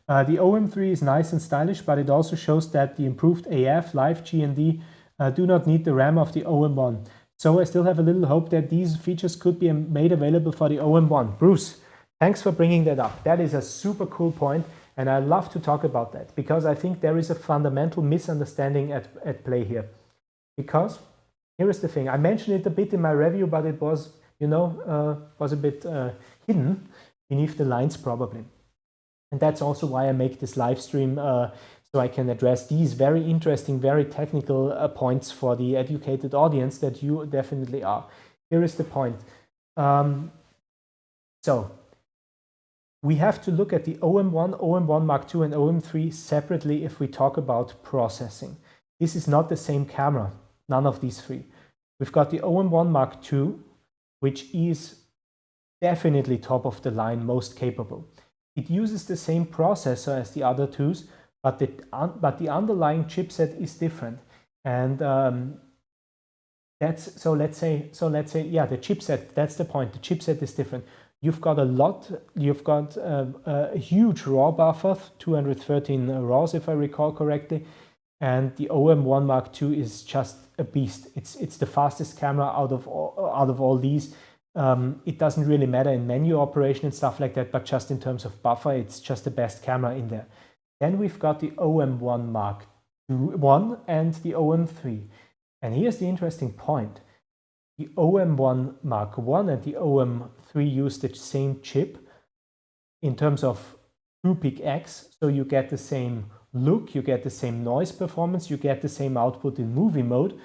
The OM-3 is nice and stylish, but it also shows that the improved AF, Live, G&D do not need the RAM of the OM-1. So I still have a little hope that these features could be made available for the OM-1. Bruce, thanks for bringing that up. That is a super cool point, and I love to talk about that because I think there is a fundamental misunderstanding at play here. Because here is the thing. I mentioned it a bit in my review, but it was, you know, was a bit hidden beneath the lines probably. And that's also why I make this live stream, so I can address these very interesting, very technical points for the educated audience that you definitely are. Here is the point. So we have to look at the OM-1, OM-1 Mark II, and OM-3 separately if we talk about processing. This is not the same camera, none of these three. We've got the OM-1 Mark II, which is definitely top of the line, most capable. It uses the same processor as the other twos, but the underlying chipset is different. And so let's say yeah, the chipset, that's the point. The chipset is different. You've got a huge RAW buffer, 213 RAWs if I recall correctly, and the OM-1 Mark II is just a beast. It's the fastest camera out of all these. It doesn't really matter in menu operation and stuff like that, but just in terms of buffer, it's just the best camera in there. Then we've got the OM-1 Mark I and the OM-3. And here's the interesting point. The OM-1 Mark I and the OM-3 use the same chip in terms of TruePic-X, so you get the same look, you get the same noise performance, you get the same output in movie mode,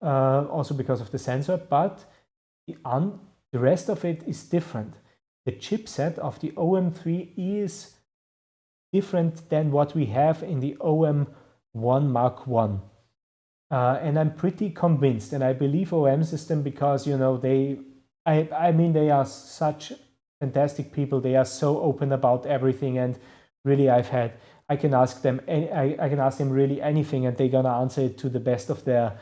also because of the sensor, but the rest of it is different. The chipset of the OM-3 is different than what we have in the OM-1 Mark I. And I'm pretty convinced, and I believe OM system because, you know, I mean, they are such fantastic people. They are so open about everything, and really I can ask them really anything, and they're gonna answer it to the best of their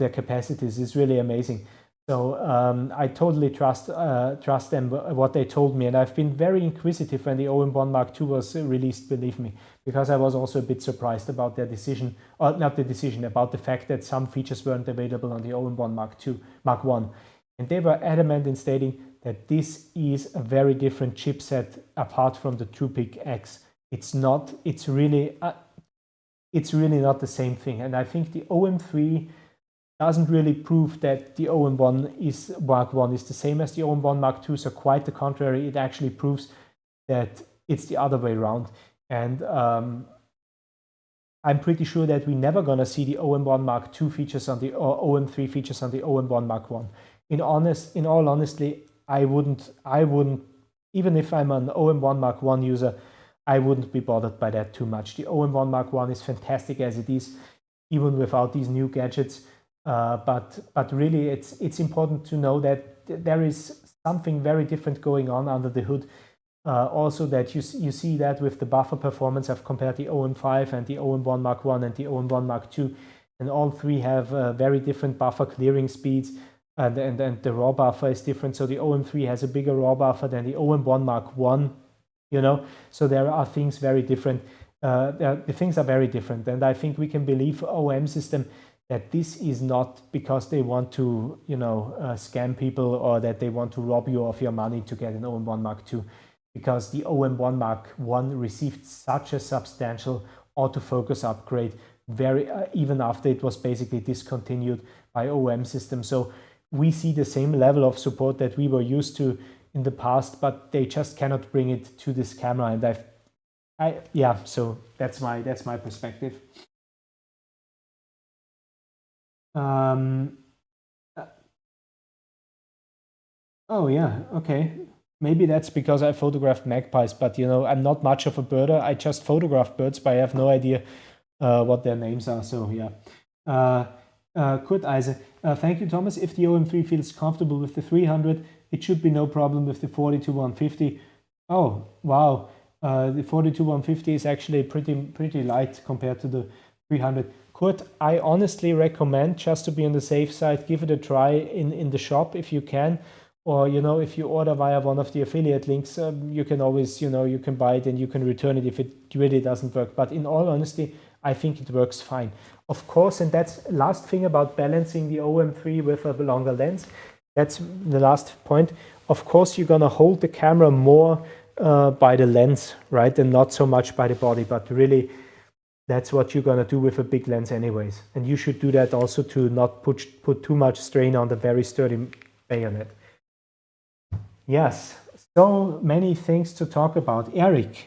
capacities. It's really amazing. So I totally trust them, what they told me. And I've been very inquisitive when the OM-1 Mark II was released, believe me, because I was also a bit surprised about their decision, or not the decision, about the fact that some features weren't available on the OM-1 Mark I. And they were adamant in stating that this is a very different chipset apart from the TruePic X. It's really not the same thing. And I think the OM-3 doesn't really prove that the OM-1 Mark I is the same as the OM-1 Mark II. So quite the contrary, it actually proves that it's the other way around. And I'm pretty sure that we're never going to see the OM-1 Mark II features on the, or OM-3 features on the OM-1 Mark I. In all honesty, I wouldn't, even if I'm an OM-1 Mark I user, I wouldn't be bothered by that too much. The OM-1 Mark I is fantastic as it is, even without these new gadgets. But really, it's important to know that there is something very different going on under the hood. Also, that you see that with the buffer performance. I've compared the OM-5 and the OM-1 Mark I and the OM-1 Mark II, and all three have very different buffer clearing speeds, and the raw buffer is different. So the OM-3 has a bigger raw buffer than the OM-1 Mark I. You know, so there are things very different. The things are very different, and I think we can believe OM system that this is not because they want to, scam people, or that they want to rob you of your money to get an OM-1 Mark II, because the OM-1 Mark I received such a substantial autofocus upgrade even after it was basically discontinued by OM system. So we see the same level of support that we were used to in the past, but they just cannot bring it to this camera. And so that's my perspective. Oh yeah, okay. Maybe that's because I photographed magpies, but I'm not much of a birder. I just photograph birds, but I have no idea what their names are. So yeah. Kurt Eisl, thank you, Thomas. If the OM-3 feels comfortable with the 300, it should be no problem with the 42-150. Oh wow, the 42-150 is actually pretty light compared to the 300. Kurt, I honestly recommend, just to be on the safe side, give it a try in the shop if you can, or if you order via one of the affiliate links, you can always you can buy it and you can return it if it really doesn't work. But in all honesty, I think it works fine. Of course, and that's the last thing about balancing the OM-3 with a longer lens. That's the last point. Of course, you're gonna hold the camera more by the lens, right, and not so much by the body, but really that's what you're going to do with a big lens anyways. And you should do that also to not put too much strain on the very sturdy bayonet. Yes, so many things to talk about. Eric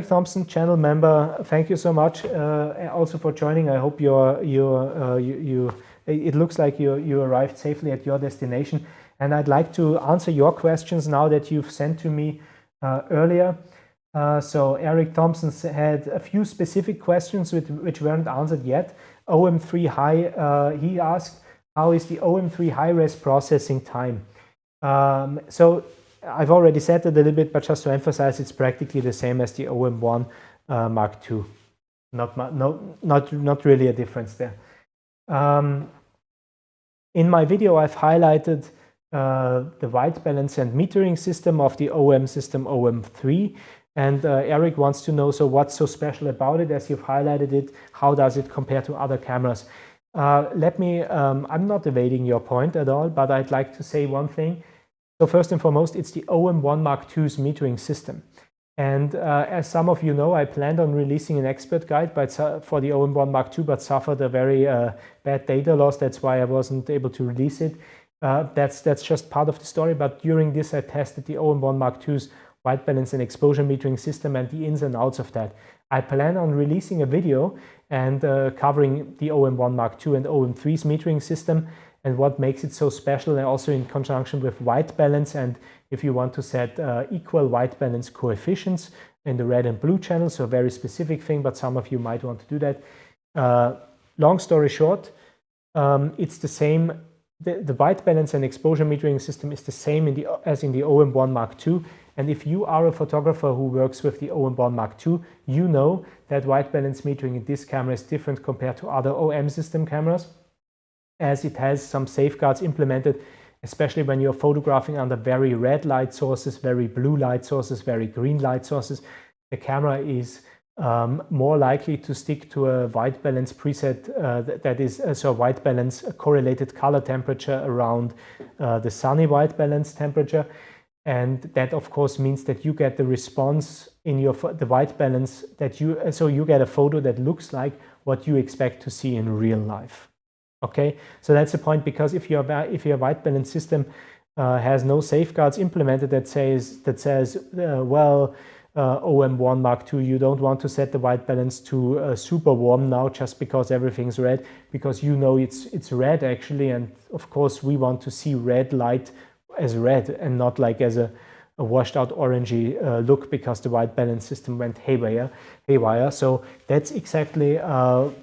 Thompson, channel member, thank you so much also for joining. I hope it looks like you arrived safely at your destination. And I'd like to answer your questions now that you've sent to me earlier. So Eric Thompson had a few specific questions which weren't answered yet. OM-3 high, he asked, how is the OM-3 high-res processing time? So I've already said it a little bit, but just to emphasize, it's practically the same as the OM-1 Mark II. Not really a difference there. In my video, I've highlighted the white balance and metering system of the OM system OM-3. And Eric wants to know, so what's so special about it? As you've highlighted it, how does it compare to other cameras? I'm not evading your point at all, but I'd like to say one thing. So first and foremost, it's the OM-1 Mark II's metering system. And as some of you know, I planned on releasing an expert guide for the OM-1 Mark II, but suffered a very bad data loss. That's why I wasn't able to release it. That's just part of the story. But during this, I tested the OM-1 Mark II's white balance and exposure metering system and the ins and outs of that. I plan on releasing a video and covering the OM-1 Mark II and OM-3's metering system and what makes it so special, and also in conjunction with white balance, and if you want to set equal white balance coefficients in the red and blue channel, so a very specific thing, but some of you might want to do that. Long story short, it's the same. The white balance and exposure metering system is the same as in the OM-1 Mark II. And if you are a photographer who works with the OM-1 Mark II, you know that white balance metering in this camera is different compared to other OM system cameras. as it has some safeguards implemented, especially when you're photographing under very red light sources, very blue light sources, very green light sources. The camera is more likely to stick to a white balance preset that is so white balance correlated color temperature around the sunny white balance temperature, and that of course means that you get the response in the white balance that you get a photo that looks like what you expect to see in real life. Okay, so that's the point, because if your white balance system has no safeguards implemented that says well, OM-1 Mark II, you don't want to set the white balance to super warm now just because everything's red, because you know it's red actually, and of course we want to see red light as red and not like as a washed out orangey look because the white balance system went haywire. So that's exactly so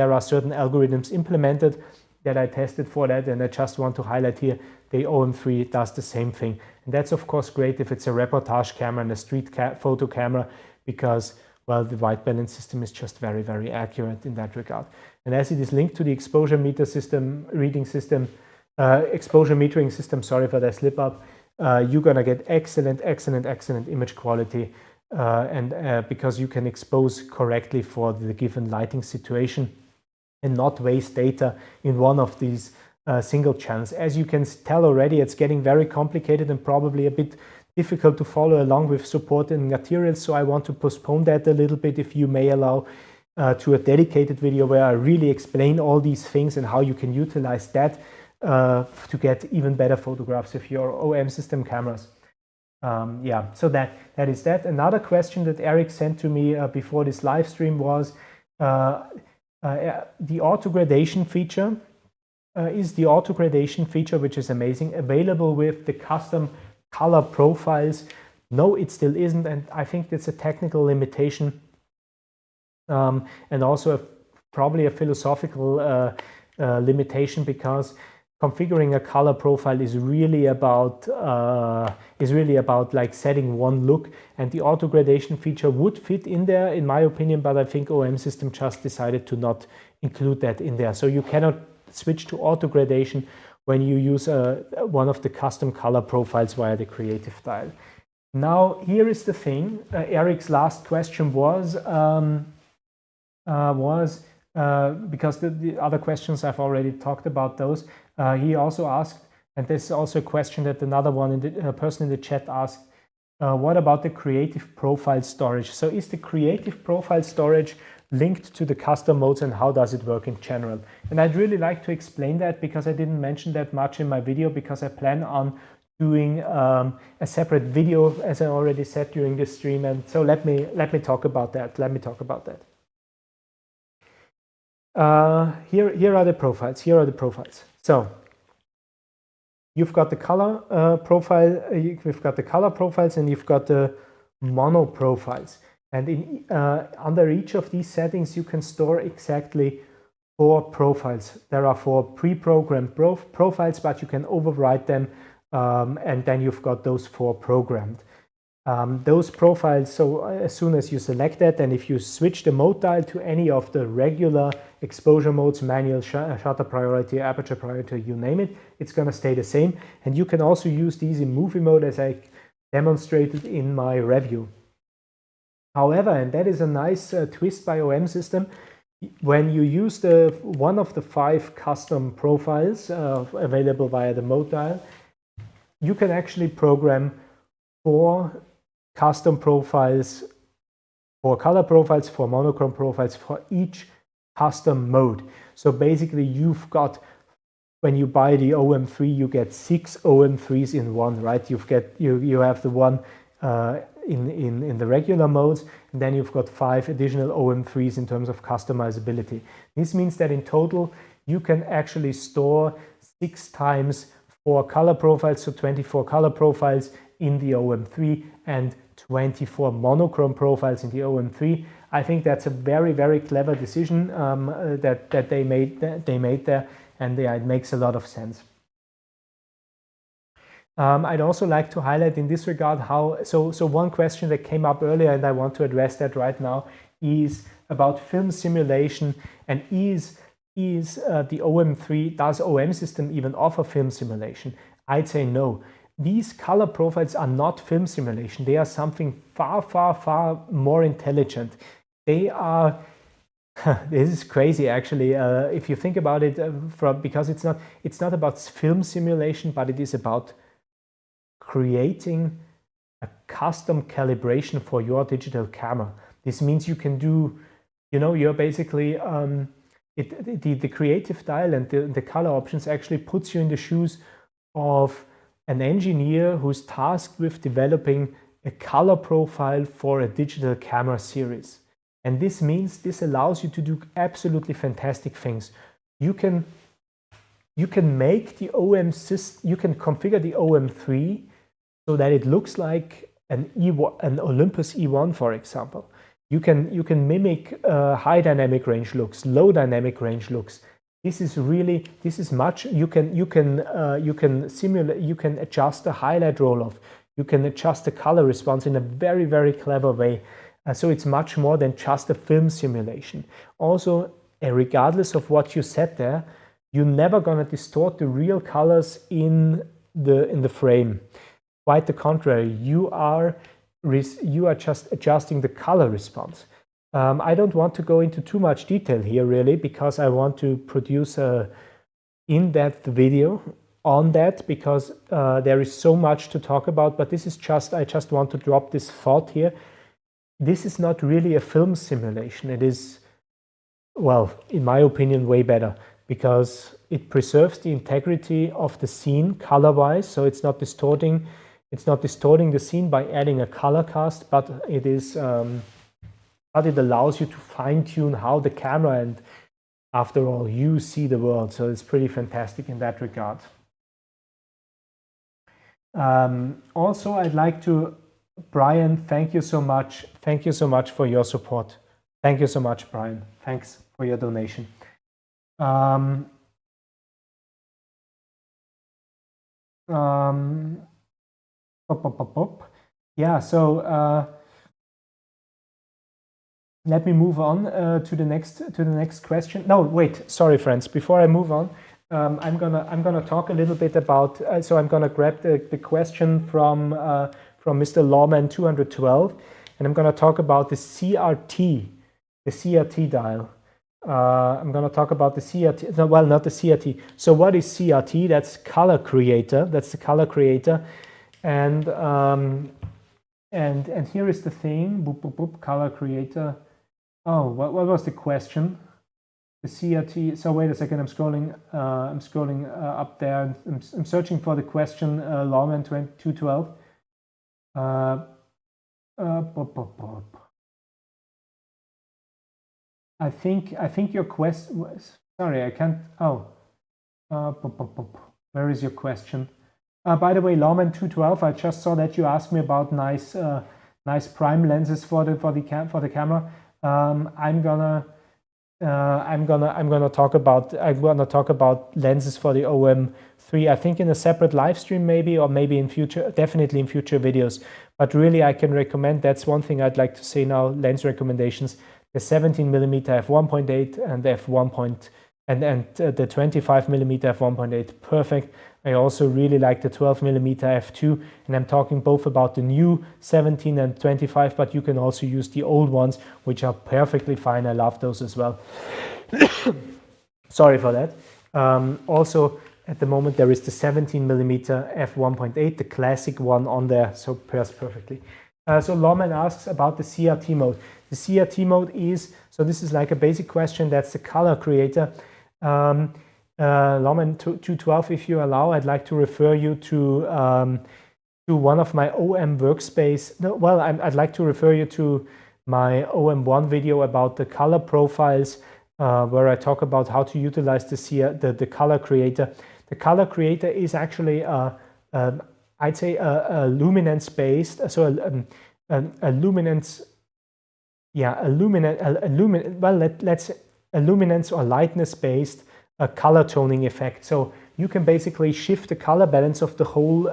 there are certain algorithms implemented that I tested for that, and I just want to highlight here the OM-3 does the same thing. And that's of course great if it's a reportage camera and a street photo camera, because well, the white balance system is just very, very accurate in that regard. And as it is linked to the exposure meter system, exposure metering system, sorry for that slip up, you're gonna get excellent image quality, and because you can expose correctly for the given lighting situation and not waste data in one of these single channels. As you can tell already, it's getting very complicated and probably a bit difficult to follow along with supporting materials, so I want to postpone that a little bit, if you may allow, to a dedicated video where I really explain all these things and how you can utilize that to get even better photographs with your OM system cameras. Yeah, so that is that. Another question that Eric sent to me before this live stream was the auto gradation feature. Is the auto gradation feature, which is amazing, available with the custom color profiles? No, it still isn't, and I think that's a technical limitation, and also probably a philosophical limitation, because configuring a color profile is really about like setting one look, and the auto gradation feature would fit in there in my opinion, but I think OM system just decided to not include that in there. So you cannot switch to auto gradation when you use one of the custom color profiles via the creative tile. Now here is the thing. Eric's last question was because the other questions I've already talked about those. He also asked, and this is also a question that another person in the chat asked, what about the creative profile storage? So is the creative profile storage linked to the custom modes, and how does it work in general? And I'd really like to explain that, because I didn't mention that much in my video, because I plan on doing a separate video, as I already said during this stream. And so let me talk about that. Here are the profiles. So you've got the color profile, we've got the color profiles, and you've got the mono profiles. And under each of these settings, you can store exactly 4 profiles. There are 4 pre-programmed profiles, but you can override them, and then you've got those 4 programmed. Those profiles, so as soon as you select that, and if you switch the mode dial to any of the regular exposure modes, manual, shutter priority, aperture priority, you name it, it's going to stay the same. And you can also use these in movie mode, as I demonstrated in my review. However, and that is a nice twist by OM system, when you use one of the 5 custom profiles available via the mode dial, you can actually program 4 custom profiles, 4 color profiles, 4 monochrome profiles for each custom mode. So basically you've got, when you buy the OM-3, you get 6 OM-3s in one, right? You have the one in the regular modes, and then you've got 5 additional OM-3s in terms of customizability. This means that in total you can actually store 6 times 4 color profiles, so 24 color profiles in the OM-3 and 24 monochrome profiles in the OM-3. I think that's a very, very clever decision that they made there, and it makes a lot of sense. I'd also like to highlight in this regard how, so one question that came up earlier, and I want to address that right now, is about film simulation, and is is the OM-3, does OM system even offer film simulation? I'd say no. These color profiles are not film simulation. They are something far, far, far more intelligent. They are, this is crazy actually, if you think about it, because it's not about film simulation, but it is about creating a custom calibration for your digital camera. This means you can do, you know, you're basically, the creative dial and the color options actually puts you in the shoes of an engineer who's tasked with developing a color profile for a digital camera series. And this means this allows you to do absolutely fantastic things. You can make the OM system, you can configure the OM-3 so that it looks like an Olympus E1, for example. You can mimic high dynamic range looks, low dynamic range looks. This is much. You can simulate. You can adjust the highlight roll-off. You can adjust the color response in a very, very clever way. So it's much more than just a film simulation. Also, regardless of what you set there, you're never gonna distort the real colors in the frame. Quite the contrary, you are just adjusting the color response. I don't want to go into too much detail here really, because I want to produce a in-depth video on that, because there is so much to talk about, but this is just, I just want to drop this thought here. This is not really a film simulation. It is, well, in my opinion, way better, because it preserves the integrity of the scene color-wise, so it's not distorting the scene by adding a color cast, but it is but it allows you to fine-tune how the camera and, after all, you see the world. So it's pretty fantastic in that regard. Also, I'd like to, Brian, thank you so much. Thank you so much for your support. Thank you so much, Brian. Thanks for your donation. Yeah, so let me move on to the next question. No, wait, sorry, friends. Before I move on, I'm gonna talk a little bit about. So I'm gonna grab the question from Mr. Lawman 212, and I'm gonna talk about the CRT dial. I'm gonna talk about the CRT. No, well, not the CRT. So what is CRT? That's color creator. That's the color creator, and here is the thing. Boop, boop, boop, color creator. Oh, what was the question? The CRT. So wait a second. I'm scrolling up there. I'm searching for the question. Lawman 212. I think your question was. Sorry, I can't. Oh. Where is your question? By the way, Lawman 212. I just saw that you asked me about nice prime lenses for the camera. I'm gonna talk about lenses for the OM-3. I think in a separate live stream maybe, or maybe in future, definitely in future videos. But really, I can recommend. That's one thing I'd like to say now. Lens recommendations: the 17mm f1.8 and f1. And the 25mm f1.8, perfect. I also really like the 12mm f2, and I'm talking both about the new 17 and 25, but you can also use the old ones, which are perfectly fine. I love those as well. Sorry for that. Also, at the moment, there is the 17mm f1.8, the classic one on there, so pairs perfectly. So Lawman asks about the CRT mode. The CRT mode is, so this is like a basic question, that's the color creator. Lawman 212, if you allow, I'd like to refer you to one of my OM workspace. No, well, I'd like to refer you to my OM1 video about the color profiles, where I talk about how to utilize the color creator. The color creator is actually I'd say a luminance based, so a luminance, yeah, let's say a luminance or lightness based color toning effect. So you can basically shift the color balance of the whole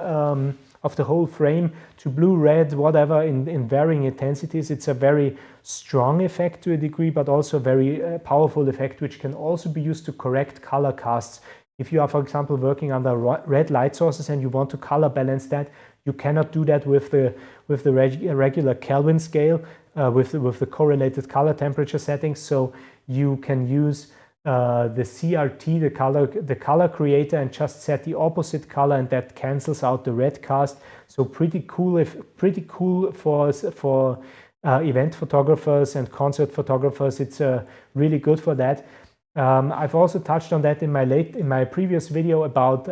of the whole frame to blue, red, whatever, in varying intensities. It's a very strong effect to a degree, but also a very powerful effect, which can also be used to correct color casts. If you are, for example, working under red light sources and you want to color balance that, you cannot do that with the regular Kelvin scale, with the correlated color temperature settings. So you can use the CRT, the color creator, and just set the opposite color, and that cancels out the red cast. So pretty cool for event photographers and concert photographers. It's really good for that. I've also touched on that in my previous video about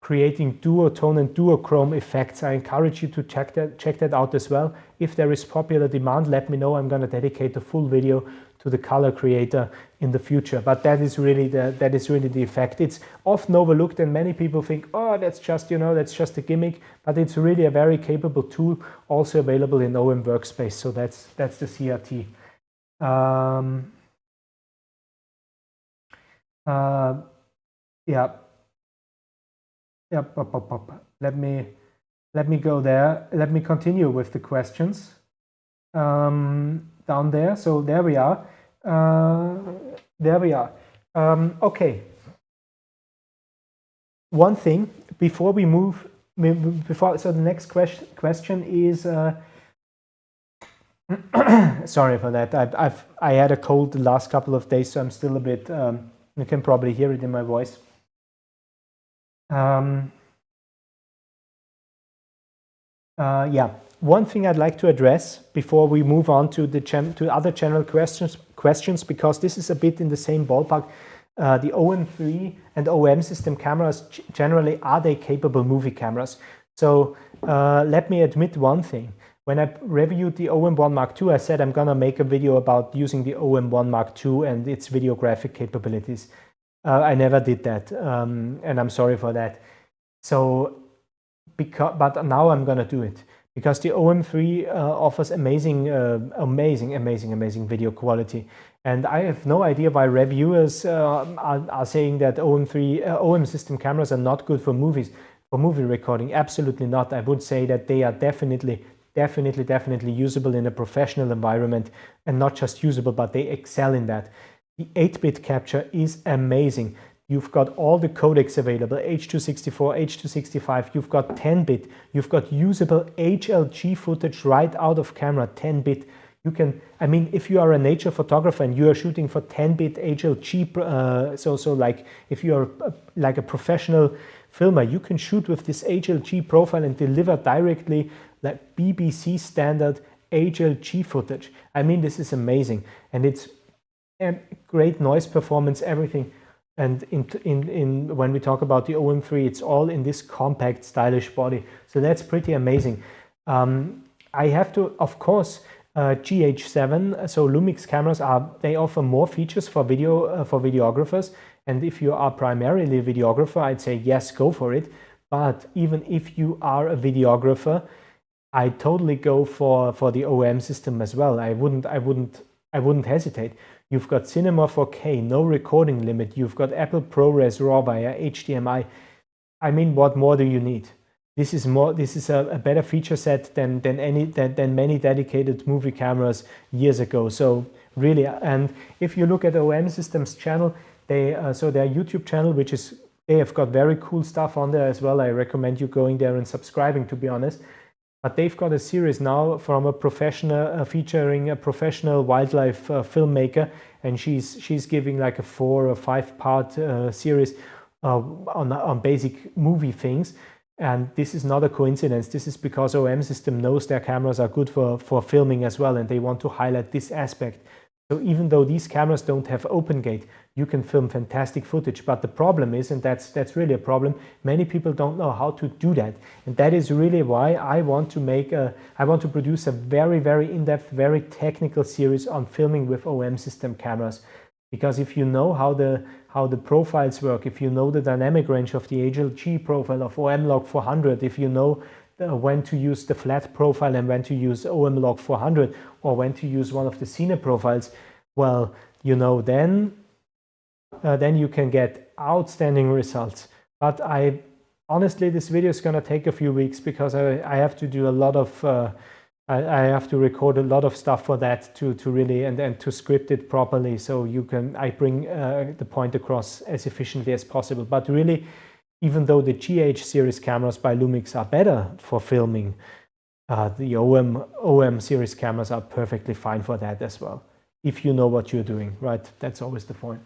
creating duotone and duochrome effects. I encourage you to check that out as well. If there is popular demand, let me know. I'm going to dedicate a full video to the color creator in the future. But that is really the effect. It's often overlooked, and many people think, oh, that's just a gimmick. But it's really a very capable tool, also available in OM Workspace. So that's the CRT. Yeah. Let me go there. Let me continue with the questions down there. So there we are. Okay. One thing before we move. So the next question is. Sorry for that. I had a cold the last couple of days, so I'm still a bit. You can probably hear it in my voice. Yeah, one thing I'd like to address before we move on to the other general questions, because this is a bit in the same ballpark. The OM-3 and OM system cameras, generally, are they capable movie cameras? So let me admit one thing. When I reviewed the OM-1 Mark II, I said I'm gonna make a video about using the OM-1 Mark II and its videographic capabilities. I never did that, and I'm sorry for that. So, but now I'm gonna do it, because the OM-3 offers amazing video quality, and I have no idea why reviewers are saying that OM system cameras are not good for movie recording. Absolutely not. I would say that they are definitely usable in a professional environment, and not just usable, but they excel in that. The 8-bit capture is amazing. You've got all the codecs available, H.264, H.265, you've got 10-bit, you've got usable HLG footage right out of camera, 10-bit. You can, I mean, if you are a nature photographer and you are shooting for 10-bit HLG, so like if you are like a professional filmer, you can shoot with this HLG profile and deliver directly like BBC standard HLG footage. I mean, this is amazing, and it's great noise performance, everything. And when we talk about the OM-3, it's all in this compact, stylish body. So that's pretty amazing. I have to, of course, GH7, so Lumix cameras they offer more features for videographers. And if you are primarily a videographer, I'd say yes, go for it. But even if you are a videographer, I totally go for the OM system as well. I wouldn't hesitate. You've got Cinema 4K, no recording limit. You've got Apple ProRes RAW via HDMI. I mean, what more do you need? This is a better feature set than many dedicated movie cameras years ago. So really, and if you look at OM Systems channel, so their YouTube channel, they have got very cool stuff on there as well. I recommend you going there and subscribing, to be honest. But they've got a series now from a professional, featuring a professional wildlife filmmaker, and she's giving like a 4 or 5 part series on basic movie things. And this is not a coincidence. This is because OM System knows their cameras are good for filming as well, and they want to highlight this aspect. So even though these cameras don't have open gate, you can film fantastic footage. But the problem is, and that's really a problem, many people don't know how to do that. And that is really why I want to produce a very, very in-depth, very technical series on filming with OM system cameras. Because if you know how the profiles work, if you know the dynamic range of the HLG profile of OM log 400, if you know when to use the flat profile and when to use OM log 400, or when to use one of the Cine profiles, well, you know, then you can get outstanding results. But I honestly, this video is going to take a few weeks because I have to do a lot of, I have to record a lot of stuff for that to really, and to script it properly so I bring the point across as efficiently as possible. But really, even though the GH series cameras by Lumix are better for filming, the OM series cameras are perfectly fine for that as well, if you know what you're doing, right? That's always the point.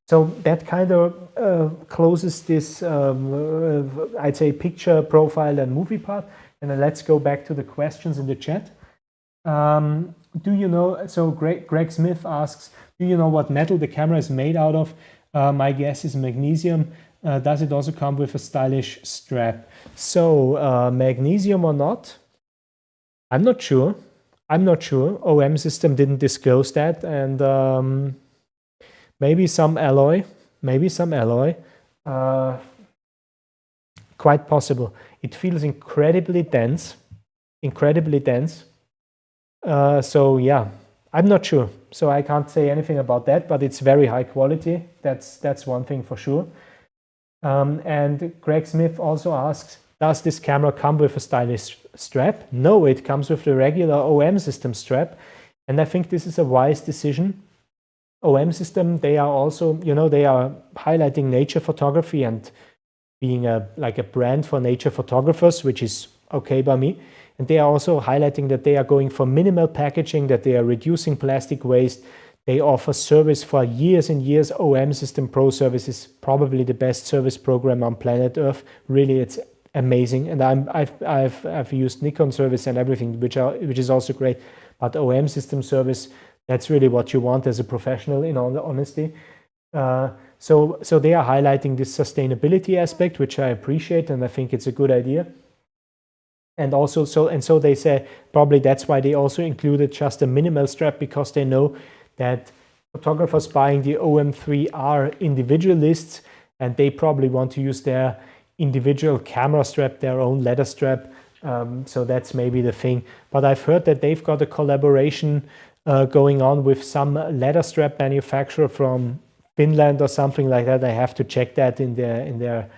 So that kind of closes this, I'd say, picture, profile, and movie part. And then let's go back to the questions in the chat. Do you know, so Greg Smith asks, do you know what metal the camera is made out of? My guess is magnesium. Does it also come with a stylish strap? So magnesium or not? I'm not sure. OM system didn't disclose that, and maybe some alloy. Quite possible. It feels incredibly dense. So yeah, I'm not sure. So I can't say anything about that, but it's very high quality. That's one thing for sure. And Greg Smith also asks, does this camera come with a stylish strap? No, it comes with the regular OM system strap. And I think this is a wise decision. OM system, they are also, they are highlighting nature photography and being like a brand for nature photographers, which is okay by me. And they are also highlighting that they are going for minimal packaging, that they are reducing plastic waste. They offer service for years and years. OM System Pro Service is probably the best service program on planet Earth. Really, it's amazing. And I've used Nikon service and everything, which is also great. But OM System Service, that's really what you want as a professional, in all honesty. So they are highlighting this sustainability aspect, which I appreciate, and I think it's a good idea. And also, so they say probably that's why they also included just a minimal strap, because they know that photographers buying the OM-3 are individualists, and they probably want to use their individual camera strap, their own leather strap. So that's maybe the thing. But I've heard that they've got a collaboration going on with some leather strap manufacturer from Finland or something like that. I have to check that in their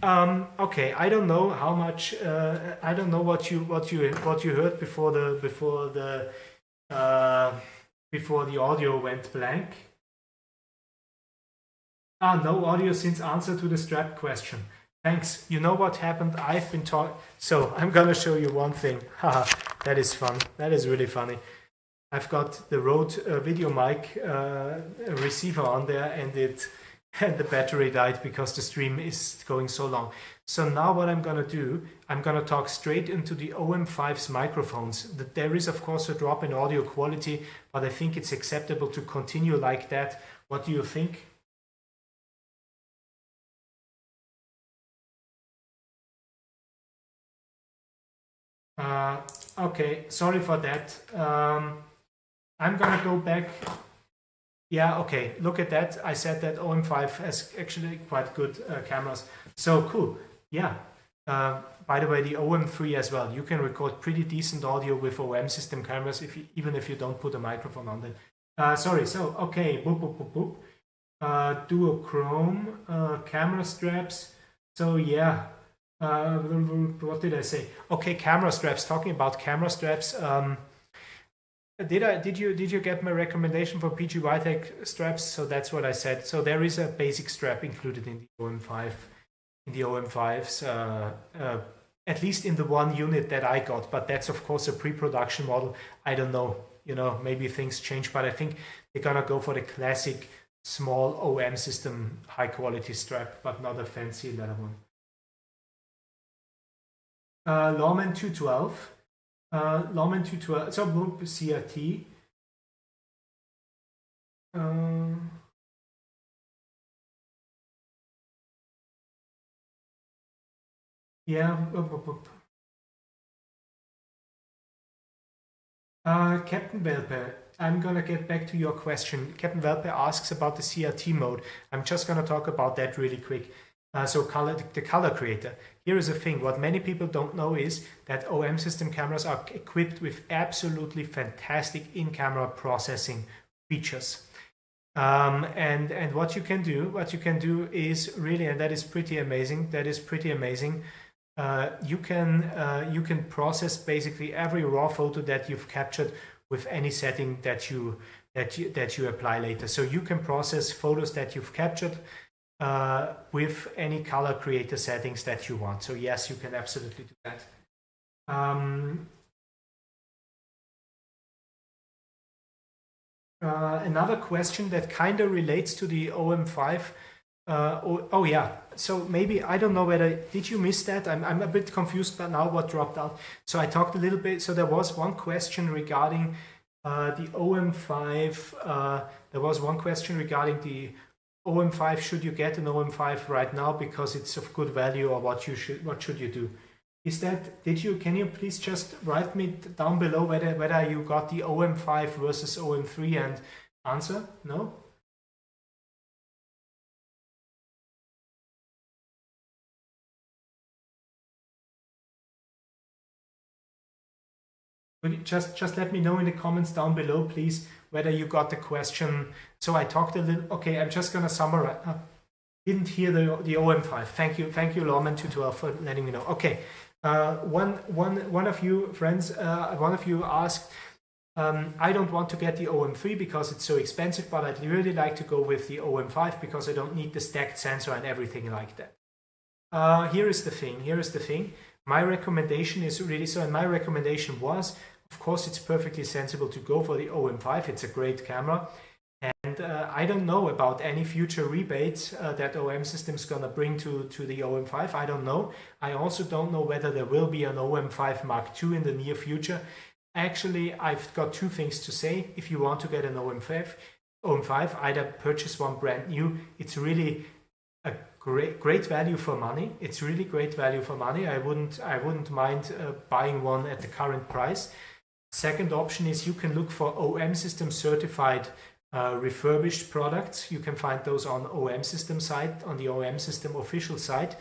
Okay, I don't know how much. I don't know what you heard before the before the audio went blank. No audio since answer to the strap question. Thanks. You know what happened? I've been taught. So I'm going to show you one thing. Haha, that is fun. That is really funny. I've got the Rode video mic receiver on there, and the battery died because the stream is going so long. So now what I'm going to do, I'm going to talk straight into the OM-5's microphones. There is of course a drop in audio quality, but I think it's acceptable to continue like that. What do you think? Okay, sorry for that. I'm gonna go back. Yeah, okay, look at that. I said that OM-5 has actually quite good cameras. So cool, yeah. By the way, the OM-3 as well. You can record pretty decent audio with OM system cameras even if you don't put a microphone on them. Sorry, so okay, boop, boop, boop, boop. Duochrome camera straps. So yeah, what did I say? Okay, camera straps. Talking about camera straps. Did you get my recommendation for PG Vitek straps? So that's what I said. So there is a basic strap included in the OM-5, in the OM-5s, at least in the one unit that I got. But that's of course a pre-production model. I don't know. You know, maybe things change, but I think they're gonna go for the classic small OM system, high quality strap, but not a fancy leather one. Lawman 212. Lawman 212, so Boop CRT. Yeah. Captain Welpe, I'm gonna get back to your question. Captain Welpe asks about the CRT mode. I'm just gonna talk about that really quick. So the color creator. Here is a thing. What many people don't know is that OM system cameras are equipped with absolutely fantastic in-camera processing features. And what you can do is really, and that is pretty amazing. You can process basically every raw photo that you've captured with any setting that you apply later. So you can process photos that you've captured with any color creator settings that you want. So yes, you can absolutely do that. Another question that kind of relates to the OM-5. Oh yeah, so maybe, I don't know whether, did you miss that? I'm a bit confused by now what dropped out. So I talked a little bit, so there was one question regarding the OM-5. There was one question regarding the OM-5, should you get an OM-5 right now because it's of good value, or what should you do? Is that, can you please just write me down below whether you got the OM-5 versus OM-3 and answer? No? Just let me know in the comments down below, please, whether you got the question. So I talked a little. Okay, I'm just gonna summarize. Didn't hear the OM-5. Thank you, Lawman 212 for letting me know. Okay, one of you friends, one of you asked, I don't want to get the OM-3 because it's so expensive, but I'd really like to go with the OM-5 because I don't need the stacked sensor and everything like that. Here is the thing. My recommendation is really so, and my recommendation was, of course, it's perfectly sensible to go for the OM-5. It's a great camera. And I don't know about any future rebates that OM System's gonna bring to the OM-5. I don't know. I also don't know whether there will be an OM-5 Mark II in the near future. Actually, I've got two things to say. If you want to get an OM-5, either purchase one brand new. It's really a great value for money. It's really great value for money. I wouldn't mind buying one at the current price. Second option is you can look for OM System certified refurbished products. You can find those on OM System site, on the OM System official site,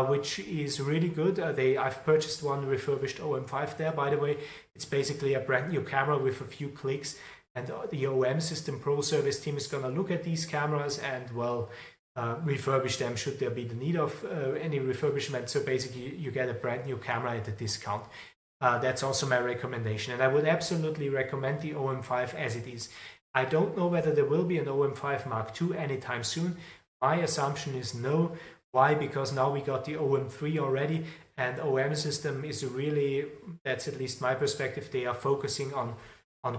which is really good. I've purchased one refurbished OM-5 there, by the way. It's basically a brand new camera with a few clicks, and the OM System Pro Service team is going to look at these cameras and, well, refurbish them should there be the need of any refurbishment. So basically you get a brand new camera at a discount. that's also my recommendation. And I would absolutely recommend the OM-5 as it is. I don't know whether there will be an OM-5 Mark II anytime soon. My assumption is no. Why? Because now we got the OM-3 already, and OM system is really, that's at least my perspective, they are focusing on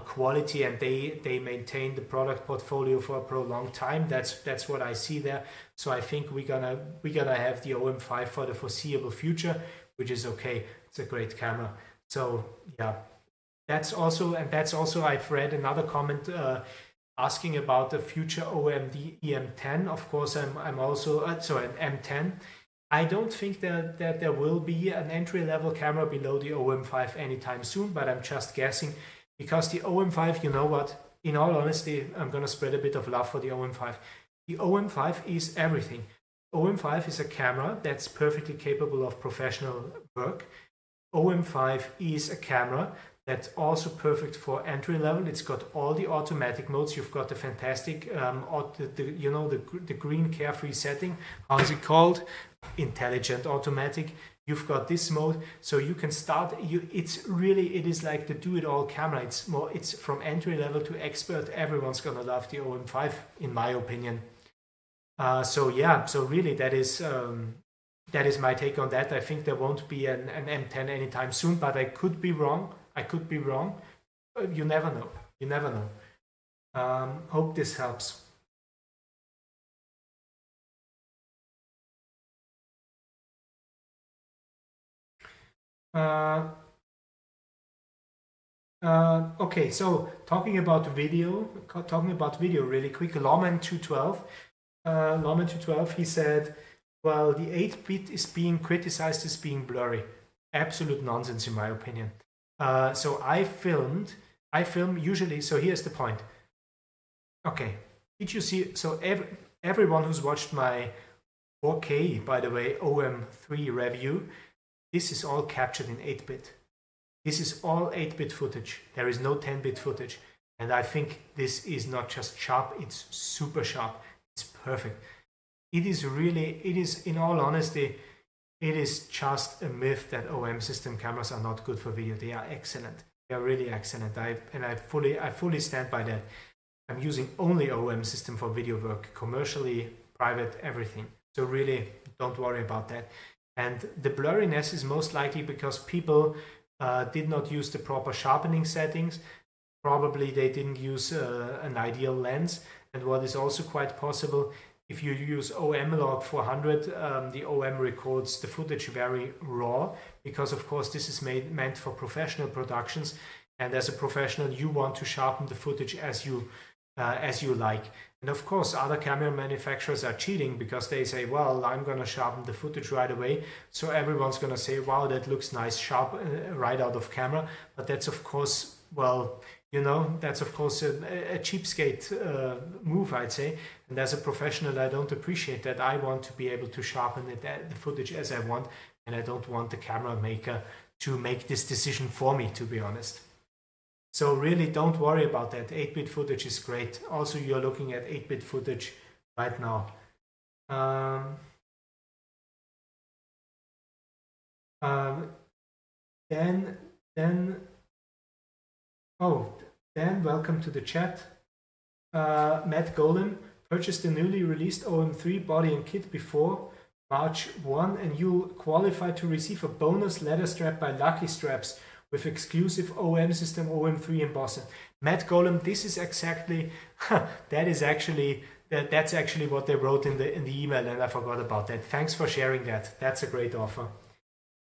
quality, and they maintain the product portfolio for a prolonged time. That's what I see there. So I think we're gonna have the OM-5 for the foreseeable future, which is okay. It's a great camera. So yeah, that's also I've read another comment asking about the future OMD EM10. Of course, I'm also an M10. I don't think that there will be an entry-level camera below the OM-5 anytime soon, but I'm just guessing, because the OM-5, you know what, in all honesty, I'm going to spread a bit of love for the OM-5. The OM-5 is everything. OM-5 is a camera that's perfectly capable of professional work. OM-5 is a camera that's also perfect for entry level. It's got all the automatic modes. You've got the fantastic, the green carefree setting. How is it called? Intelligent automatic. You've got this mode, so you can start. It is like the do-it-all camera. It's from entry level to expert. Everyone's gonna love the OM-5, in my opinion. So really, that is my take on that. I think there won't be an M10 anytime soon, but I could be wrong. You never know. Hope this helps. Okay, so talking about video really quick. Lawman212, he said, well, the 8-bit is being criticized as being blurry. Absolute nonsense, in my opinion. So I film usually, so here's the point. Okay, did you see, so everyone who's watched my 4K, by the way, OM-3 review, this is all captured in 8-bit. This is all 8-bit footage. There is no 10-bit footage. And I think this is not just sharp, it's super sharp. It's perfect. It is, in all honesty, it is just a myth that OM system cameras are not good for video. They are excellent. They are really excellent. I fully stand by that. I'm using only OM system for video work, commercially, private, everything. So really, don't worry about that. And the blurriness is most likely because people did not use the proper sharpening settings. Probably they didn't use an ideal lens. And what is also quite possible, if you use OM log 400, the OM records the footage very raw, because of course this is meant for professional productions, and as a professional you want to sharpen the footage as you like. And of course other camera manufacturers are cheating, because they say, well, I'm going to sharpen the footage right away, so everyone's going to say, wow, that looks nice, sharp, right out of camera. But that's of course, well, that's of course a cheapskate move, I'd say. And as a professional, I don't appreciate that. I want to be able to sharpen the footage as I want, and I don't want the camera maker to make this decision for me, to be honest. So really, don't worry about that. 8-bit footage is great. Also, you're looking at 8-bit footage right now. Dan, welcome to the chat. Matt Golem, purchased the newly released OM-3 body and kit before March 1, and you'll qualify to receive a bonus leather strap by Lucky Straps with exclusive OM system OM-3 embossing. Matt Golem, this is exactly, that's actually what they wrote in the email, and I forgot about that. Thanks for sharing that. That's a great offer.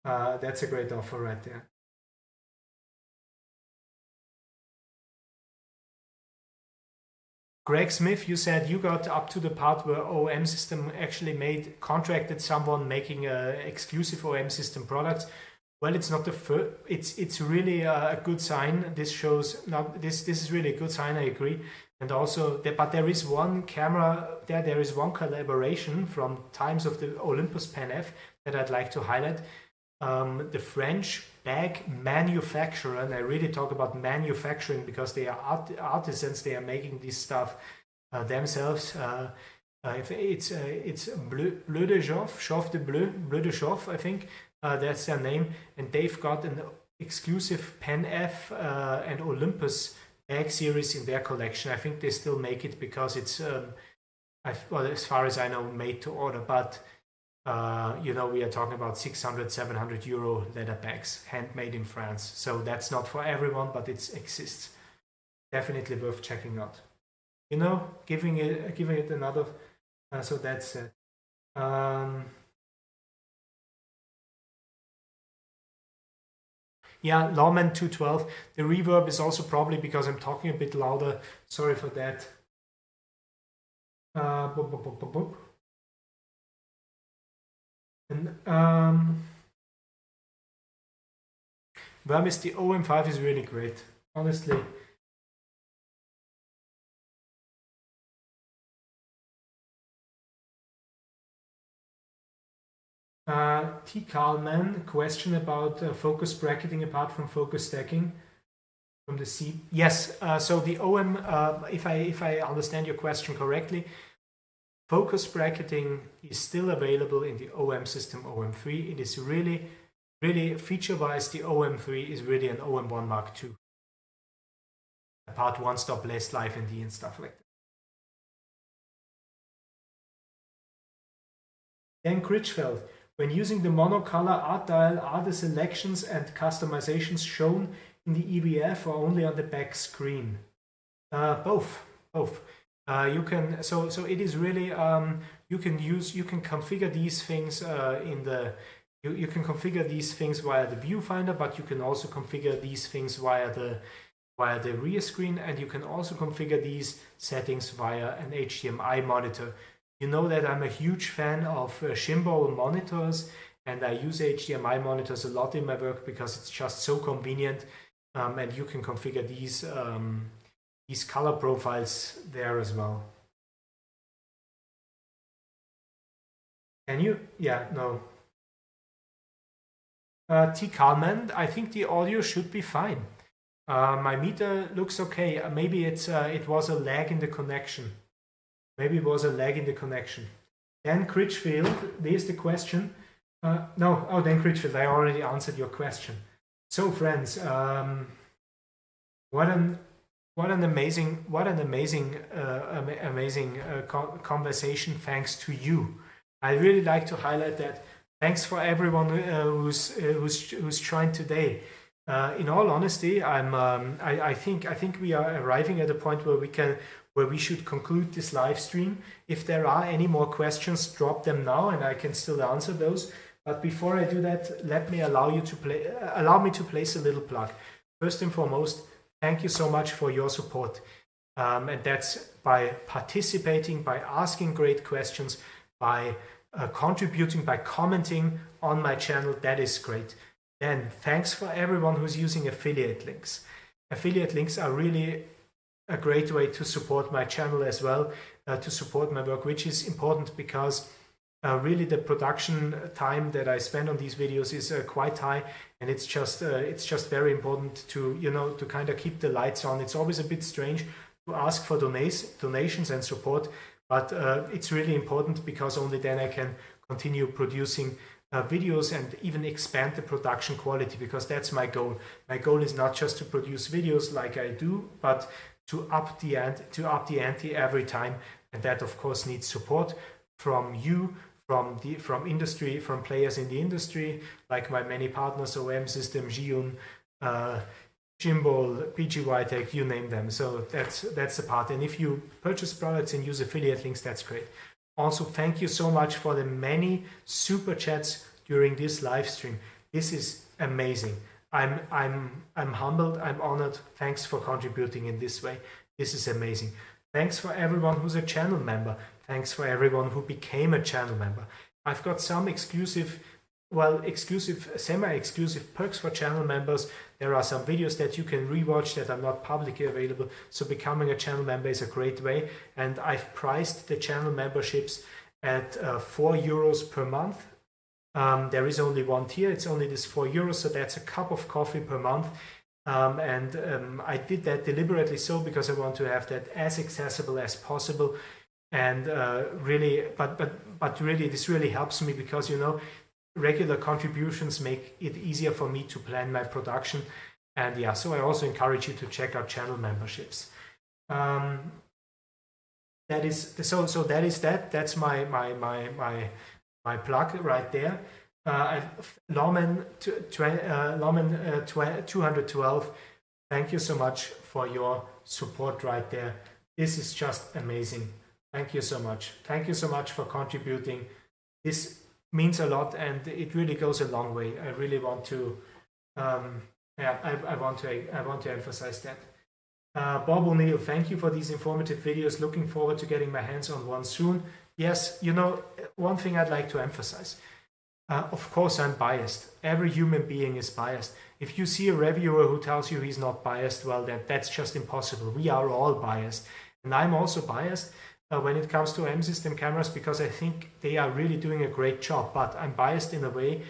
That's a great offer right there. Greg Smith, you said you got up to the part where OM system actually contracted someone making exclusive OM system products. Well, it's not the first. It's really a good sign. This shows this is really a good sign. I agree. And also, but there is one camera there is one collaboration from times of the Olympus Pen F that I'd like to highlight. The French bag manufacturer, and I really talk about manufacturing because they are artisans. They are making this stuff themselves. It's Bleu de Joff de Bleu de Joff, I think. That's their name, and they've got an exclusive Pen F and Olympus bag series in their collection. I think they still make it because it's, well, as far as I know, made to order. But you know, we are talking about 600, 700 euro leather bags, handmade in France. So that's not for everyone, but it exists. Definitely worth checking out. You know, giving it another. So that's it. Yeah, Lawman 212. The reverb is also probably because I'm talking a bit louder. Sorry for that. And Vermis, the OM-5 is really great, honestly. T. Carlman, question about focus bracketing apart from focus stacking from the C. Yes, so the OM, if I understand your question correctly, focus bracketing is still available in the OM system OM-3. It is really, really feature-wise, the OM-3 is really an OM-1 Mark II. Apart one stop less live ND and stuff like that. Dan Critchfeld, when using the monocolor art dial, are the selections and customizations shown in the EVF or only on the back screen? Both. You can so it is really you can configure these things in the you can configure these things via the viewfinder, but you can also configure these things via the rear screen, and you can also configure these settings via an HDMI monitor. You know that I'm a huge fan of gimbal monitors, and I use HDMI monitors a lot in my work because it's just so convenient, and you can configure these color profiles there as well. Can you? Yeah, no. T. Kalman, I think the audio should be fine. My meter looks okay. Maybe it was a lag in the connection. Maybe it was a lag in the connection. Dan Critchfield, there's the question. No, oh, Dan Critchfield, I already answered your question. So, friends, what an amazing conversation. Thanks to you. I really like to highlight that. Thanks for everyone who's joined today. In all honesty, I think we are arriving at a point where we should conclude this live stream. If there are any more questions, drop them now, and I can still answer those. But before I do that, allow me to place a little plug. First and foremost, thank you so much for your support, and that's by participating, by asking great questions, by contributing, by commenting on my channel. That is great. Then thanks for everyone who's using affiliate links. Affiliate links are really a great way to support my channel as well, to support my work, which is important because really the production time that I spend on these videos is quite high, and it's just very important to to kind of keep the lights on. It's always a bit strange to ask for donations and support, but it's really important because only then I can continue producing videos and even expand the production quality, because that's my goal. My goal is not just to produce videos like I do, but to up the ante every time, and that of course needs support from you, from industry, from players in the industry, like my many partners, OM System, Jiun, Gimbal, PGY Tech, you name them. So that's the part. And if you purchase products and use affiliate links, that's great. Also, thank you so much for the many super chats during this live stream. This is amazing. I'm humbled. I'm honored. Thanks for contributing in this way. This is amazing. Thanks for everyone who's a channel member. Thanks for everyone who became a channel member. I've got some semi-exclusive perks for channel members. There are some videos that you can rewatch that are not publicly available. So becoming a channel member is a great way. And I've priced the channel memberships at €4 per month. There is only one tier. It's only this €4. So that's a cup of coffee per month. I did that deliberately so because I want to have that as accessible as possible. And really, but really, this really helps me because, regular contributions make it easier for me to plan my production. And yeah, so I also encourage you to check out channel memberships. That is so that is that. That's my plug right there. Lawman 212. Thank you so much for your support right there. This is just amazing. Thank you so much. Thank you so much for contributing. This means a lot, and it really goes a long way. I really want to, I want to emphasize that. Bob O'Neill, thank you for these informative videos. Looking forward to getting my hands on one soon. Yes, you know, one thing I'd like to emphasize. Of course, I'm biased. Every human being is biased. If you see a reviewer who tells you he's not biased, well, that's just impossible. We are all biased. And I'm also biased when it comes to M-System cameras, because I think they are really doing a great job. But I'm biased in a way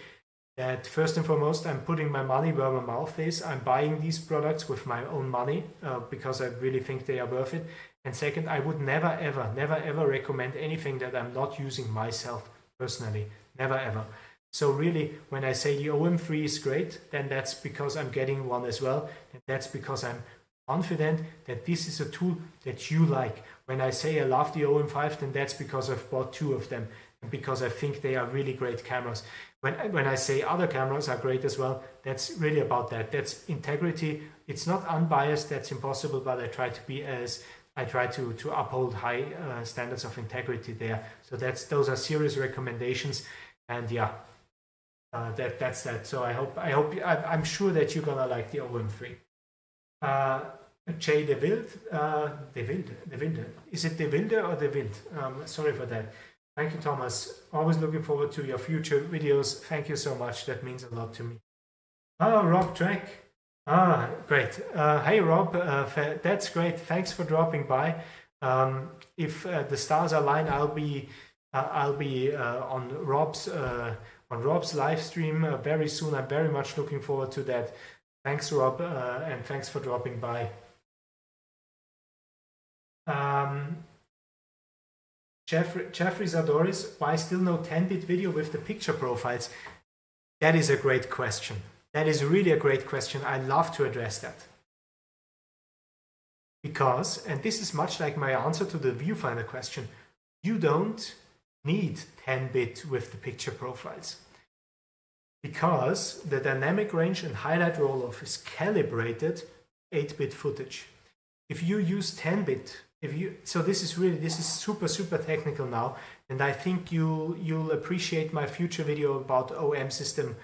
that, first and foremost, I'm putting my money where my mouth is. I'm buying these products with my own money because I really think they are worth it. And second, I would never, ever recommend anything that I'm not using myself personally. Never, ever. So really, when I say the OM-3 is great, then that's because I'm getting one as well. And that's because I'm confident that this is a tool that you like. When I say I love the OM-5, then that's because I've bought 2 of them and because I think they are really great cameras. When I say other cameras are great as well, that's really about that. That's integrity. It's not unbiased. That's impossible, but I try to uphold high standards of integrity there. So those are serious recommendations, and yeah, that's that. So I'm sure that you're gonna like the OM-3. Jay De Wilde, is it De Wilde or De Wild? Sorry for that. Thank you, Thomas. Always looking forward to your future videos. Thank you so much. That means a lot to me. Rob Track. Great. Hey, Rob. That's great. Thanks for dropping by. If the stars align, I'll be on Rob's live stream very soon. I'm very much looking forward to that. Thanks, Rob, and thanks for dropping by. Jeffrey Zadoris, why still no 10-bit video with the picture profiles? That is a great question. That is really a great question. I'd love to address that. Because, and this is much like my answer to the Viewfinder question, you don't need 10-bit with the picture profiles. Because the dynamic range and highlight roll-off is calibrated 8-bit footage. If you use 10-bit, so this is super technical now, and I think you'll appreciate my future video about OM system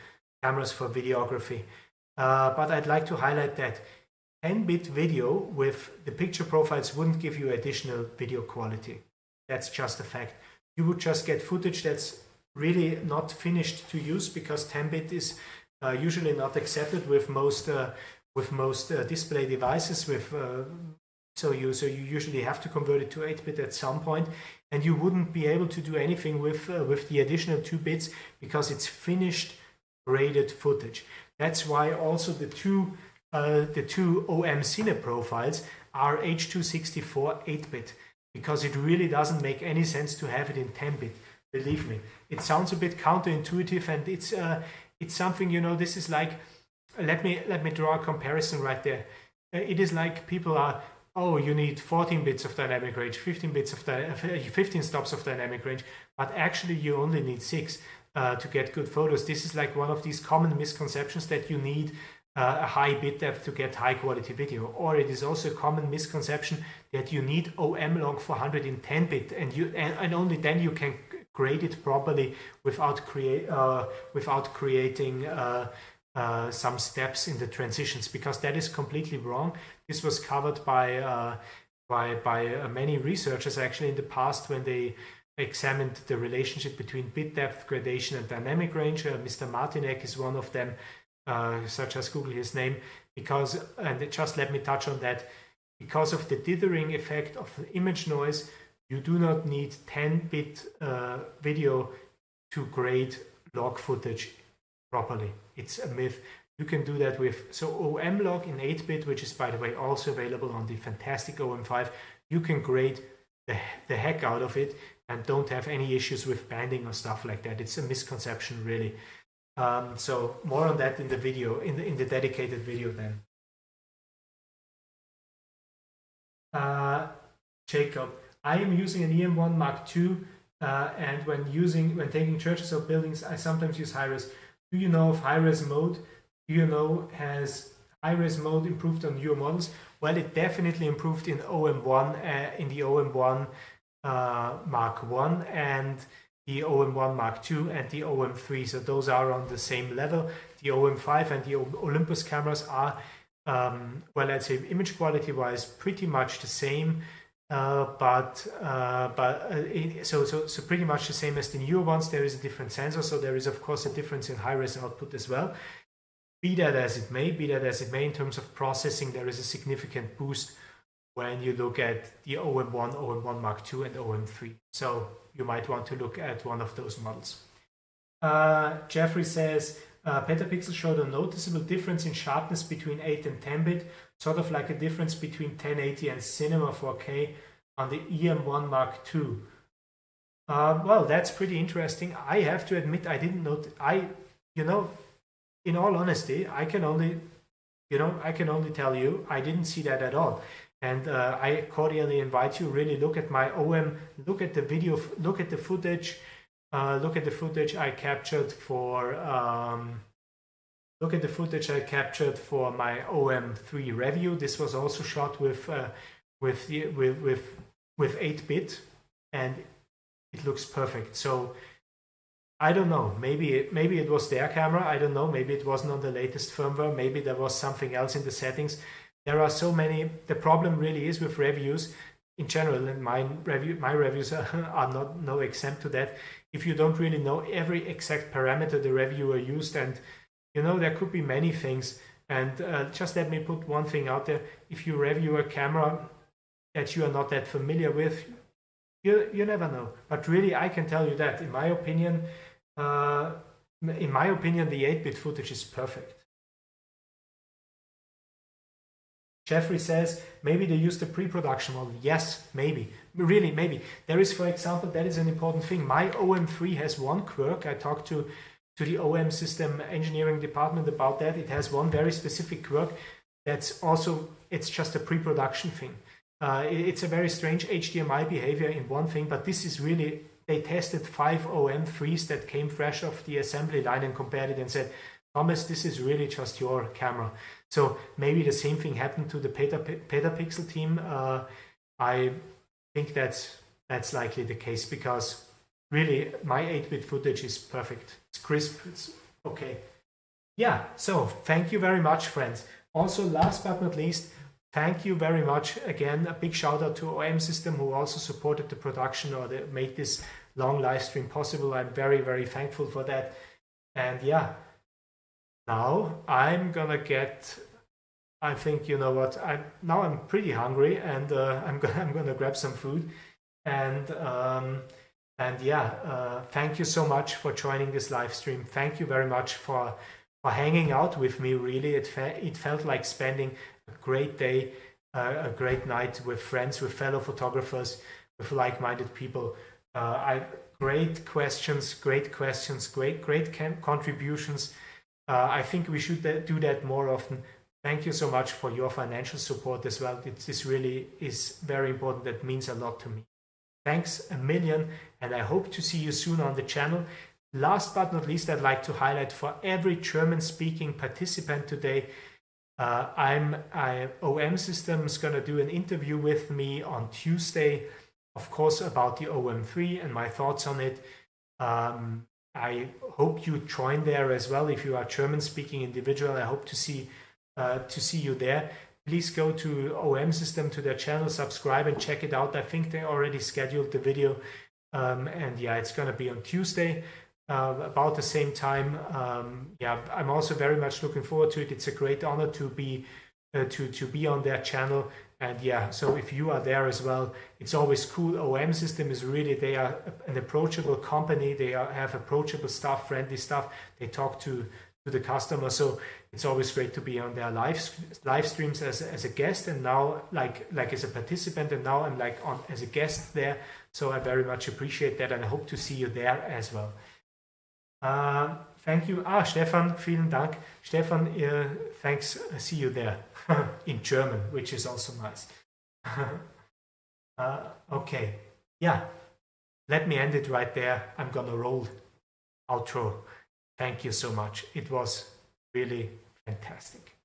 cameras for videography. But I'd like to highlight that 10-bit video with the picture profiles wouldn't give you additional video quality. That's just a fact. You would just get footage that's really not finished to use, because 10-bit is usually not accepted with most display devices. So you usually have to convert it to 8-bit at some point, and you wouldn't be able to do anything with the additional 2 bits because it's finished graded footage. That's why also the two OM Cine profiles are H.264 8-bit, because it really doesn't make any sense to have it in 10-bit. Believe me, it sounds a bit counterintuitive, and it's something, you know, this is like, let me draw a comparison right there. It is like people are, oh, you need 14 bits of dynamic range, 15 stops of dynamic range, but actually you only need 6 to get good photos. This is like one of these common misconceptions that you need a high bit depth to get high quality video. Or it is also a common misconception that you need OM log 400 in 10-bit, and only then you can grade it properly without creating some steps in the transitions, because that is completely wrong. This was covered by many researchers actually in the past when they examined the relationship between bit depth, gradation, and dynamic range. Mr. Martinek is one of them, such as Google his name, because, and just let me touch on that, because of the dithering effect of the image noise, you do not need 10-bit video to grade log footage properly. It's a myth. You can do that with, so OM log in 8-bit, which is, by the way, also available on the fantastic OM-5, you can grade the heck out of it, and don't have any issues with banding or stuff like that. It's a misconception, really. So more on that in the video, in the dedicated video then. Jacob, I am using an EM1 Mark II, and when taking churches or buildings, I sometimes use high-res. Do you know of high-res mode? Do you know, has high-res mode improved on your models? Well, it definitely improved in OM1, in the OM1 Mark I and the OM1 Mark II and the OM-3. So those are on the same level. The OM-5 and the Olympus cameras are, well, I'd say image quality-wise, pretty much the same. So pretty much the same as the newer ones. There is a different sensor, so there is of course a difference in high-res output as well. Be that as it may, in terms of processing, there is a significant boost when you look at the OM1, OM1 Mark II, and OM3. So you might want to look at one of those models. Jeffrey says, Petapixel showed a noticeable difference in sharpness between 8 and 10-bit, sort of like a difference between 1080 and Cinema 4K on the EM1 Mark II. Well, that's pretty interesting. I have to admit, I didn't know. In all honesty, I can only tell you I didn't see that at all. And I cordially invite you, really look at my OM, look at the video, look at the footage. Look at the footage I captured for my OM-3 review. This was also shot with 8-bit, and it looks perfect. So I don't know. Maybe it was their camera. I don't know. Maybe it wasn't on the latest firmware. Maybe there was something else in the settings. There are so many. The problem really is with reviews in general, and my reviews are no exempt to that. If you don't really know every exact parameter the reviewer used, and there could be many things. And just let me put one thing out there: if you review a camera that you are not that familiar with, you never know. But really, I can tell you that, in my opinion, the 8-bit footage is perfect. Jeffrey says, maybe they used the pre-production model. Yes, maybe. Really, maybe. There is, for example, that is an important thing. My OM-3 has one quirk. I talked to the OM system engineering department about that. It has one very specific quirk that's also, it's just a pre-production thing. It's a very strange HDMI behavior in one thing, but this is really, they tested 5 OM-3s that came fresh off the assembly line and compared it and said, Thomas, this is really just your camera. So maybe the same thing happened to the Petapixel team. I think that's likely the case, because really my 8-bit footage is perfect. It's crisp. It's okay. Yeah, so thank you very much, friends. Also, last but not least, thank you very much again. A big shout out to OM System, who also supported the production, or they made this long live stream possible. I'm very, very thankful for that. And yeah, now I'm gonna get, I think, you know what, I'm pretty hungry, and I'm gonna grab some food. And yeah, thank you so much for joining this live stream. Thank you very much for hanging out with me. Really, it felt like spending a great day, a great night with friends, with fellow photographers, with like-minded people. Great questions, great contributions. I think we should do that more often. Thank you so much for your financial support as well. This really is very important. That means a lot to me. Thanks a million, and I hope to see you soon on the channel. Last but not least, I'd like to highlight for every German-speaking participant today, OM Systems going to do an interview with me on Tuesday, of course, about the OM-3 and my thoughts on it. I hope you join there as well. If you are German-speaking individual, I hope to see you there. Please go to OM System, to their channel, subscribe and check it out. I think they already scheduled the video, and yeah, it's going to be on Tuesday about the same time. Yeah, I'm also very much looking forward to it. It's a great honor to be on their channel. And yeah, so if you are there as well, it's always cool. OM System is really, they are an approachable company. They have approachable staff, friendly staff. They talk to the customer. So it's always great to be on their live streams as a guest, and now like as a participant, and now I'm like on as a guest there. So I very much appreciate that, and I hope to see you there as well. Thank you. Stefan, vielen Dank. Stefan, thanks. See you there in German, which is also nice. Okay, yeah. Let me end it right there. I'm gonna roll outro. Thank you so much. It was really fantastic.